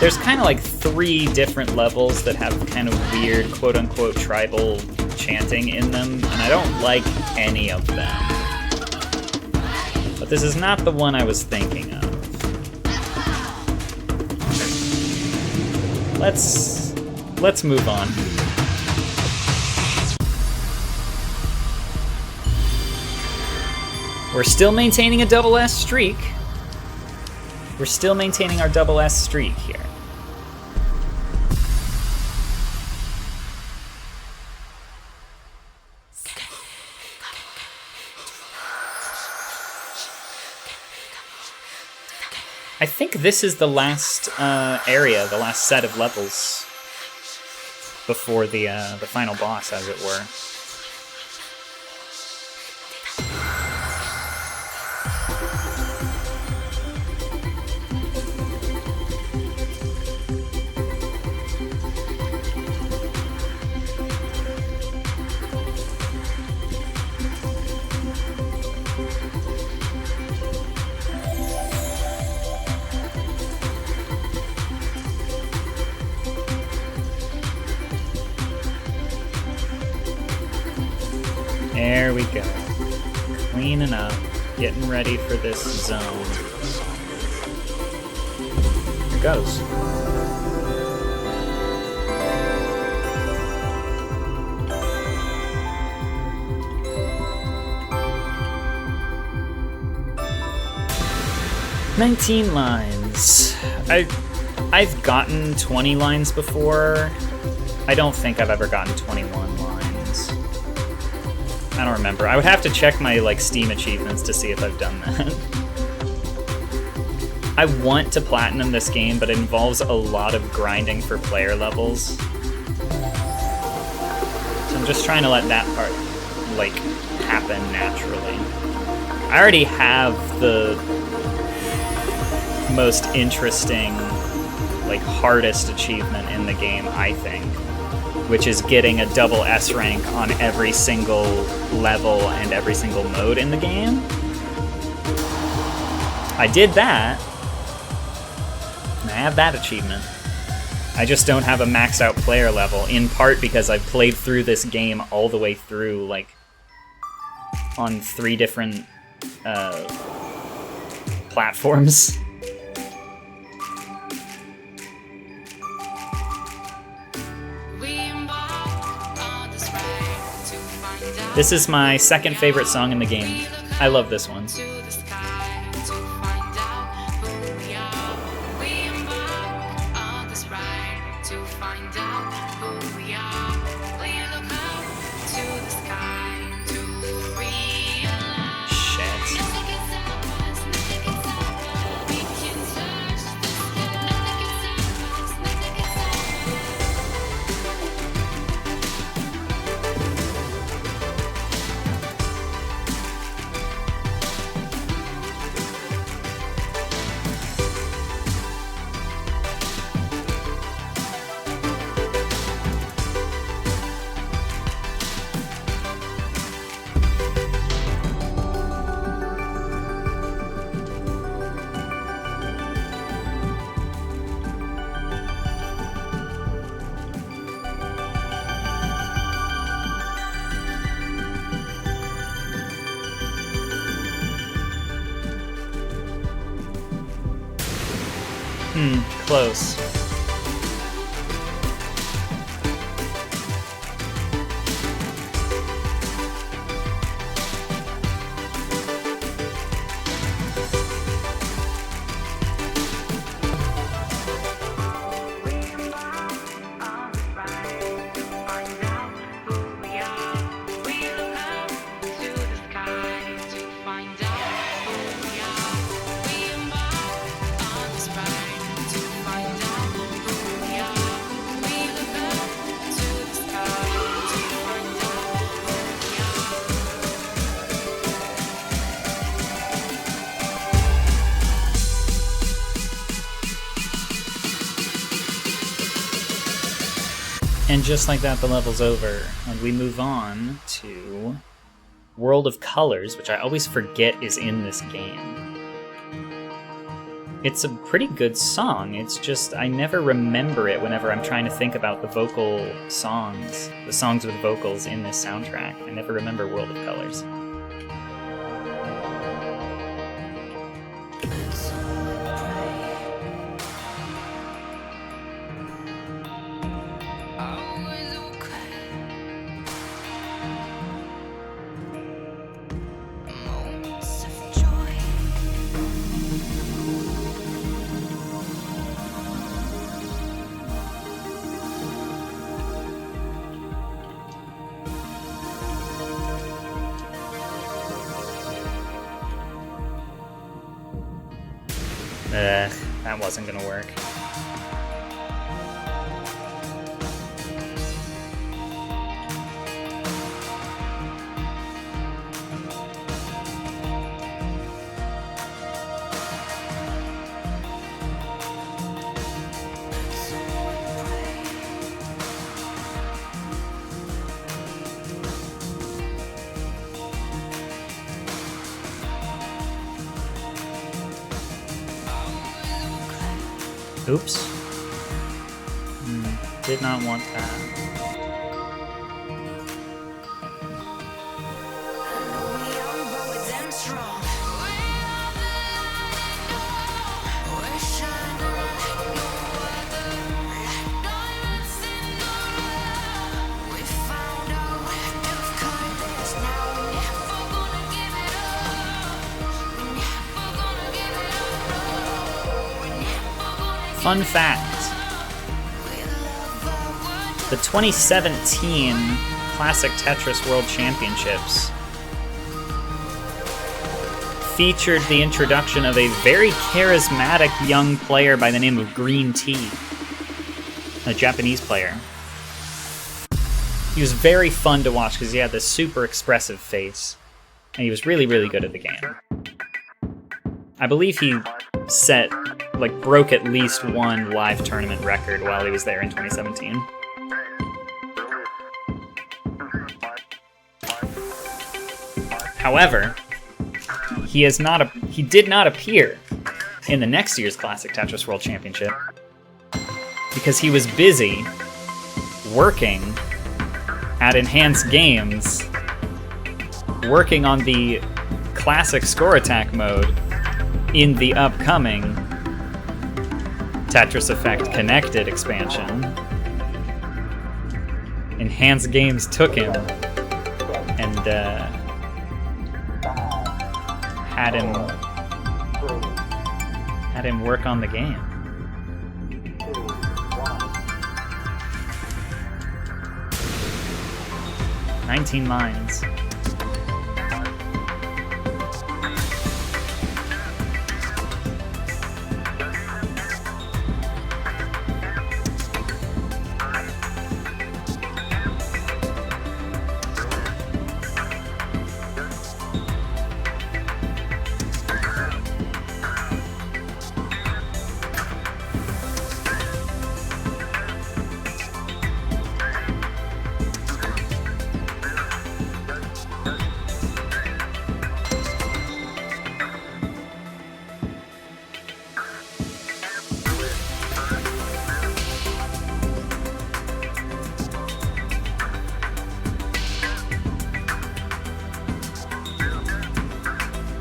There's kind of like 3 different levels that have kind of weird, quote-unquote, tribal chanting in them, and I don't like any of them. But this is not the one I was thinking of. Let's move on. We're still maintaining a double S streak. We're still maintaining our double S streak here. I think this is the last area, the last set of levels before the final boss, as it were. There we go. Cleaning up, getting ready for this zone. Here it goes. "19 lines. I've gotten 20 lines before. I don't think I've ever gotten 21 lines. I don't remember. I would have to check my Steam achievements to see if I've done that. I want to platinum this game, but it involves a lot of grinding for player levels. So I'm just trying to let that part happen naturally. I already have the most interesting, hardest achievement in the game, I think, which is getting a double S rank on every single level and every single mode in the game. I did that, and I have that achievement. I just don't have a maxed out player level, in part because I've played through this game all the way through, on 3 different platforms. This is my second favorite song in the game. I love this one. Close. And just like that, the level's over, and we move on to World of Colors, which I always forget is in this game. It's a pretty good song, it's just I never remember it whenever I'm trying to think about the vocal songs, the songs with vocals in this soundtrack. I never remember World of Colors. That wasn't gonna work. Oops. Did not want that. Fun fact, the 2017 Classic Tetris World Championships featured the introduction of a very charismatic young player by the name of Green Tea, a Japanese player. He was very fun to watch because he had this super expressive face, and he was really, really good at the game. I believe he broke at least one live tournament record while he was there in 2017. However, he did not appear in the next year's Classic Tetris World Championship because he was busy working at Enhanced Games, working on the Classic Score Attack mode in the upcoming Tetris Effect Connected expansion. Enhanced Games took him and had him work on the game. "19 lines.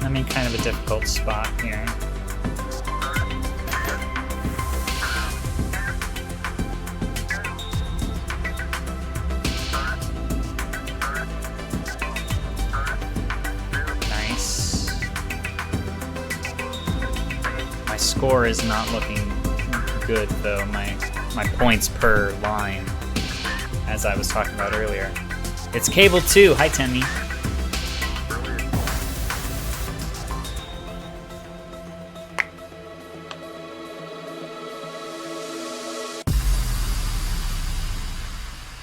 I'm in kind of a difficult spot here. Nice. My score is not looking good though, my points per line, as I was talking about earlier. It's Cable 2. Hi, Tenmy.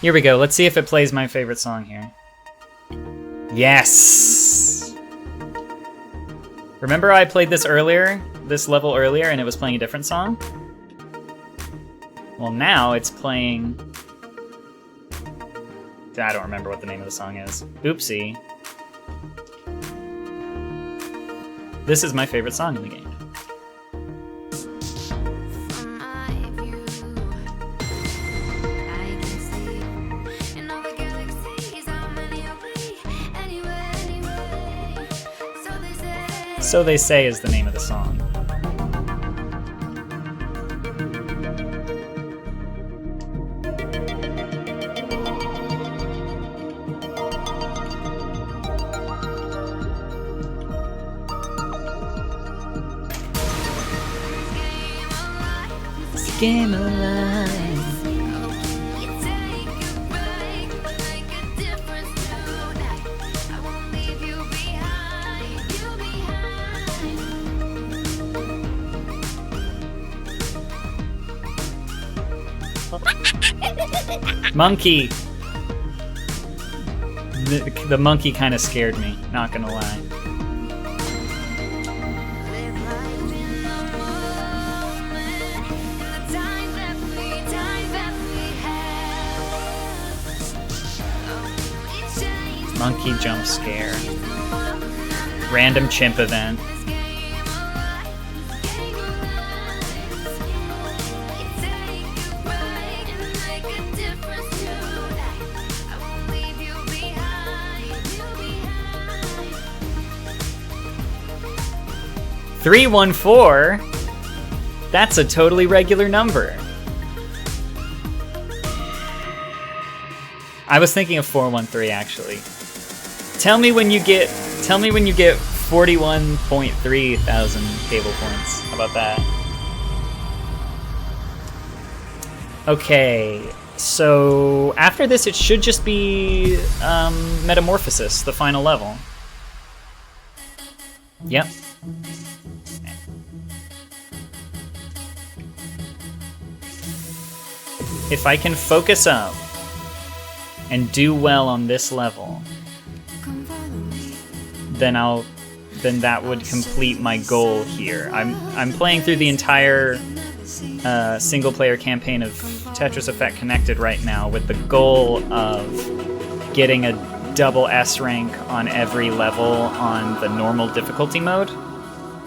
Here we go. Let's see if it plays my favorite song here. Yes! Remember I played this level earlier, and it was playing a different song? Well, now it's playing I don't remember what the name of the song is. Oopsie. This is my favorite song in the game. So They Say is the name of the song. Game of life. Monkey. The monkey kind of scared me, not gonna lie. Monkey jump scare. Random chimp event. $314? That's a totally regular number. I was thinking of 413 actually. Tell me when you get 41.3 thousand cable points. How about that? Okay, so after this it should just be Metamorphosis, the final level. Yep. If I can focus up and do well on this level, then that would complete my goal here. I'm playing through the entire single player campaign of Tetris Effect Connected right now with the goal of getting a double S rank on every level on the normal difficulty mode.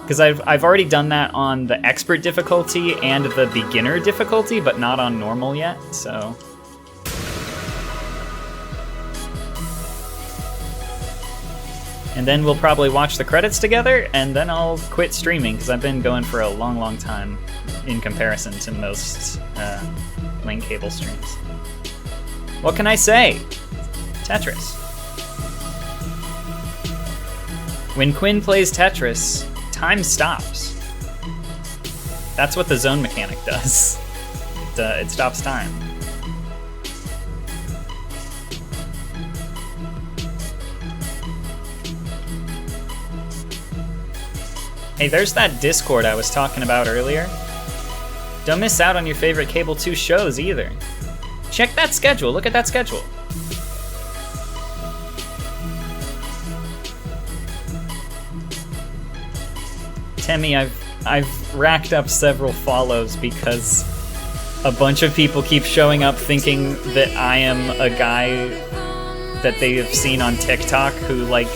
Because I've already done that on the expert difficulty and the beginner difficulty, but not on normal yet, so. And then we'll probably watch the credits together, and then I'll quit streaming, because I've been going for a long, long time in comparison to most Link Cable streams. What can I say? Tetris. When Quinn plays Tetris, time stops. That's what the zone mechanic does. It stops time. Hey, there's that Discord I was talking about earlier. Don't miss out on your favorite Cable 2 shows either. Check that schedule, look at that schedule. Temmie, I've racked up several follows because a bunch of people keep showing up thinking that I am a guy that they have seen on TikTok who like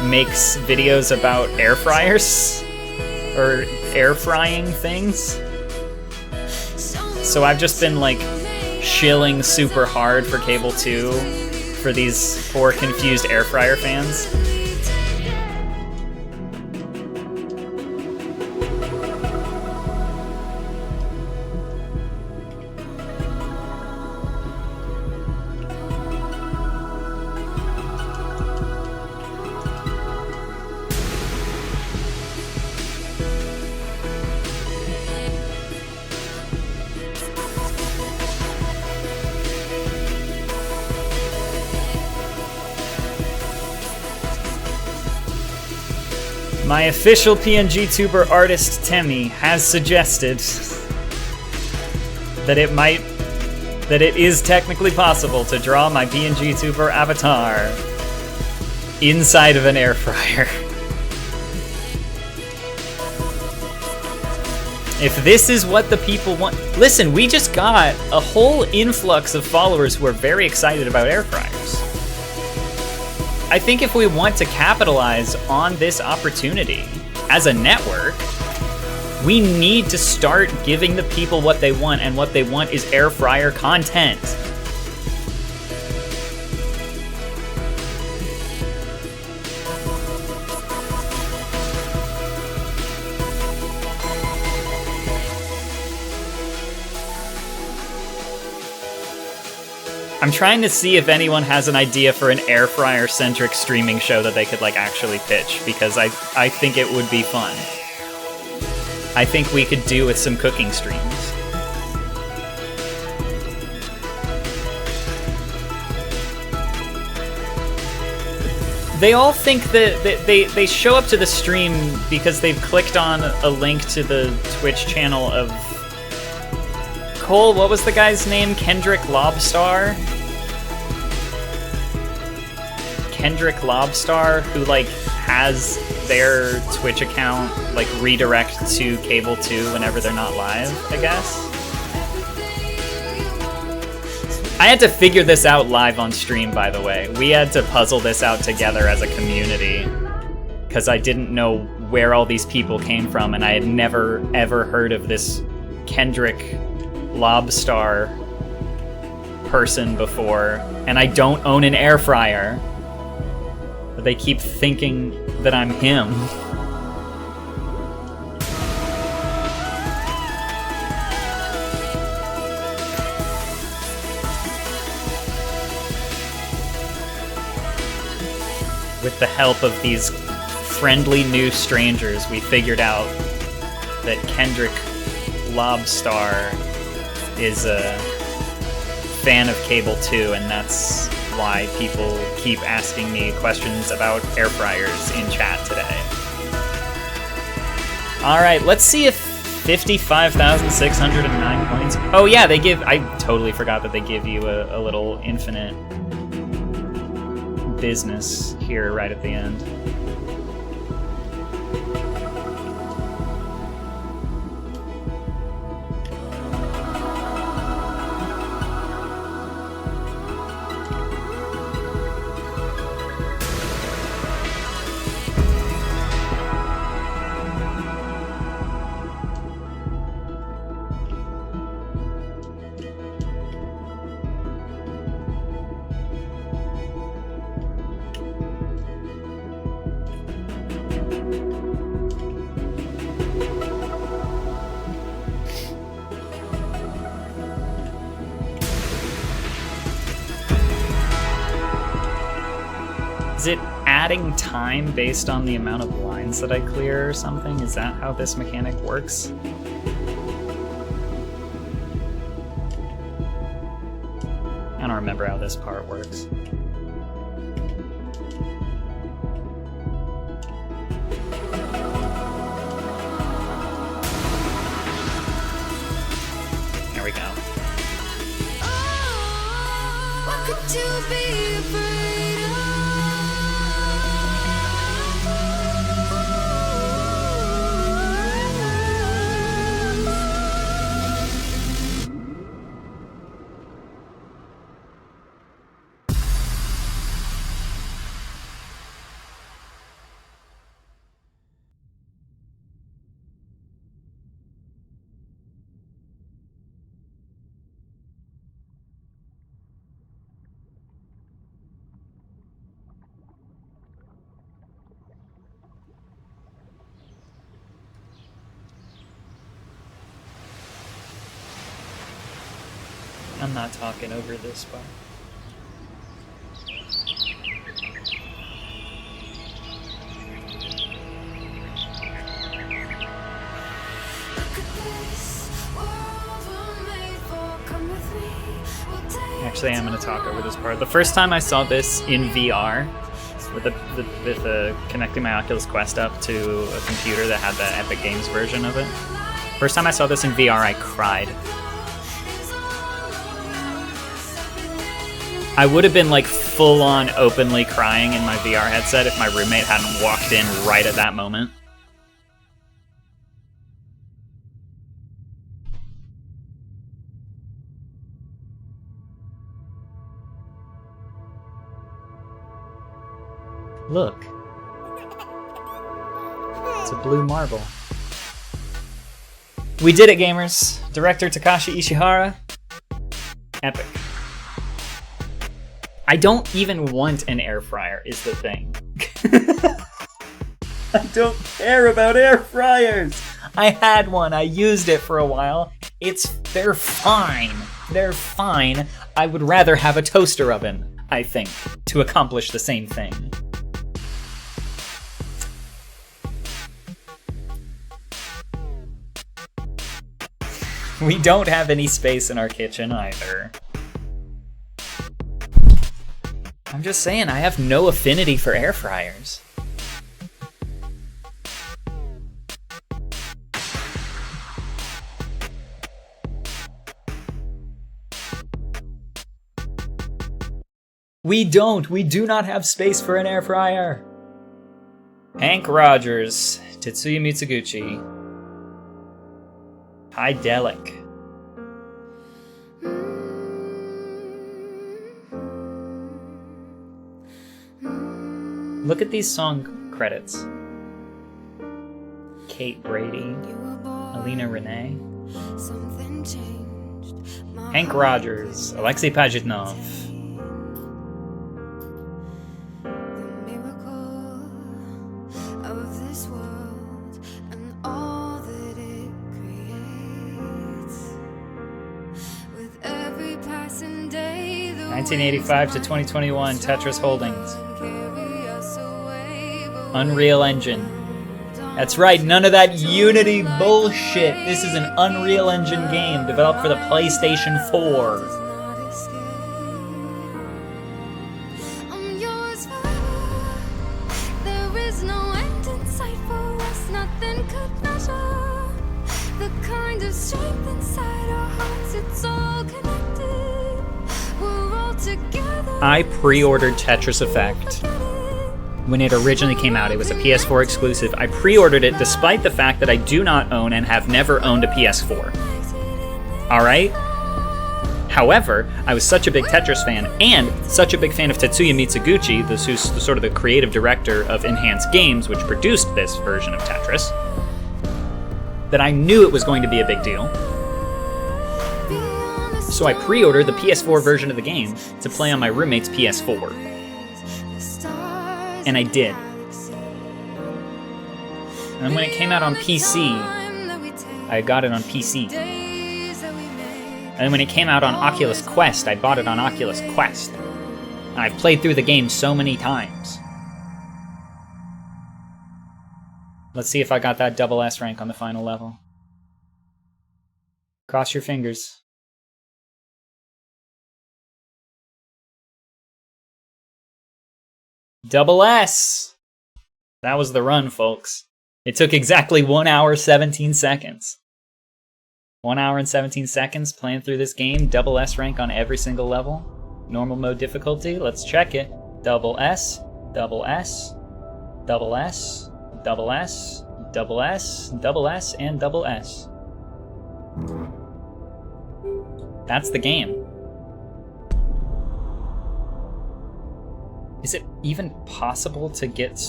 makes videos about air fryers or air frying things. So I've just been like shilling super hard for Cable 2 for these poor confused air fryer fans. My official PNG tuber artist Temmie has suggested that it is technically possible to draw my PNG tuber avatar inside of an air fryer. If this is what the people want... Listen, we just got a whole influx of followers who are very excited about air fryers. I think if we want to capitalize on this opportunity as a network, we need to start giving the people what they want, and what they want is air fryer content. I'm trying to see if anyone has an idea for an air fryer centric streaming show that they could like actually pitch, because I think it would be fun. I think we could do with some cooking streams. They all think that they show up to the stream because they've clicked on a link to the Twitch channel of Cole, what was the guy's name? Kendrick Lobstar? Kendrick Lobstar, who like has their Twitch account like redirect to Cable 2 whenever they're not live, I guess. I had to figure this out live on stream, by the way. We had to puzzle this out together as a community, because I didn't know where all these people came from, and I had never ever heard of this Kendrick Lobstar person before, and I don't own an air fryer, but they keep thinking that I'm him. With the help of these friendly new strangers, we figured out that Kendrick Lobstar is a fan of Cable 2, and that's why people keep asking me questions about air fryers in chat today. Alright, let's see if 55,609 points... Oh yeah, they give... I totally forgot that they give you a little infinite business here right at the end. Is it adding time based on the amount of lines that I clear or something? Is that how this mechanic works? I don't remember how this part works. There we go. What could you be afraid of? I'm not talking over this part. Actually, I'm going to talk over this part. The first time I saw this in VR, with connecting my Oculus Quest up to a computer that had the Epic Games version of it. First time I saw this in VR, I cried. I would have been like full-on openly crying in my VR headset if my roommate hadn't walked in right at that moment. Look. It's a blue marble. We did it, gamers! Director Takashi Ishihara. Epic. I don't even want an air fryer, is the thing. I don't care about air fryers! I had one, I used it for a while. They're fine. They're fine. I would rather have a toaster oven, I think, to accomplish the same thing. We don't have any space in our kitchen either. I'm just saying, I have no affinity for air fryers. We do not have space for an air fryer. Hank Rogers, Tetsuya Mitsuguchi. Idyllic. Look at these song credits. Kate Brady, Alina Renee, Hank Rogers, Alexei Pajitnov. Of this world and all that it creates. With every passing day, 1985 to 2021, Tetris Holdings. Unreal Engine. That's right, none of that Unity bullshit. This is an Unreal Engine game developed for the PlayStation 4. I'm yours forever. There is no end in sight for us. Nothing could measure the kind of strength inside our hearts. It's all connected. We're all together. I pre-ordered Tetris Effect when it originally came out. It was a PS4 exclusive. I pre-ordered it despite the fact that I do not own and have never owned a PS4. Alright? However, I was such a big Tetris fan and such a big fan of Tetsuya Mitsuguchi, who's sort of the creative director of Enhanced Games, which produced this version of Tetris, that I knew it was going to be a big deal. So I pre-ordered the PS4 version of the game to play on my roommate's PS4. And I did. And then when it came out on PC, I got it on PC. And then when it came out on Oculus Quest, I bought it on Oculus Quest. And I've played through the game so many times. Let's see if I got that double S rank on the final level. Cross your fingers. Double S! That was the run, folks. It took exactly 1 hour, 17 seconds. 1 hour and 17 seconds playing through this game. Double S rank on every single level. Normal mode difficulty. Let's check it. Double S, double S, double S, double S, double S, double S, and double S. That's the game. Is it even possible to get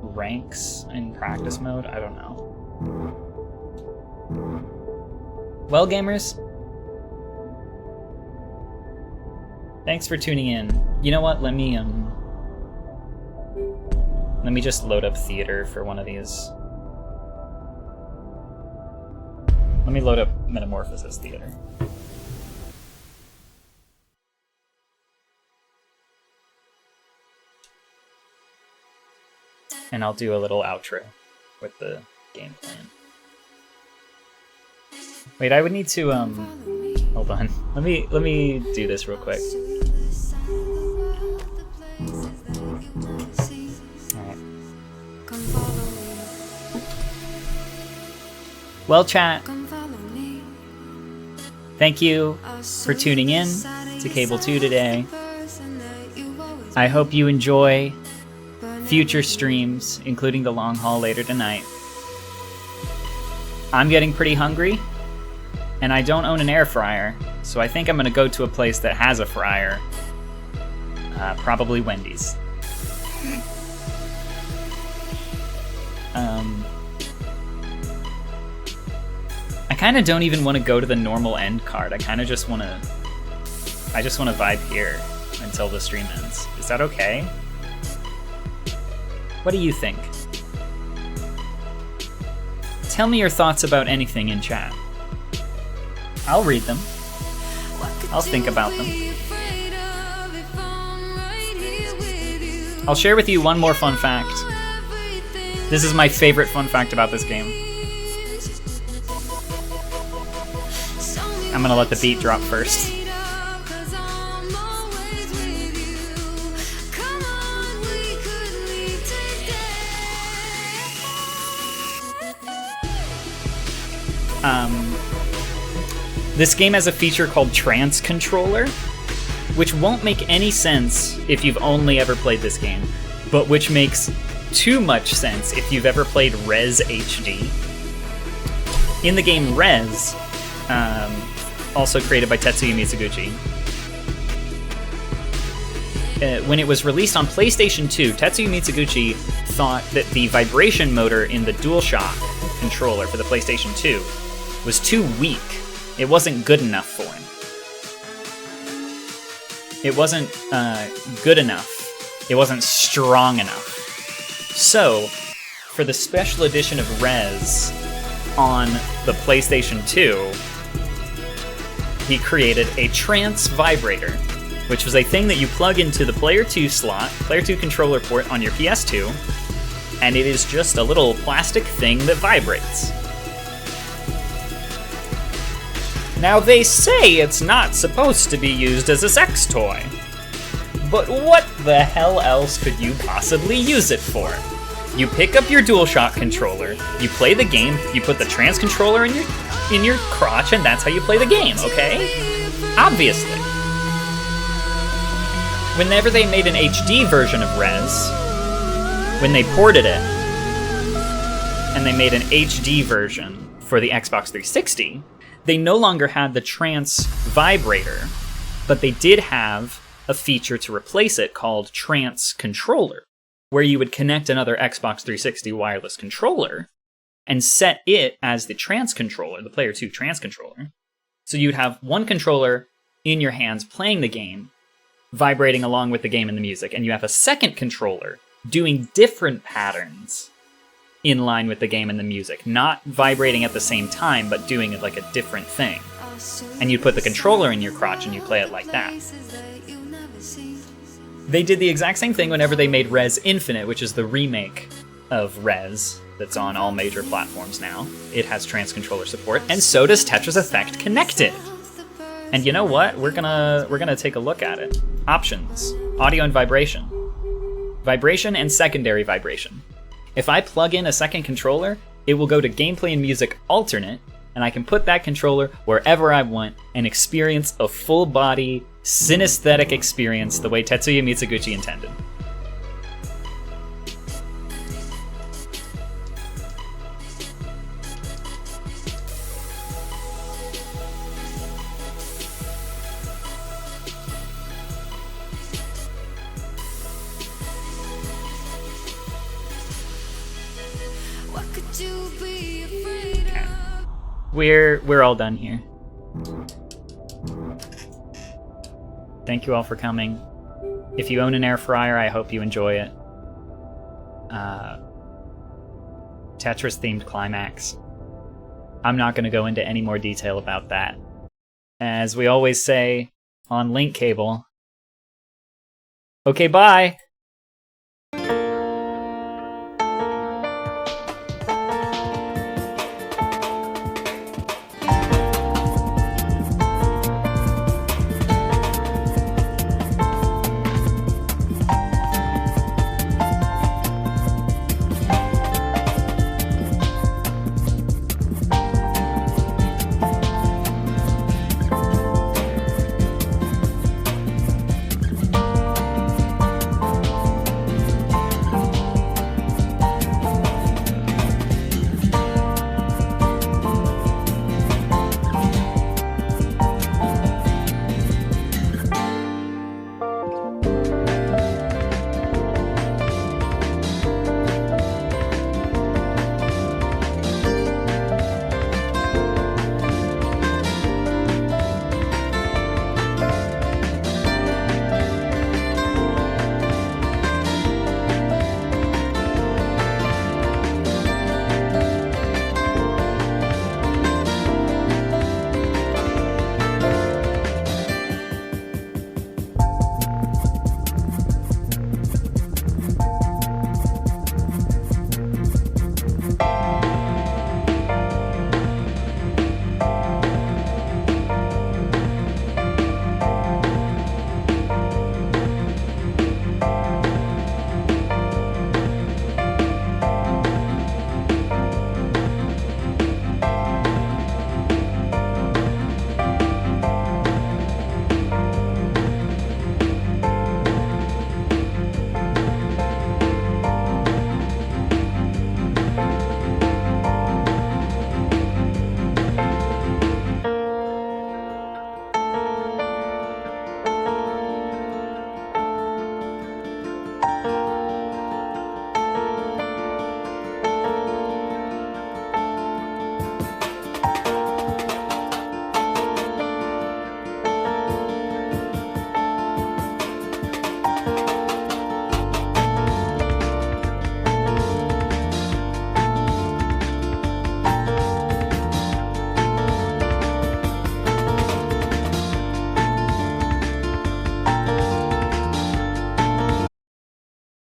ranks in practice mode? I don't know. Well, gamers, thanks for tuning in. You know what? Let me just load up theater for one of these. Let me load up Metamorphosis Theater. And I'll do a little outro with the game plan. Wait, I would need to hold on. Let me do this real quick. Alright. Well, chat, thank you for tuning in to Cable 2 today. I hope you enjoy future streams, including the long haul later tonight. I'm getting pretty hungry, and I don't own an air fryer, so I think I'm gonna go to a place that has a fryer. Probably Wendy's. I kind of don't even want to go to the normal end card. I kind of just want to... I just want to vibe here until the stream ends. Is that okay? What do you think? Tell me your thoughts about anything in chat. I'll read them. I'll think about them. I'll share with you one more fun fact. This is my favorite fun fact about this game. I'm gonna let the beat drop first. This game has a feature called Trance Controller, which won't make any sense if you've only ever played this game, but which makes too much sense if you've ever played Rez HD. In the game Rez, also created by Tetsuya Mizuguchi, when it was released on PlayStation 2, Tetsuya Mizuguchi thought that the vibration motor in the DualShock controller for the PlayStation 2 was too weak. It wasn't good enough for him. It wasn't good enough. It wasn't strong enough. So, for the special edition of Rez on the PlayStation 2, he created a trance vibrator, which was a thing that you plug into the Player 2 slot, Player 2 controller port on your PS2, and it is just a little plastic thing that vibrates. Now, they say it's not supposed to be used as a sex toy, but what the hell else could you possibly use it for? You pick up your DualShock controller, you play the game, you put the trance controller in your crotch, and that's how you play the game, okay? Obviously. Whenever they made an HD version of Rez, when they ported it, and they made an HD version for the Xbox 360, they no longer had the trance vibrator, but they did have a feature to replace it called Trance Controller, where you would connect another Xbox 360 wireless controller and set it as the trance controller, the Player 2 trance controller. So you'd have one controller in your hands playing the game, vibrating along with the game and the music, and you have a second controller doing different patterns in line with the game and the music, not vibrating at the same time, but doing it like a different thing. And you put the controller in your crotch and you play it like that. They did the exact same thing whenever they made Rez Infinite, which is the remake of Rez that's on all major platforms now. It has trance controller support, and so does Tetris Effect Connected. And you know what? We're gonna take a look at it. Options: audio and vibration. Vibration and secondary vibration. If I plug in a second controller, it will go to gameplay and music alternate, and I can put that controller wherever I want and experience a full body, synesthetic experience the way Tetsuya Mizuguchi intended. We're all done here. Thank you all for coming. If you own an air fryer, I hope you enjoy it. Tetris themed climax. I'm not going to go into any more detail about that. As we always say on Link Cable. Okay, bye. Bye.